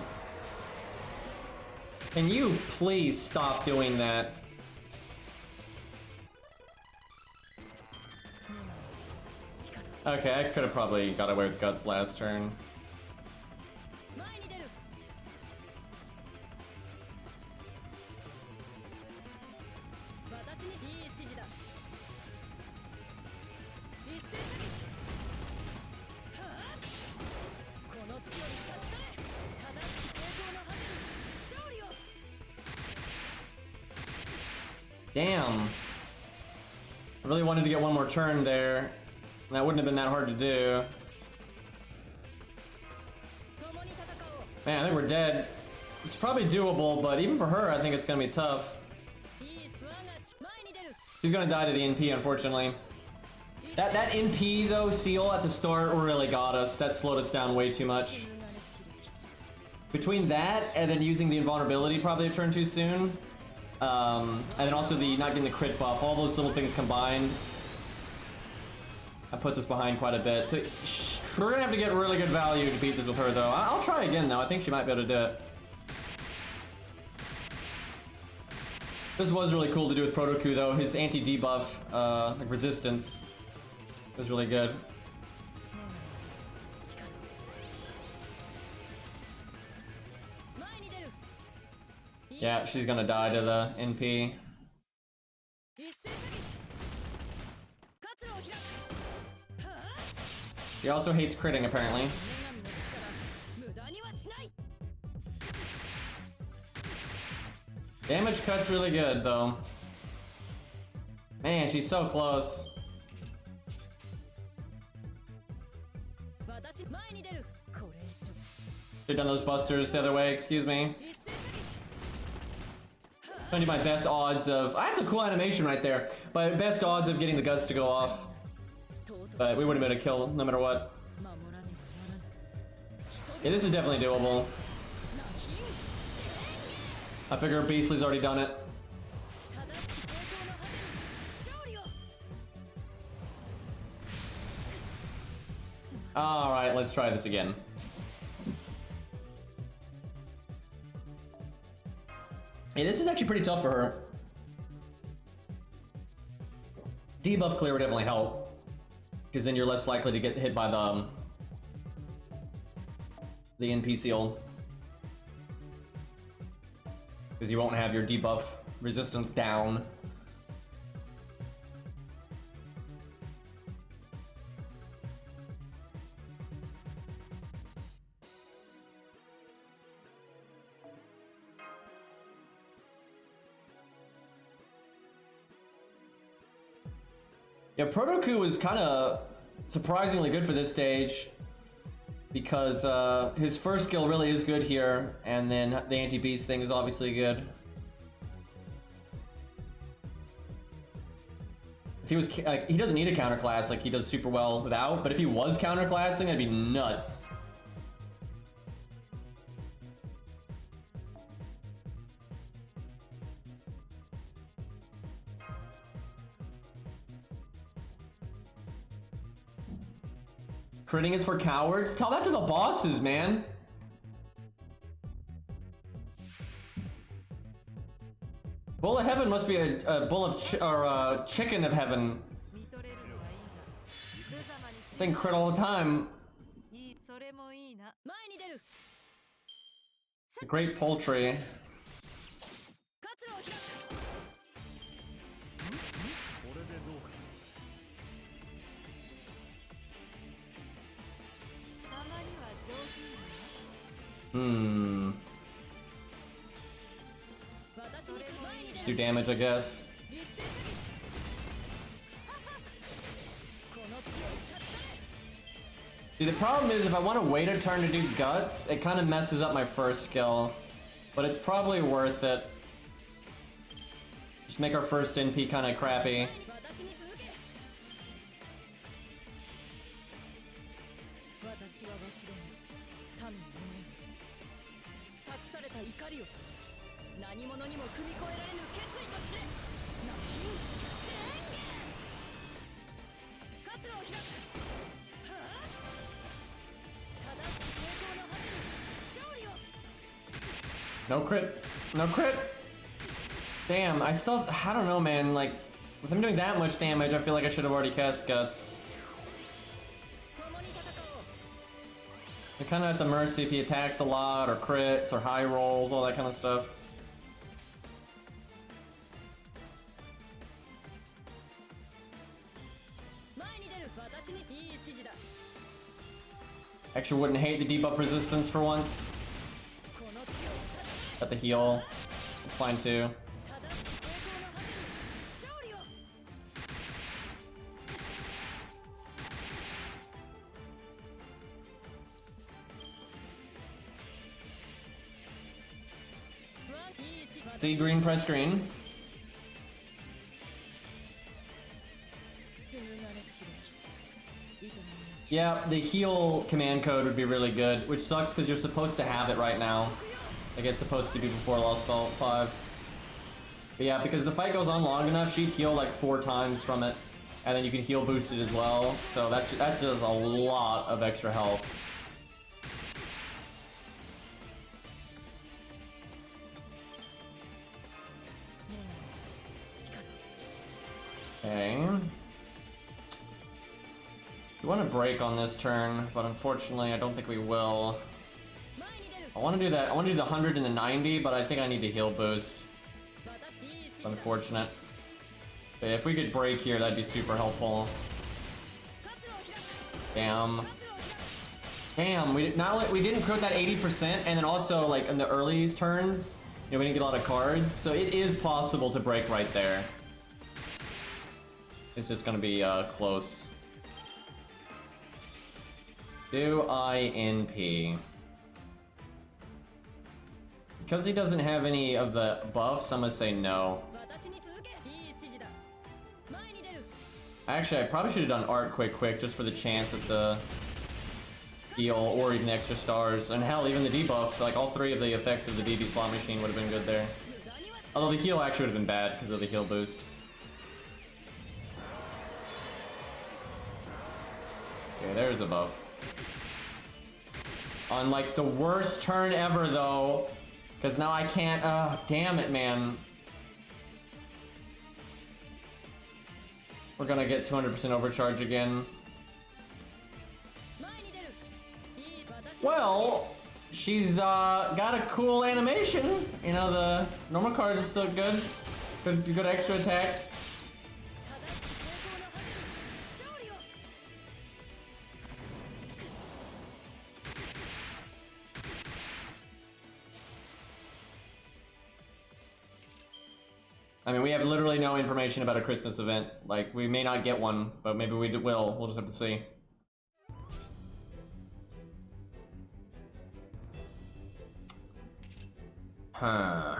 Can you please stop doing that? Okay, I could have probably got away with guts last turn. Damn. I really wanted to get one more turn there. That wouldn't have been that hard to do. Man, I think we're dead. It's probably doable, but even for her, I think it's gonna be tough. She's gonna die to the NP, unfortunately. That NP, though, seal at the start really got us. That slowed us down way too much. Between that and then using the invulnerability probably a turn too soon, and then also the not getting the crit buff, all those little things combined, that puts us behind quite a bit. So we're gonna have to get really good value to beat this with her, though. I'll try again, though. I think she might be able to do it. This was really cool to do with Protoku, though. His anti-debuff, like resistance, was really good. Yeah, she's gonna die to the NP. He also hates critting, apparently. Damage cut's really good, though. Man, she's so close. Should've done those busters the other way, excuse me. Trying to do my best odds of... That's a cool animation right there. My best odds of getting the guts to go off. But we wouldn't have been a kill no matter what. Yeah, this is definitely doable. I figure Beastly's already done it. Alright, let's try this again. Yeah, this is actually pretty tough for her. Debuff clear would definitely help, because then you're less likely to get hit by the NP seal. Because you won't have your debuff resistance down. Yeah, Protoku was kind of surprisingly good for this stage, because his first skill really is good here, and then the anti-beast thing is obviously good. If he was, he doesn't need a counterclass, like he does super well without, but if he was counterclassing, that'd be nuts. Critting is for cowards? Tell that to the bosses, man. Bull of Heaven must be a bull of chicken of heaven. Thing crit all the time. The great poultry. Just do damage, I guess. See, the problem is if I want to wait a turn to do guts, it kind of messes up my first skill. But it's probably worth it. Just make our first NP kind of crappy. No crit. No crit. Damn, I don't know, man. Like, with him doing that much damage, I feel like I should have already cast Guts. You're kind of at the mercy if he attacks a lot, or crits, or high rolls, all that kind of stuff. Actually wouldn't hate the debuff resistance for once. Got the heal. It's fine too. See, green, press green. Yeah, the heal command code would be really good, which sucks because you're supposed to have it right now. Like, it's supposed to be before LB5. But yeah, because the fight goes on long enough, she'd heal like 4 times from it. And then you can heal boost it as well. So that's just a lot of extra health. Okay. We want to break on this turn, but unfortunately I don't think we will. I want to do that. I want to do the 100 and the 90, but I think I need to heal boost. It's unfortunate. Okay, if we could break here, that'd be super helpful. Damn. Damn, we didn't crit that 80%, and then also, like, in the early turns, you know, we didn't get a lot of cards, so it is possible to break right there. It's just gonna be close. Do I NP? Because he doesn't have any of the buffs, I'm gonna say no. Actually, I probably should have done Art quick just for the chance at the heal or even the extra stars. And hell, even the debuff, like all 3 of the effects of the BB slot machine would have been good there. Although the heal actually would have been bad because of the heal boost. Okay, there's a buff. On like the worst turn ever though, because now I can't, damn it, man. We're gonna get 200% overcharge again. Well, she's got a cool animation. You know, the normal card is still good. Good extra attack. I mean, we have literally no information about a Christmas event. Like, we may not get one, but maybe we will. We'll just have to see. Huh.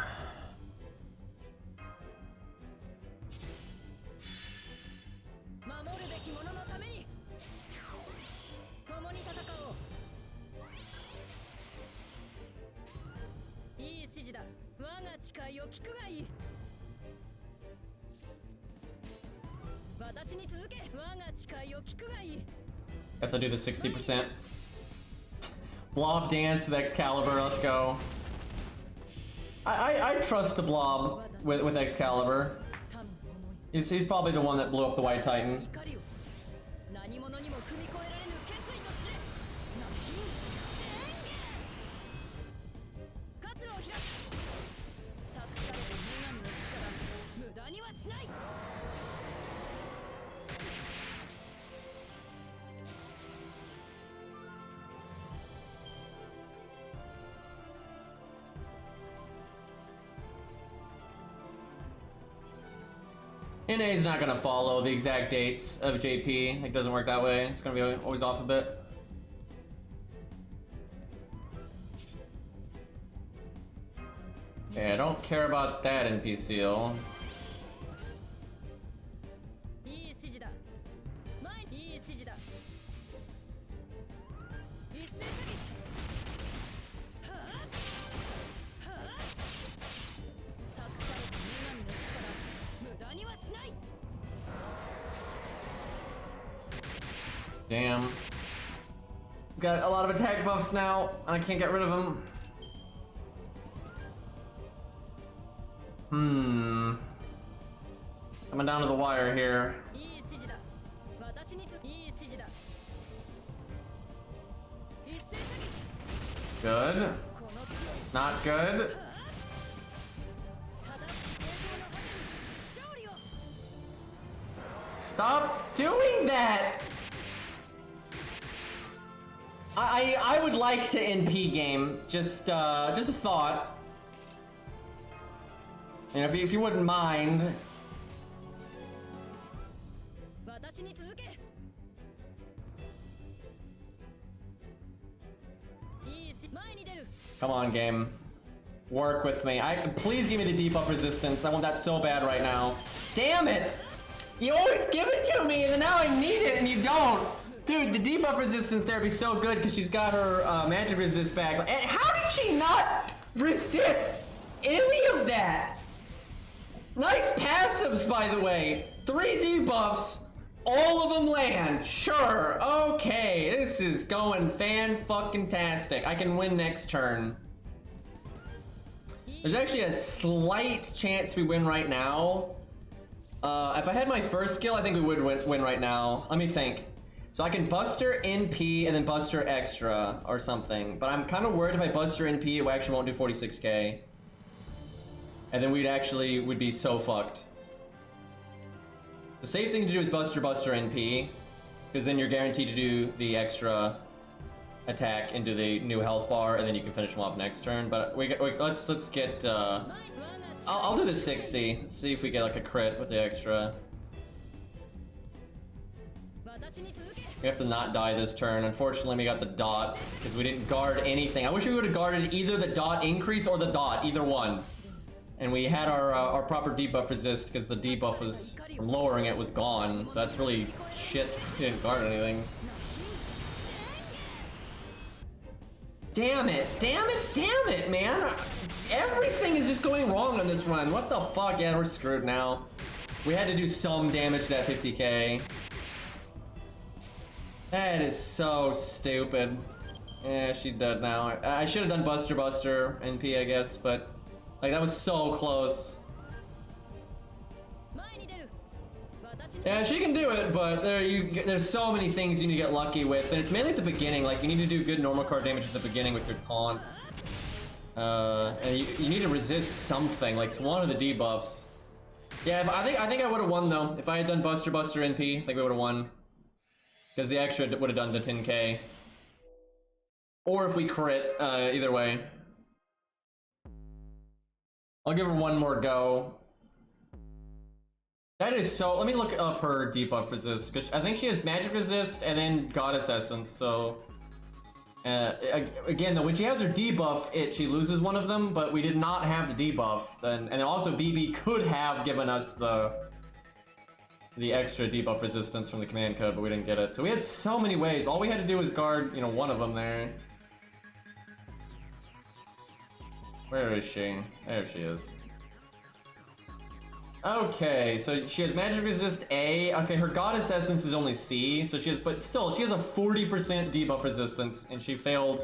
Guess I'll do the 60%. Blob dance with Excalibur, let's go. I trust the Blob with Excalibur. He's probably the one that blew up the White Titan. NA is not gonna follow the exact dates of JP. It doesn't work that way. It's gonna be always off a bit. Yeah, I don't care about that in PCL. Damn. Got a lot of attack buffs now, and I can't get rid of them. Coming down to the wire here. Good. Not good. Stop doing that! I would like to NP game. Just a thought. You know, if you wouldn't mind. Come on, game. Work with me. Please give me the debuff resistance. I want that so bad right now. Damn it! You always give it to me, and then now I need it, and you don't. Dude, the debuff resistance there would be so good because she's got her magic resist back. And how did she not resist any of that? Nice passives, by the way. 3 debuffs, all of them land. Sure, okay, this is going fan-fucking-tastic. I can win next turn. There's actually a slight chance we win right now. If I had my first skill, I think we would win right now. Let me think. So I can Buster NP and then Buster Extra or something. But I'm kind of worried if I Buster NP, it actually won't do 46k. And then we'd be so fucked. The safe thing to do is Buster NP, because then you're guaranteed to do the extra attack into the new health bar, and then you can finish them off next turn. But let's get. I'll do the 60. See if we get like a crit with the extra. We have to not die this turn. Unfortunately, we got the dot because we didn't guard anything. I wish we would have guarded either the dot increase or the dot, either one. And we had our proper debuff resist because the debuff was from lowering it was gone. So that's really shit. We didn't guard anything. Damn it! Damn it! Damn it, man! Everything is just going wrong on this run. What the fuck? Yeah, we're screwed now. We had to do some damage to that 50k. That is so stupid. Yeah, she's dead now. I should have done Buster NP, I guess, but like that was so close. Yeah, she can do it, but there's so many things you need to get lucky with, and it's mainly at the beginning. Like you need to do good normal card damage at the beginning with your taunts, and you need to resist something, like one of the debuffs. Yeah, but I think I would have won though if I had done Buster NP. I think we would have won. Because the extra would have done the 10k. Or if we crit, either way. I'll give her one more go. That is so... Let me look up her debuff resist. Because I think she has magic resist and then goddess essence, so... again, though, when she has her debuff, she loses one of them, but we did not have the debuff. And also, BB could have given us the extra debuff resistance from the command code, but we didn't get it. So we had so many ways. All we had to do was guard, one of them there. Where is she? There she is. Okay, so she has magic resist A. Okay, her goddess essence is only C, so but still, she has a 40% debuff resistance, and she failed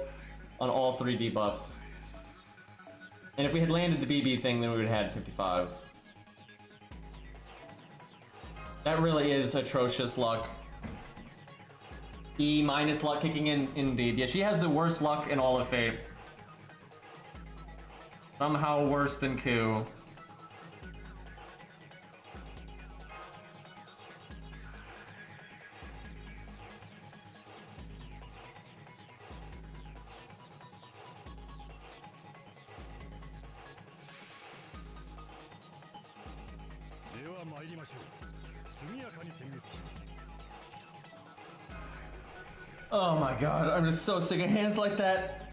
on all 3 debuffs. And if we had landed the BB thing, then we would have had 55. That really is atrocious luck. E minus luck kicking in, indeed. Yeah, she has the worst luck in all of Faith. Somehow worse than Q. Oh my god, I'm just so sick of hands like that.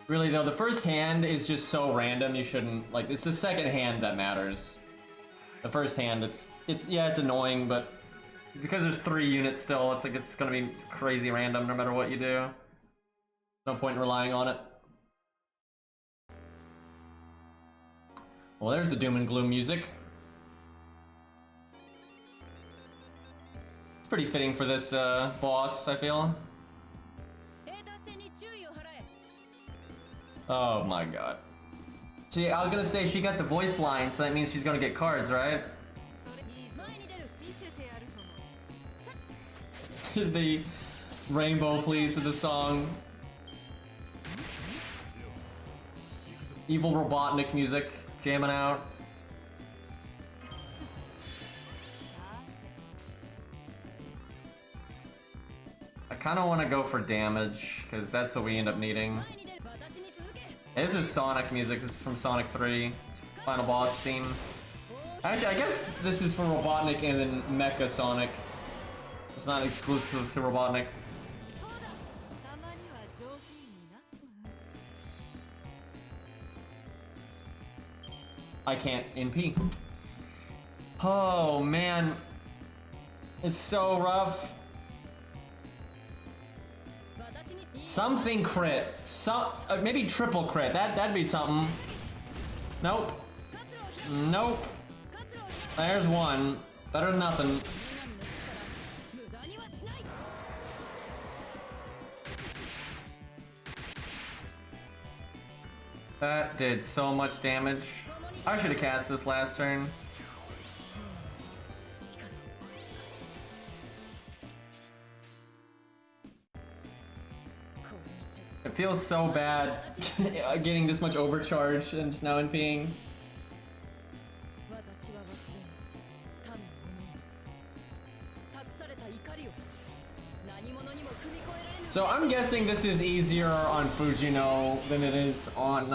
Really though, the first hand is just so random, you shouldn't, like, it's the second hand that matters. The first hand, it's yeah, it's annoying, but because there's 3 units still, it's like it's gonna be crazy random no matter what you do. No point in relying on it. Well, there's the doom and gloom music. It's pretty fitting for this boss, I feel. Oh my god. See, I was gonna say she got the voice line, so that means she's gonna get cards, right? The rainbow please of the song. Evil Robotnik music jamming out. I kind of want to go for damage because that's what we end up needing. Hey, this is Sonic music. This is from Sonic 3. It's final boss theme. Actually, I guess this is for Robotnik and then Mecha Sonic. It's not exclusive to Robotnik. I can't NP. Oh man, it's so rough. Something crit, maybe triple crit. That'd be something. Nope. Nope. There's one. Better than nothing. That did so much damage. I should have cast this last turn. It feels so bad getting this much overcharge and just now NPing. So I'm guessing this is easier on Fujino than it is on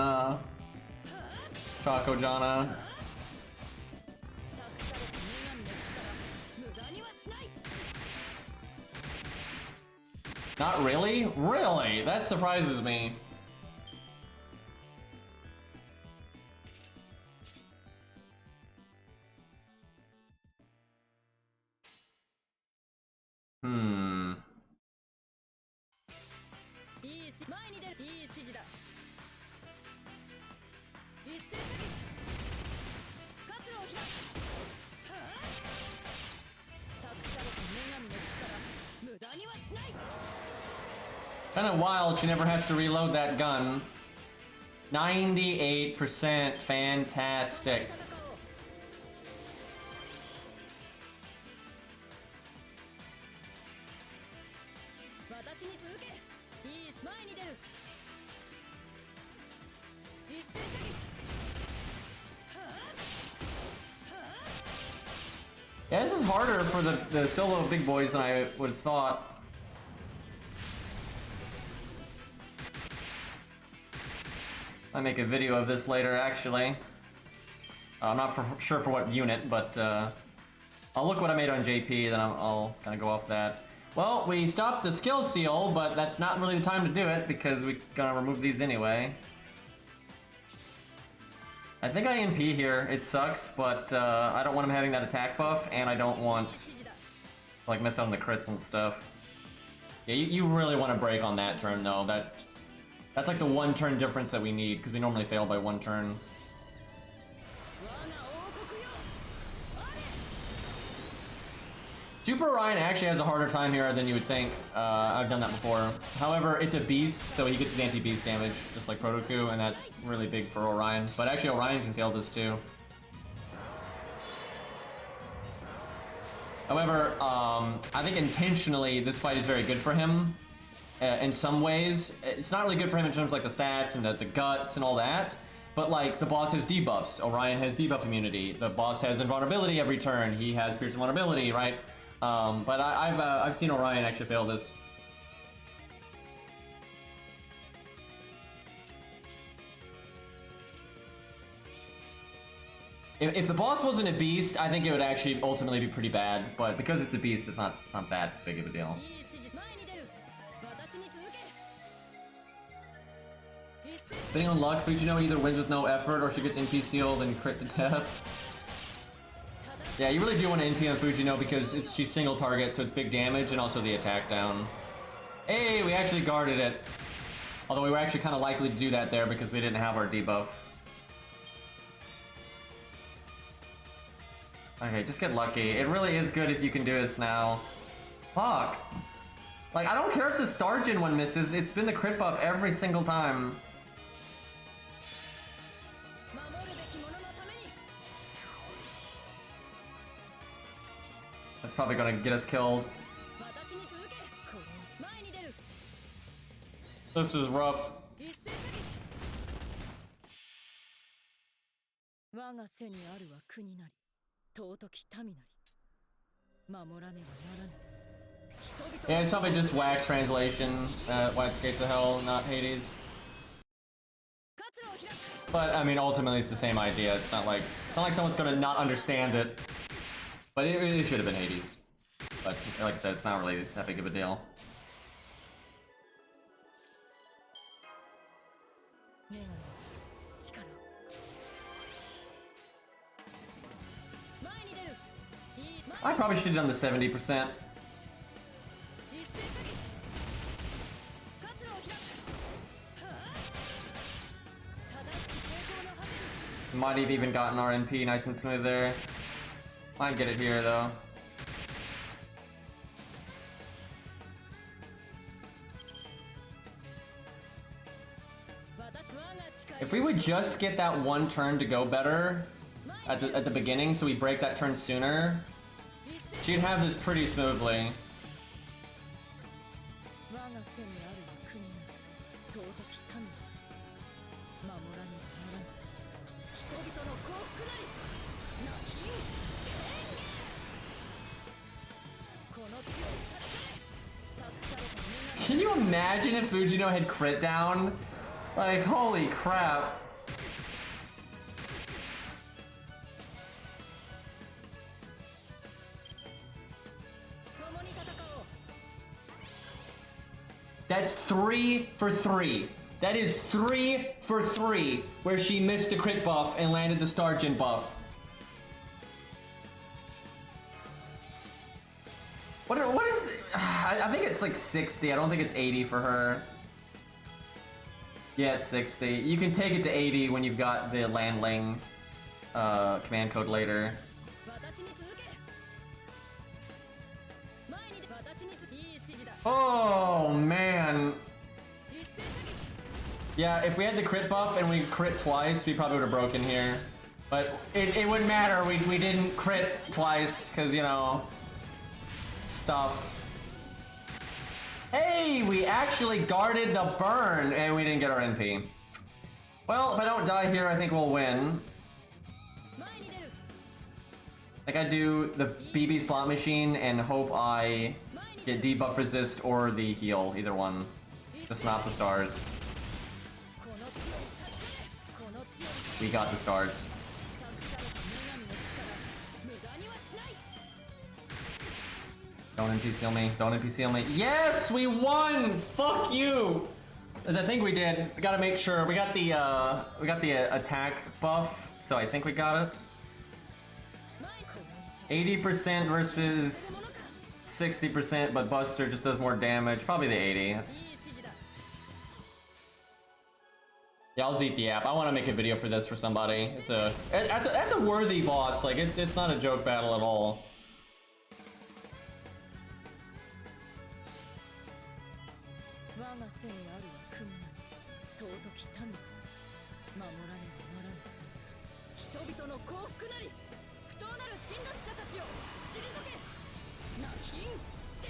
Chakojana. Not really? Really? That surprises me. Kind of wild she never has to reload that gun. 98%, fantastic. Yeah, this is harder for the solo big boys than I would have thought. I make a video of this later, actually. I'm not sure for what unit, but I'll look what I made on JP, then I'll kind of go off that. Well, we stopped the skill seal, but that's not really the time to do it because we're gonna remove these anyway. I think I NP here. It sucks, but I don't want him having that attack buff, and I don't want to, like, miss out on the crits and stuff. Yeah, you really want to break on that turn, though. That's like the 1 turn difference that we need, because we normally fail by 1 turn. Super Orion actually has a harder time here than you would think. I've done that before. However, it's a beast, so he gets his anti-beast damage, just like Protoku, and that's really big for Orion. But actually, Orion can fail this too. However, I think intentionally this fight is very good for him. In some ways, it's not really good for him in terms of like the stats and the guts and all that. But like the boss has debuffs. Orion has debuff immunity. The boss has invulnerability every turn. He has pierce invulnerability, right? But I've seen Orion actually fail this. If the boss wasn't a beast, I think it would actually ultimately be pretty bad. But because it's a beast, it's not that big of a deal. Depending on luck, Fujino either wins with no effort or she gets NP sealed and crit to death. Yeah, you really do want to NP on Fujino because she's single target, so it's big damage and also the attack down. Hey, we actually guarded it. Although we were actually kind of likely to do that there because we didn't have our debuff. Okay, just get lucky. It really is good if you can do this now. Fuck. Like, I don't care if the Stargen one misses. It's been the crit buff every single time. That's probably gonna get us killed. This is rough. Yeah, it's probably just whack translation. Why it's Gates of Hell, not Hades. But I mean, ultimately, it's the same idea. It's not like someone's gonna not understand it. But it should have been Hades. But like I said, it's not really that big of a deal. I probably should have done the 70%. Might have even gotten our NP nice and smooth there. Might get it here though. If we would just get that one turn to go better at the beginning, so we break that turn sooner, she'd have this pretty smoothly. Can you imagine if Fujino had crit down? Like, holy crap. That's 3 for 3. That is 3 for 3, where she missed the crit buff and landed the Stargen buff. What is... I think it's like 60. I don't think it's 80 for her. Yeah, it's 60. You can take it to 80 when you've got the landling command code later. Oh, man. Yeah, if we had the crit buff and we crit twice, we probably would have broken here. But it wouldn't matter. We didn't crit twice because, you know, stuff. Hey, we actually guarded the burn and we didn't get our NP. Well, if I don't die here, I think we'll win. Like, I do the BB slot machine and hope I get debuff resist or the heal, either one. Just not the stars. We got the stars. Don't NP seal me. Don't NP seal me. Yes, we won! Fuck you! As I think we did. We gotta make sure. We got the attack buff, so I think we got it. 80% versus 60%, but Buster just does more damage. Probably the 80. Yeah, I'll zeet the app. I want to make a video for this for somebody. That's a worthy boss. Like, it's not a joke battle at all.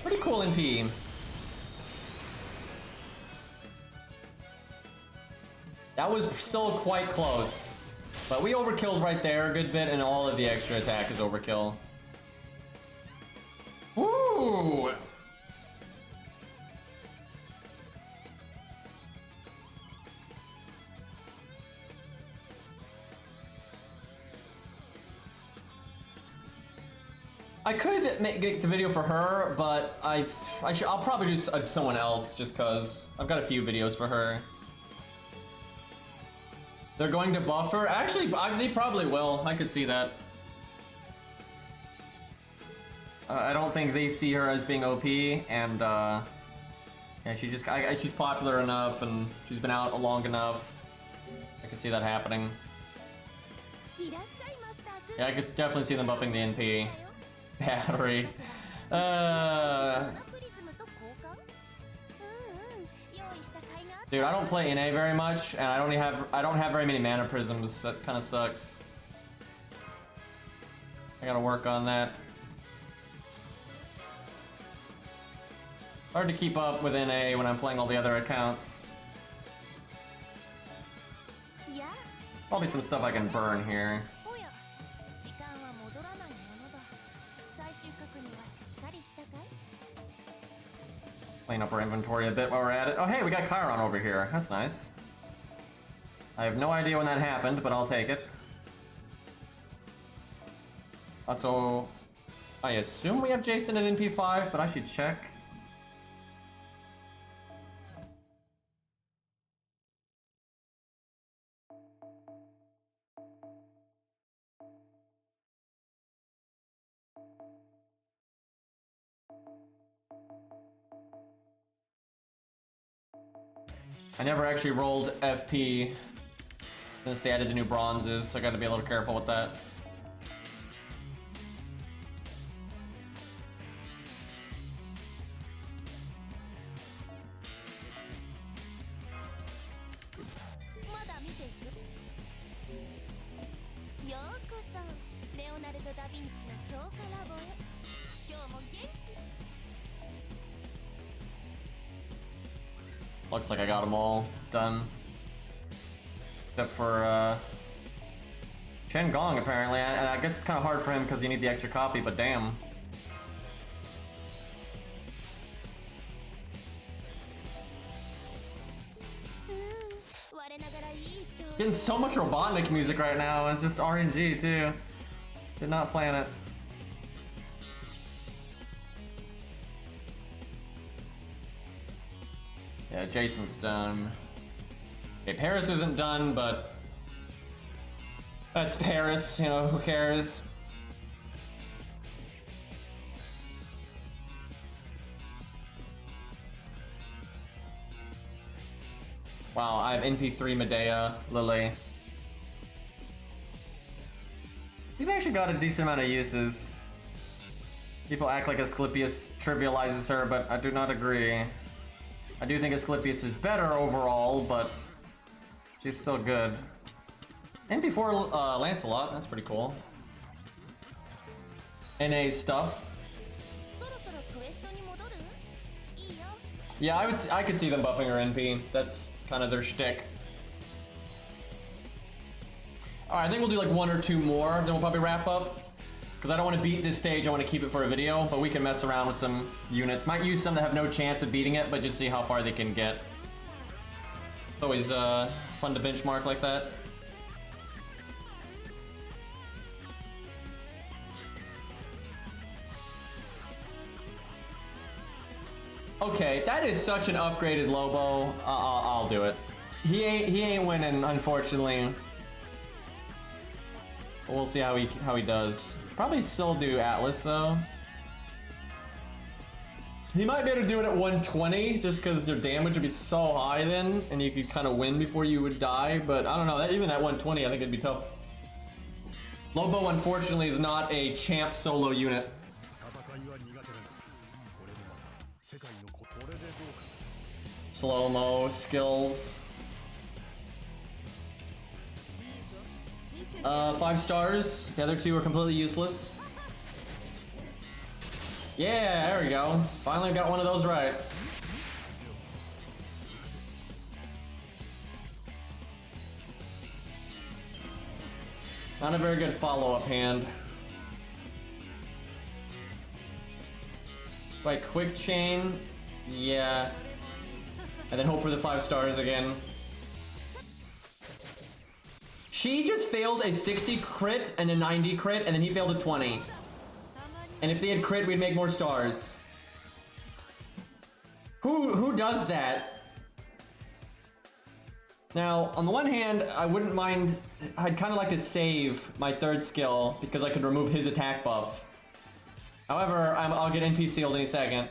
Pretty cool NP. That was still quite close. But we overkilled right there a good bit, and all of the extra attack is overkill. Woo! Ooh! I could get the video for her, but I'll probably do someone else just cause I've got a few videos for her. They're going to buff her? Actually, they probably will. I could see that. I don't think they see her as being OP, and yeah, she's popular enough, and she's been out long enough. I could see that happening. Yeah, I could definitely see them buffing the NP. Battery. Dude, I don't play NA very much, and I don't have very many mana prisms. That kind of sucks. I gotta work on that. Hard to keep up with NA when I'm playing all the other accounts. Probably some stuff I can burn here. Clean up our inventory a bit while we're at it. Oh hey, we got Chiron over here. That's nice. I have no idea when that happened, but I'll take it. Also, I assume we have Jason at NP5, but I should check. I never actually rolled FP since they added the new bronzes, so I gotta be a little careful with that. Looks like I got them all done. Except for Chen Gong, apparently. And I guess it's kind of hard for him because you need the extra copy, but damn. Getting so much Robotnik music right now. It's just RNG too. Did not plan it. Yeah, Jason's done. Okay, Paris isn't done, but that's Paris, you know, who cares? Wow, I have NP3 Medea, Lily. He's actually got a decent amount of uses. People act like Asclepius trivializes her, but I do not agree. I do think Asclepius is better overall, but she's still good. NP4 Lancelot, that's pretty cool. NA stuff. Yeah, I could see them buffing her NP. That's kind of their shtick. Alright, I think we'll do like one or two more, then we'll probably wrap up. Because I don't want to beat this stage, I want to keep it for a video, but we can mess around with some units. Might use some that have no chance of beating it, but just see how far they can get. It's always fun to benchmark like that. Okay, that is such an upgraded Lobo. I'll do it. He ain't winning, unfortunately. We'll see how he does. Probably still do Atlas though. He might be able to do it at 120 just because your damage would be so high then, and you could kind of win before you would die. But I don't know. Even at 120, I think it'd be tough. Lobo, unfortunately, is not a champ solo unit. Slow-mo skills. 5 stars. The other 2 are completely useless. Yeah, there we go. Finally got one of those right. Not a very good follow-up hand. Right, quick chain. Yeah. And then hope for the 5 stars again. She just failed a 60 crit and a 90 crit, and then he failed a 20. And if they had crit, we'd make more stars. Who does that? Now, on the one hand, I wouldn't mind... I'd kind of like to save my 3rd skill, because I could remove his attack buff. However, I'll get NP sealed any second.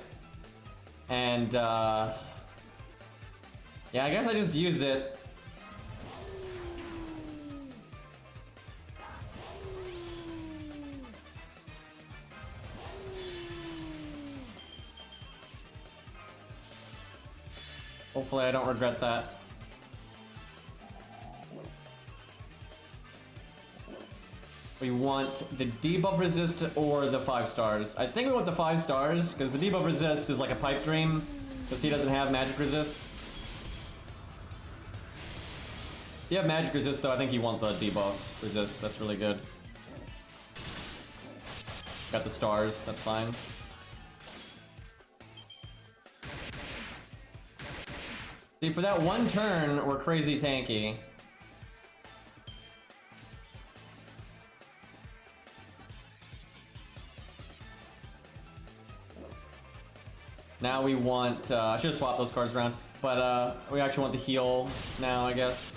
And, yeah, I guess I just use it. Hopefully I don't regret that. We want the debuff resist or the 5 stars. I think we want the 5 stars, because the debuff resist is like a pipe dream, because he doesn't have magic resist. If you have magic resist though, I think you want the debuff resist. That's really good. Got the stars, that's fine. See, for that one turn, we're crazy tanky. Now we want, I should have swapped those cards around, but we actually want the heal now, I guess.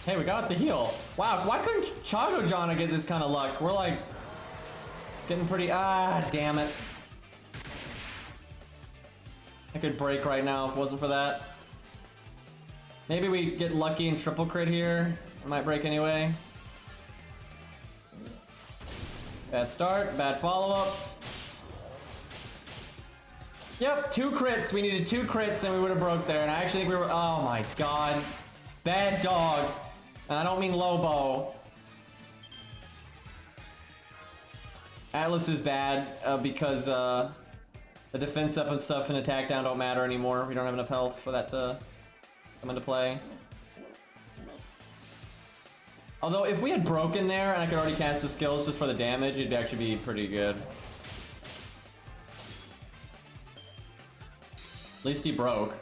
Hey, we got the heal. Wow, why couldn't Chago-Jana get this kind of luck? We're like, getting pretty, damn it. I could break right now if it wasn't for that. Maybe we get lucky and triple crit here. I might break anyway. Bad start, bad follow-up. Yep, 2 crits. We needed 2 crits and we would have broke there. And I actually think we were, oh my god. Bad dog. And I don't mean Lobo. Atlas is bad because the defense up and stuff and attack down don't matter anymore. We don't have enough health for that to come into play. Although if we had broken there and I could already cast the skills just for the damage, it'd actually be pretty good. At least he broke.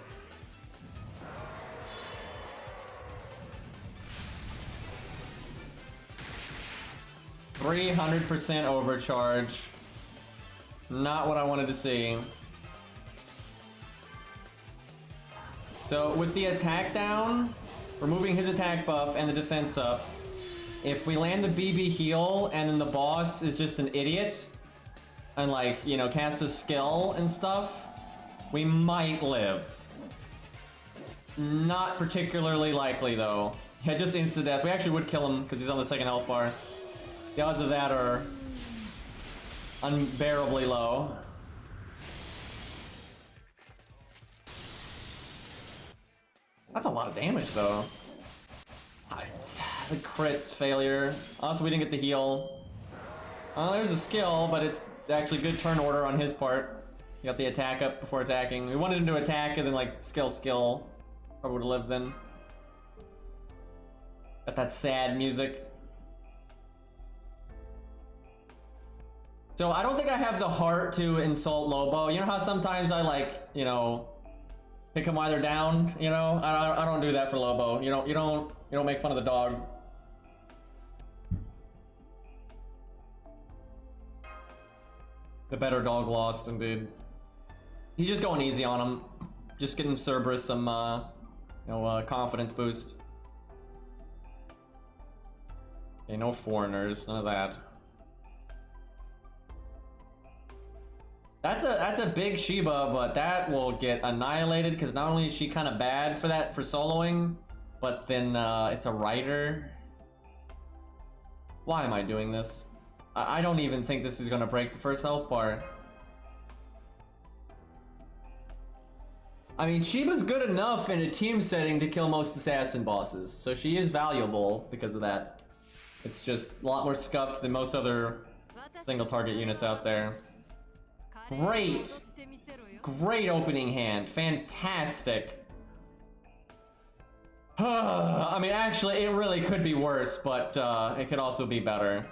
%300 overcharge. Not what I wanted to see. So with the attack down, removing his attack buff and the defense up, if we land the BB heal and then the boss is just an idiot and like, you know, casts a skill and stuff, we might live. Not particularly likely though. Yeah, just instant death. We actually would kill him because he's on the 2nd health bar. The odds of that are unbearably low. That's a lot of damage though. The crits failure. Also, we didn't get the heal. There's a skill, but it's actually good turn order on his part. He got the attack up before attacking. We wanted him to attack and then like skill. Probably would have lived then. Got that sad music. So I don't think I have the heart to insult Lobo. You know how sometimes I like, you know, pick him while they're down. You know, I don't do that for Lobo. You don't make fun of the dog. The better dog lost, indeed. He's just going easy on him. Just getting Cerberus some, confidence boost. Okay, no foreigners, none of that. That's a big Shiba, but that will get annihilated because not only is she kind of bad for that for soloing, but then it's a rider. Why am I doing this? I don't even think this is gonna break the 1st health bar. I mean, Shiba's good enough in a team setting to kill most assassin bosses, so she is valuable because of that. It's just a lot more scuffed than most other single target units out there. Great! Great opening hand. Fantastic. I mean, actually, it really could be worse, but it could also be better.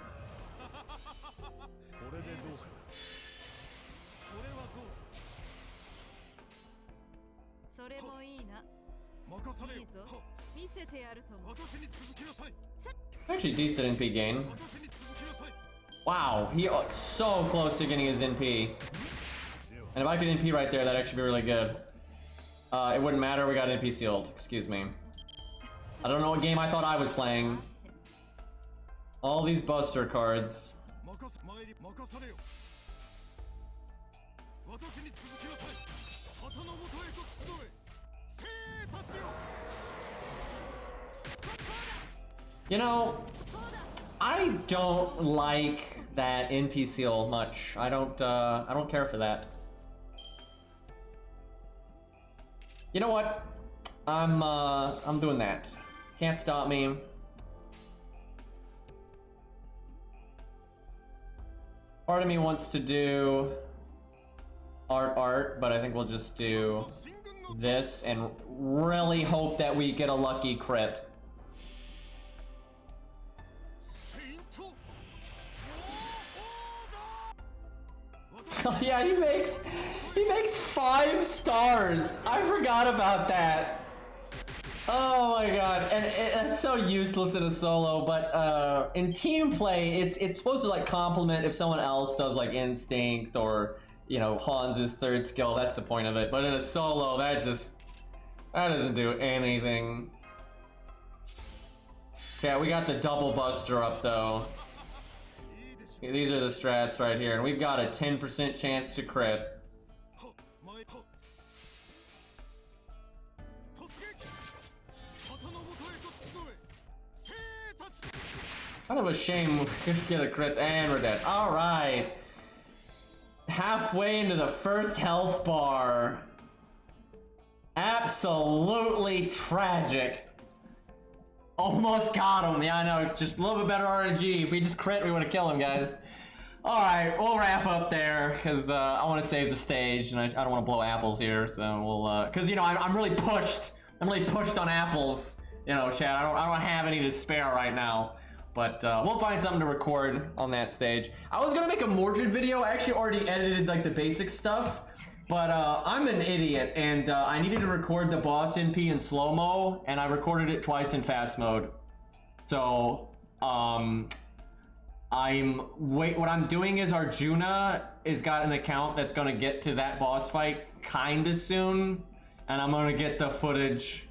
Actually decent NP gain. Wow, he so close to getting his NP. And if I could NP right there, that'd actually be really good. It wouldn't matter, we got NP sealed. Excuse me. I don't know what game I thought I was playing. All these Buster cards. You know, I don't like that NP seal much. I don't care for that. You know what? I'm doing that. Can't stop me. Part of me wants to do art, but I think we'll just do this and really hope that we get a lucky crit. Yeah, he makes 5 stars. I forgot about that. Oh my god, and it's so useless in a solo, but in team play, it's supposed to like complement if someone else does like instinct or, you know, Hans's 3rd skill. That's the point of it. But in a solo, that doesn't do anything. Okay, we got the double buster up though. These are the strats right here, and we've got a 10% chance to crit. Kind of a shame we could get a crit, and we're dead. Alright. Halfway into the first health bar. Absolutely tragic. Almost got him. Yeah, I know. Just a little bit better RNG. If we just crit, we would have killed him, guys. Alright, we'll wrap up there, because I want to save the stage, and I don't want to blow apples here, so we'll, because, you know, I'm really pushed. I'm really pushed on apples. You know, Chad, I don't have any to spare right now. But we'll find something to record on that stage. I was gonna make a Mordred video. I actually already edited like the basic stuff, but I'm an idiot, and I needed to record the boss NP in slow-mo, and I recorded it twice in fast mode. So what I'm doing is Arjuna has got an account that's gonna get to that boss fight kinda soon, and I'm gonna get the footage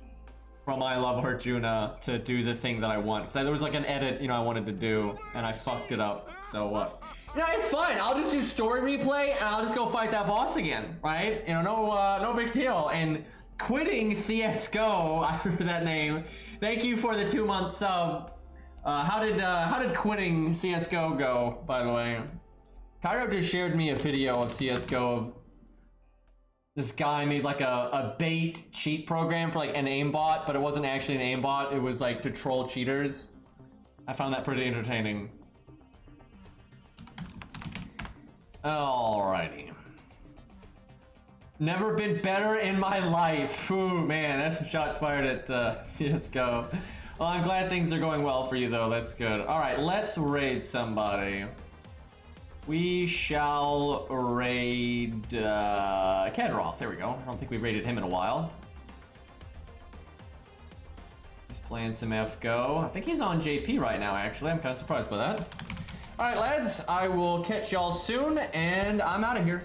from I Love Arjuna to do the thing that I want. Because there was like an edit, you know, I wanted to do, and I fucked it up. So, you know, it's fine. I'll just do story replay, and I'll just go fight that boss again, right? You know, no big deal. And quitting CSGO, I remember that name. Thank you for the 2-month sub. How did quitting CSGO go, by the way? Cairo just shared me a video of CSGO of this guy made like a bait cheat program for like an aimbot, but it wasn't actually an aimbot. It was like to troll cheaters. I found that pretty entertaining. Alrighty. Never been better in my life. Ooh, man, that's some shots fired at CSGO. Well, I'm glad things are going well for you though. That's good. Alright, let's raid somebody. We shall raid Kadroth. There we go. I don't think we've raided him in a while. He's playing some FGO. I think he's on JP right now, actually. I'm kind of surprised by that. All right, lads. I will catch y'all soon, and I'm out of here.